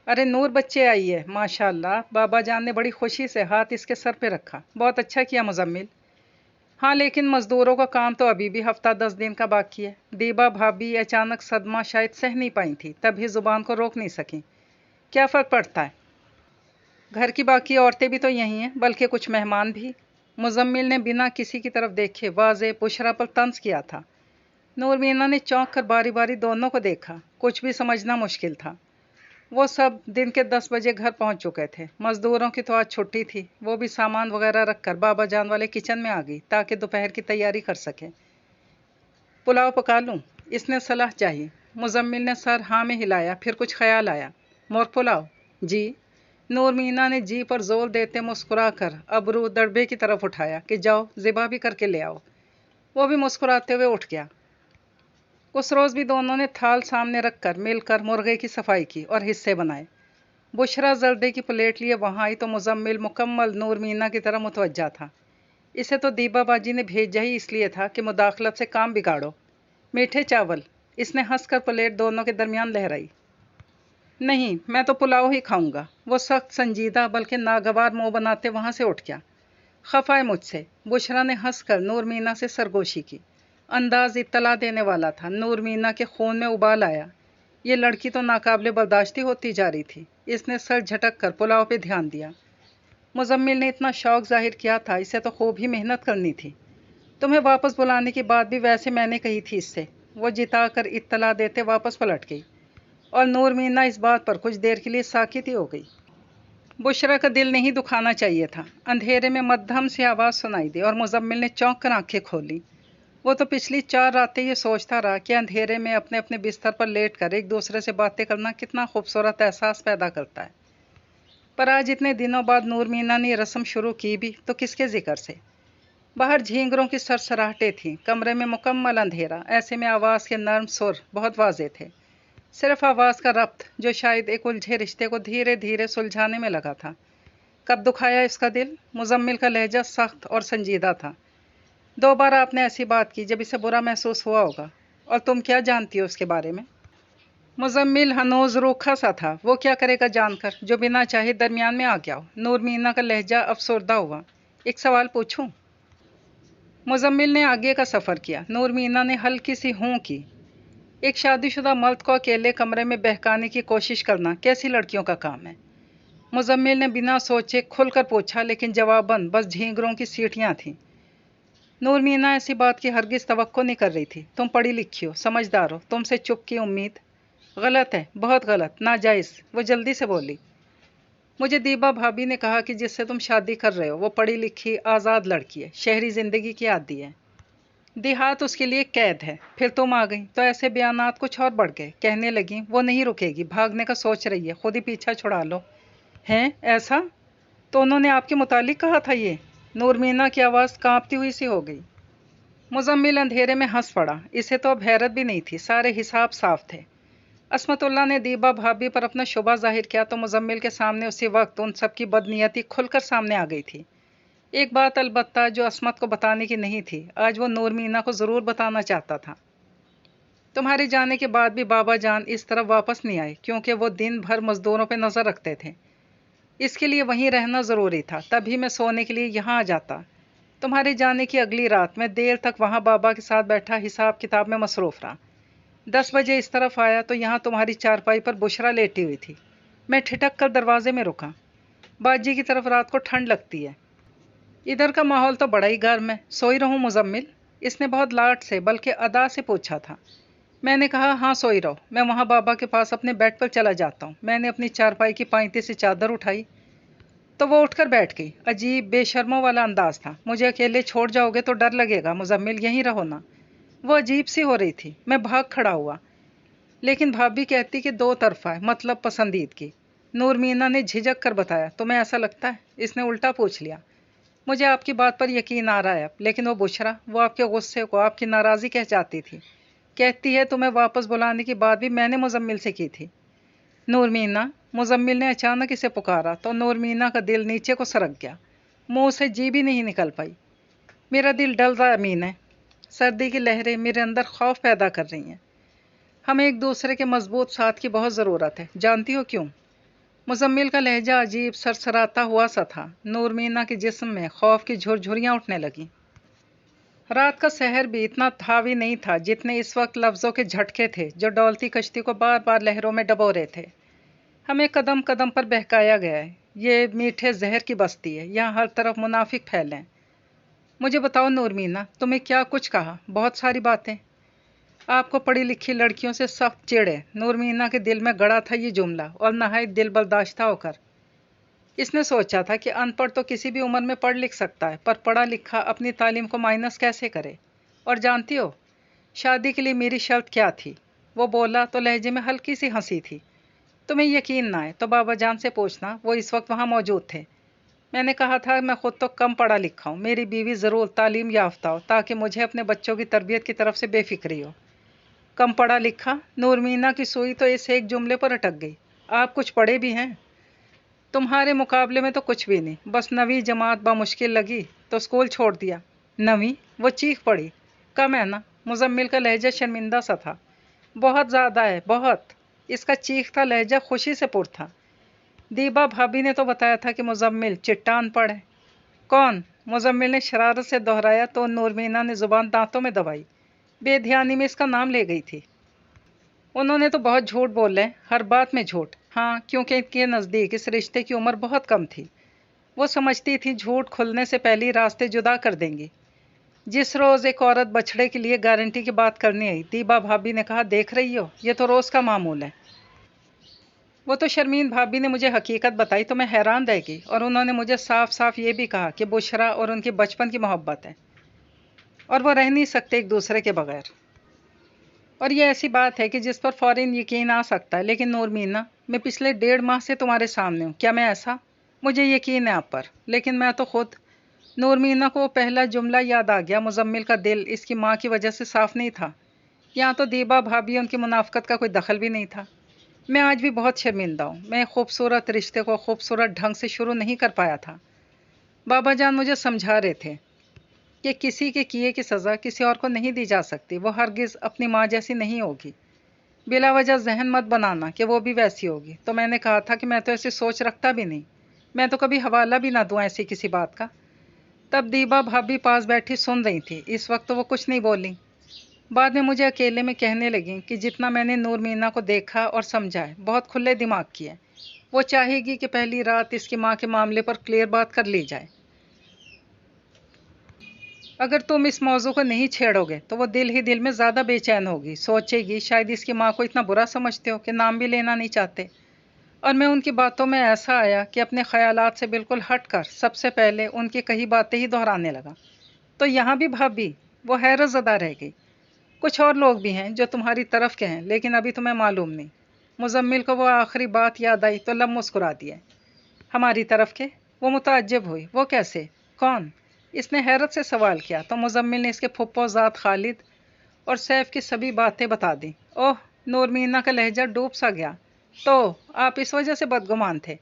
अरे नूर, बच्चे आई है माशाल्लाह। बाबा जान ने बड़ी खुशी से हाथ इसके सर पे रखा। बहुत अच्छा किया मुजम्मिल। हाँ, लेकिन मज़दूरों का काम तो अभी भी हफ्ता 10 दिन का बाकी है। दीबा भाभी अचानक सदमा शायद सह नहीं पाई थी, तभी ज़ुबान को रोक नहीं सकी। क्या फ़र्क पड़ता है, घर की बाकी औरतें भी तो यहीं हैं, बल्कि कुछ मेहमान भी। मुजम्मिल ने बिना किसी की तरफ देखे वाज़े बुशरा पर तंज किया था। नूर मीना ने चौंक कर बारी बारी दोनों को देखा। कुछ भी समझना मुश्किल था। वो सब दिन के 10 बजे घर पहुंच चुके थे। मज़दूरों की तो आज छुट्टी थी। वो भी सामान वगैरह रखकर बाबा जान वाले किचन में आ गई ताकि दोपहर की तैयारी कर सके। पुलाव पका लूँ? इसने सलाह चाहिए। मुजम्मिल ने सर हाँ में हिलाया, फिर कुछ ख्याल आया। मोर पुलाव? जी। नूर मीना ने जी पर जोर देते मुस्कुरा कर अबरू दड़बे की तरफ उठाया कि जाओ ज़िबा भी करके ले आओ। वो भी मुस्कुराते हुए उठ गया। उस रोज़ भी दोनों ने थाल सामने रखकर मिलकर मुर्गे की सफाई की और हिस्से बनाए। बुशरा जर्दे की प्लेट लिए वहाँ आई तो मुजम्मिल मुकम्मल नूर मीना की तरह मुतवज्जा था। इसे तो दीबा बाजी ने भेजा ही इसलिए था कि मुदाखलत से काम बिगाड़ो। मीठे चावल? इसने हंसकर प्लेट दोनों के दरमियान लहराई। नहीं, मैं तो पुलाव ही खाऊंगा। वो सख्त संजीदा बल्कि नागवार मुंह बनाते वहां से उठ गया। खफा है मुझसे। बुशरा ने हंसकर नूर मीना से सरगोशी की। अंदाज इत्तला देने वाला था। नूर मीना के खून में उबाल आया। ये लड़की तो नाकाबिले बर्दाश्ती होती जा रही थी। इसने सर झटक कर पुलाव पे ध्यान दिया। मुजम्मिल ने इतना शौक जाहिर किया था, इसे तो खूब ही मेहनत करनी थी। तुम्हें वापस बुलाने की बात भी वैसे मैंने कही थी इससे। वो जिता कर इत्तला देते वापस पलट गई और नूर मीना इस बात पर कुछ देर के लिए साकित ही हो गई। बुशरा का दिल नहीं दुखाना चाहिए था। अंधेरे में मध्यम सी आवाज़ सुनाई दी और मुजम्मिल ने चौंक कर आंखें खोली। वो तो पिछली 4 रातें ये सोचता रहा कि अंधेरे में अपने अपने बिस्तर पर लेट कर एक दूसरे से बातें करना कितना खूबसूरत एहसास पैदा करता है। पर आज इतने दिनों बाद नूर मीना ने रस्म शुरू की भी तो किसके जिक्र से। बाहर झींगरों की सरसराहटें थीं। कमरे में मुकम्मल अंधेरा। ऐसे में आवाज़ के नर्म सुर बहुत वाज़ेह थे। सिर्फ आवाज़ का रब्त जो शायद एक उलझे रिश्ते को धीरे धीरे सुलझाने में लगा था। कब दुखाया इसका दिल? मुजम्मिल का लहजा सख्त और संजीदा था। 2 बार आपने ऐसी बात की जब इसे बुरा महसूस हुआ होगा। और तुम क्या जानती हो उसके बारे में? मुजम्मिल हनूज रूखा सा था। वो क्या करेगा जानकर, जो बिना चाहे दरमियान में आ गया हो। नूर मीना का लहजा अफसरदा हुआ। एक सवाल पूछूं? मुजम्मिल ने आगे का सफ़र किया। नूर मीना ने हल्की सी हूँ की। एक शादीशुदा मर्द को अकेले कमरे में बहकाने की कोशिश करना कैसी लड़कियों का काम है? मुजम्मिल ने बिना सोचे खुलकर पूछा, लेकिन जवाबन बस झींगरों की सीटियां थीं। नूर मीना ऐसी बात की हरगिज तवक्को नहीं कर रही थी। तुम पढ़ी लिखी हो, समझदार हो, तुमसे चुप की उम्मीद गलत है, बहुत गलत, नाजायज़। वो जल्दी से बोली। मुझे दीबा भाभी ने कहा कि जिससे तुम शादी कर रहे हो वो पढ़ी लिखी आज़ाद लड़की है, शहरी ज़िंदगी की आदी है। देहात उसके लिए कैद है। फिर तुम आ गई तो ऐसे बयानात कुछ और बढ़ गए। कहने लगी वो नहीं रुकेगी, भागने का सोच रही है, खुद ही पीछा छुड़ा लो। हैं ऐसा? तो उन्होंने आपके मुतालिक कहा था ये? नूर मीना की आवाज़ कांपती हुई सी हो गई। मुजम्मिल अंधेरे में हंस पड़ा। इसे तो अब हैरत भी नहीं थी, सारे हिसाब साफ थे। असमतुल्ला ने दीबा भाभी पर अपना शुबा जाहिर किया तो मुजम्मिल के सामने उसी वक्त उन सबकी बदनीयती खुलकर सामने आ गई थी। एक बात अलबत्ता जो असमत को बताने की नहीं थी, आज वो नूर मीना को ज़रूर बताना चाहता था। तुम्हारे जाने के बाद भी बाबा जान इस तरफ वापस नहीं आए, क्योंकि वो दिन भर मज़दूरों पर नज़र रखते थे। इसके लिए वहीं रहना ज़रूरी था, तभी मैं सोने के लिए यहाँ आ जाता। तुम्हारे जाने की अगली रात मैं देर तक वहाँ बाबा के साथ बैठा हिसाब किताब में मसरूफ़ रहा। 10 बजे इस तरफ आया तो यहाँ तुम्हारी चारपाई पर बुशरा लेटी हुई थी। मैं ठिठक कर दरवाजे में रुका। बाजी की तरफ रात को ठंड लगती है। इधर का माहौल तो बड़ा ही गर्म है। सोई रहूं मुजम्मिल? इसने बहुत लाड से बल्कि अदा से पूछा था। मैंने कहा हाँ सोई रहो, मैं वहाँ बाबा के पास अपने बेड पर चला जाता हूँ। मैंने अपनी चारपाई की पाइंती से चादर उठाई तो वो उठकर बैठ गई। अजीब बेशर्मों वाला अंदाज था। मुझे अकेले छोड़ जाओगे तो डर लगेगा मुजम्मिल, यहीं रहो ना। वो अजीब सी हो रही थी। मैं भाग खड़ा हुआ। लेकिन भाभी कहती कि 2 तरफा है, मतलब पसंदीदगी। नूर मीना ने झिझक कर बताया। तुम्हें ऐसा लगता है? इसने उल्टा पूछ लिया। मुझे आपकी बात पर यकीन आ रहा है अब, लेकिन वो बुशरा, वो आपके गुस्से को, आपकी नाराज़ी कह जाती थी। कहती है तुम्हें वापस बुलाने की बात भी मैंने मुजम्मिल से की थी। नूर मीना, मुजम्मिल ने अचानक इसे पुकारा तो नूर मीना का दिल नीचे को सरक गया। मुंह से जी भी नहीं निकल पाई। मेरा दिल डल रहा अमीन है। सर्दी की लहरें मेरे अंदर खौफ पैदा कर रही हैं। हमें एक दूसरे के मजबूत साथ की बहुत ज़रूरत है। जानती हो क्यों? मुजम्मिल का लहजा अजीब सरसराता हुआ सा था। नूर मीना के जिस्म में खौफ की झुरझुरियाँ उठने लगीं। रात का सहर भी इतना हावी नहीं था जितने इस वक्त लफ्ज़ों के झटके थे जो डोलती कश्ती को बार बार लहरों में डबो रहे थे। हमें कदम कदम पर बहकाया गया है। ये मीठे जहर की बस्ती है, यहाँ हर तरफ मुनाफिक फैले हैं। मुझे बताओ नूर मीना, तुम्हें क्या कुछ कहा? बहुत सारी बातें। आपको पढ़ी लिखी लड़कियों से सख्त चिढ़ है। नूर मीना के दिल में गड़ा था ये जुमला और नहायत दिल बर्दाश्ता होकर इसने सोचा था कि अनपढ़ तो किसी भी उम्र में पढ़ लिख सकता है, पर पढ़ा लिखा अपनी तालीम को माइनस कैसे करे। और जानती हो शादी के लिए मेरी शर्त क्या थी? वो बोला तो लहजे में हल्की सी हंसी थी। तुम्हें यकीन ना आए तो बाबा जान से पूछना, वो इस वक्त वहाँ मौजूद थे। मैंने कहा था मैं खुद तो कम पढ़ा लिखा हूँ, मेरी बीवी ज़रूर तालीम याफ्ता हो ताकि मुझे अपने बच्चों की तरबियत की तरफ से बेफिक्री हो। कम पढ़ा लिखा? नूर मीना की सुई तो इस एक जुमले पर अटक गई। आप कुछ पढ़े भी हैं? तुम्हारे मुकाबले में तो कुछ भी नहीं। बस 9वीं जमात बामुश्किल लगी तो स्कूल छोड़ दिया। 9वीं? वो चीख पड़ी। कम है ना? मुजम्मिल का लहजा शर्मिंदा सा था। बहुत ज़्यादा है, बहुत। इसका चीखता लहजा खुशी से पुर था। दीबा भाभी ने तो बताया था कि मुजम्मिल चिट्टा अनपढ़ है। कौन? मुजम्मिल ने शरारत से दोहराया तो नूरमीना ने जुबान दांतों में दबाई। बेध्यानी में इसका नाम ले गई थी। उन्होंने तो बहुत झूठ बोले, हर बात में झूठ। हाँ, क्योंकि इनके नज़दीक इस रिश्ते की उम्र बहुत कम थी। वो समझती थी झूठ खुलने से पहले ही रास्ते जुदा कर देंगी। जिस रोज़ एक औरत बछड़े के लिए गारंटी की बात करने आई, दीबा भाभी ने कहा, देख रही हो, ये तो रोज़ का मामूल है। वो तो शर्मीन भाभी ने मुझे हकीकत बताई तो मैं हैरान रह गई, और उन्होंने मुझे साफ साफ ये भी कहा कि बुशरा और उनकी बचपन की मोहब्बत है और वो रह नहीं सकते एक दूसरे के बगैर। और ये ऐसी बात है कि जिस पर फ़ौरन यकीन आ सकता है। लेकिन नूरमीना, मैं पिछले 1.5 माह से तुम्हारे सामने हूँ, क्या मैं ऐसा? मुझे यकीन है आप पर, लेकिन मैं तो खुद। नूरमीना को वो पहला जुमला याद आ गया, मुजम्मिल का दिल इसकी माँ की वजह से साफ नहीं था। यहाँ तो दीबा भाभी उनकी मुनाफकत का कोई दखल भी नहीं था। मैं आज भी बहुत शर्मिंदा हूँ। मैं खूबसूरत रिश्ते को खूबसूरत ढंग से शुरू नहीं कर पाया था। बाबा जान मुझे समझा रहे थे कि किसी के किए की सज़ा किसी और को नहीं दी जा सकती। वो हरगिज़ अपनी माँ जैसी नहीं होगी। बिला वजह जहन मत बनाना कि वो भी वैसी होगी। तो मैंने कहा था कि मैं तो ऐसी सोच रखता भी नहीं, मैं तो कभी हवाला भी ना दूँ ऐसी किसी बात का। तब दीबा भाभी पास बैठी सुन रही थी। इस वक्त तो वो कुछ नहीं बोली। बाद में मुझे अकेले में कहने लगी कि जितना मैंने नूरमीना को देखा और समझा है, बहुत खुले दिमाग की है। वो चाहेगी कि पहली रात इसकी माँ के मामले पर क्लियर बात कर ली जाए। अगर तुम इस मौजू को नहीं छेड़ोगे तो वो दिल ही दिल में ज़्यादा बेचैन होगी, सोचेगी शायद इसकी माँ को इतना बुरा समझते हो कि नाम भी लेना नहीं चाहते। और मैं उनकी बातों में ऐसा आया कि अपने ख्यालात से बिल्कुल हट कर सबसे पहले उनकी कही बातें ही दोहराने लगा। तो यहाँ भी भाभी, वो हैरत ज़दा रह गई। कुछ और लोग भी हैं जो तुम्हारी तरफ के हैं, लेकिन अभी तुम्हें मालूम नहीं। मुजम्मिल को वो आखिरी बात याद आई तो लब मुस्कुरा दिया। हमारी तरफ के? वो मुताज्जिब हुई। वो कैसे? कौन? इसने हैरत से सवाल किया तो मुजम्मिल ने इसके फुप्पोज़ाद खालिद और सैफ की सभी बातें बता दी। ओह! नूरमीना का लहजा डूब सा गया। तो आप इस वजह से बदगुमान थे?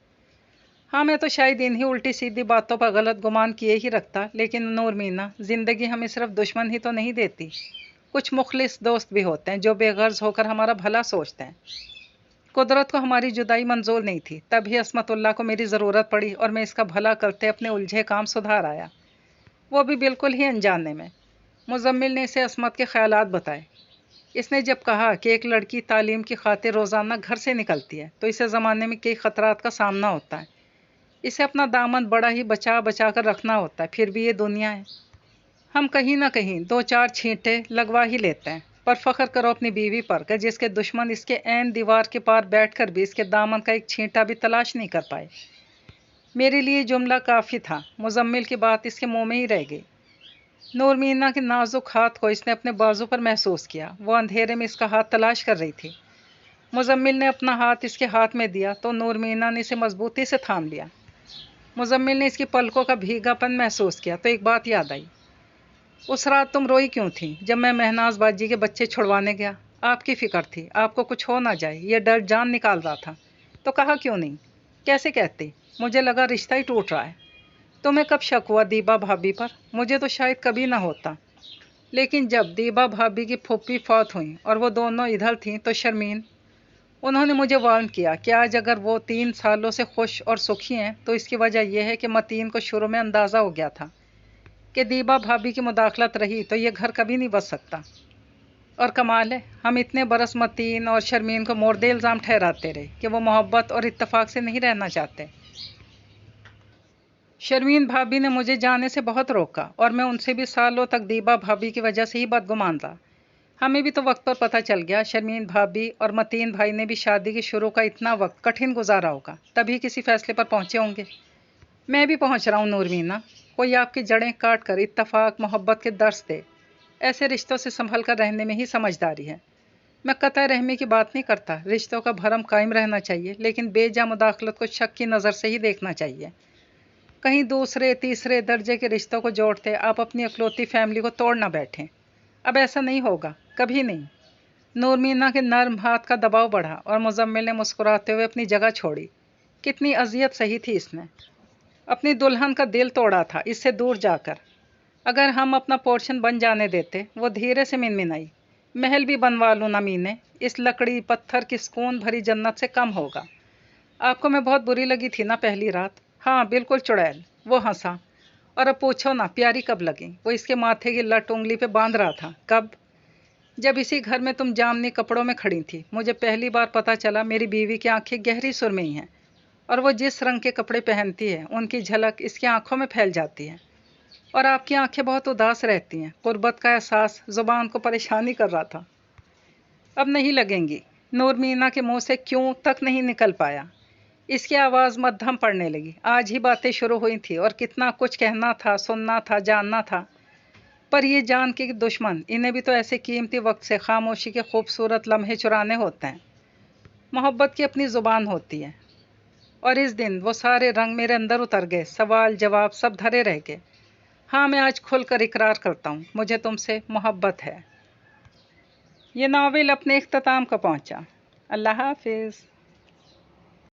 हाँ, मैं तो शायद इन्हीं उल्टी सीधी बातों पर गलत गुमान किए ही रखता। लेकिन नूरमीना, ज़िंदगी हमें सिर्फ दुश्मन ही तो नहीं देती, कुछ मुखलिस दोस्त भी होते हैं जो बेगर्ज होकर हमारा भला सोचते हैं। कुदरत को हमारी जुदाई मंजूर नहीं थी, तभी असमतुल्लाह को मेरी ज़रूरत पड़ी और मैं इसका भला करते अपने उलझे काम सुधार आया, वो भी बिल्कुल ही अनजाने में। मुजम्मिल ने इसे असमत के ख्यालात बताए। इसने जब कहा कि एक लड़की तालीम की खातिर रोज़ाना घर से निकलती है तो इसे ज़माने में कई ख़तरात का सामना होता है। इसे अपना दामन बड़ा ही बचा बचा कर रखना होता है। फिर भी ये दुनिया है, हम कहीं ना कहीं 2-4 छींटे लगवा ही लेते हैं। पर फ़ख्र करो अपनी बीवी पर कि जिसके दुश्मन इसके ऐन दीवार के पार बैठकर भी इसके दामन का एक छींटा भी तलाश नहीं कर पाए। मेरे लिए जुमला काफ़ी था। मुजम्मिल की बात इसके मुंह में ही रह गई। नूरमीना के नाजुक हाथ को इसने अपने बाजू पर महसूस किया। वो अंधेरे में इसका हाथ तलाश कर रही थी। मुजम्मिल ने अपना हाथ इसके हाथ में दिया तो नूरमीना ने इसे मजबूती से थाम लिया। मुजम्मिल ने इसकी पलकों का भीगापन महसूस किया तो एक बात याद आई। उस रात तुम रोई क्यों थी जब मैं महनाज बाजी के बच्चे छुड़वाने गया? आपकी फिक्र थी, आपको कुछ हो ना जाए, ये डर जान निकाल रहा था। तो कहा क्यों नहीं? कैसे कहती? मुझे लगा रिश्ता ही टूट रहा है। तुम्हें कब शक हुआ दीबा भाभी पर? मुझे तो शायद कभी ना होता। लेकिन जब दीबा भाभी की फूफी फौत हुई और वो दोनों इधर थीं तो शर्मीन, उन्होंने मुझे वार्न किया कि आज अगर वो 3 सालों से खुश और सुखी हैं तो इसकी वजह यह है कि मतीन को शुरू में अंदाज़ा हो गया था कि दीबा भाभी की मुदाखलत रही तो ये घर कभी नहीं बच सकता। और कमाल है, हम इतने बरस मतीन और शर्मीन को मोर्दे इल्ज़ाम ठहराते रहे कि वो मोहब्बत और इत्तेफाक से नहीं रहना चाहते। शर्मीन भाभी ने मुझे जाने से बहुत रोका और मैं उनसे भी सालों तक दीबा भाभी की वजह से ही बदगुमान रहा। हमें भी तो वक्त पर पता चल गया। शर्मीन भाभी और मतीन भाई ने भी शादी के शुरू का इतना वक्त कठिन गुजारा होगा, तभी किसी फैसले पर पहुँचे होंगे। मैं भी पहुँच रहा हूँ नूरमीना। कोई आपकी जड़ें काट कर इत्तफाक मोहब्बत के दर्स दे, ऐसे रिश्तों से संभल कर रहने में ही समझदारी है। मैं कतई रहमी की बात नहीं करता, रिश्तों का भरम कायम रहना चाहिए, लेकिन बेजा मुदाखलत को शक की नज़र से ही देखना चाहिए। कहीं दूसरे तीसरे दर्जे के रिश्तों को जोड़ते आप अपनी अकलौती फैमिली को तोड़ ना बैठें। अब ऐसा नहीं होगा, कभी नहीं। नूरमीना के नर्म हाथ का दबाव बढ़ा और मुजम्मिल ने मुस्कुराते हुए अपनी जगह छोड़ी। कितनी अजियत सही थी इसने, अपनी दुल्हन का दिल तोड़ा था इससे दूर जाकर। अगर हम अपना पोर्शन बन जाने देते। वो धीरे से मिनमिनाई। महल भी बनवा लूँ ना मीने, इस लकड़ी पत्थर की सुकून भरी जन्नत से कम होगा। आपको मैं बहुत बुरी लगी थी ना पहली रात? हाँ बिल्कुल चुड़ैल। वो हंसा। और अब पूछो ना, प्यारी कब लगी? वो इसके माथे की लट उंगली पे बांध रहा था। कब? जब इसी घर में तुम जामनी कपड़ों में खड़ी थी, मुझे पहली बार पता चला मेरी बीवी की आंखें गहरी सुरमई हैं, और वो जिस रंग के कपड़े पहनती है उनकी झलक इसकी आंखों में फैल जाती है। और आपकी आंखें बहुत उदास रहती हैं। गुर्बत का एहसास जुबान को परेशानी कर रहा था। अब नहीं लगेंगी। नूर मीना के मुंह से क्यों तक नहीं निकल पाया। इसकी आवाज़ मद्धम पड़ने लगी। आज ही बातें शुरू हुई थी और कितना कुछ कहना था, सुनना था, जानना था। पर ये जान के कि दुश्मन इन्हें भी तो ऐसे कीमती वक्त से खामोशी के खूबसूरत लम्हे चुराने होते हैं। मोहब्बत की अपनी ज़ुबान होती है। और इस दिन वो सारे रंग मेरे अंदर उतर गए, सवाल जवाब सब धरे रह गए। हाँ, मैं आज खुलकर इकरार करता हूँ, मुझे तुमसे मोहब्बत है। ये नावल अपने इख्तिताम को पहुँचा। अल्लाह हाफिज़।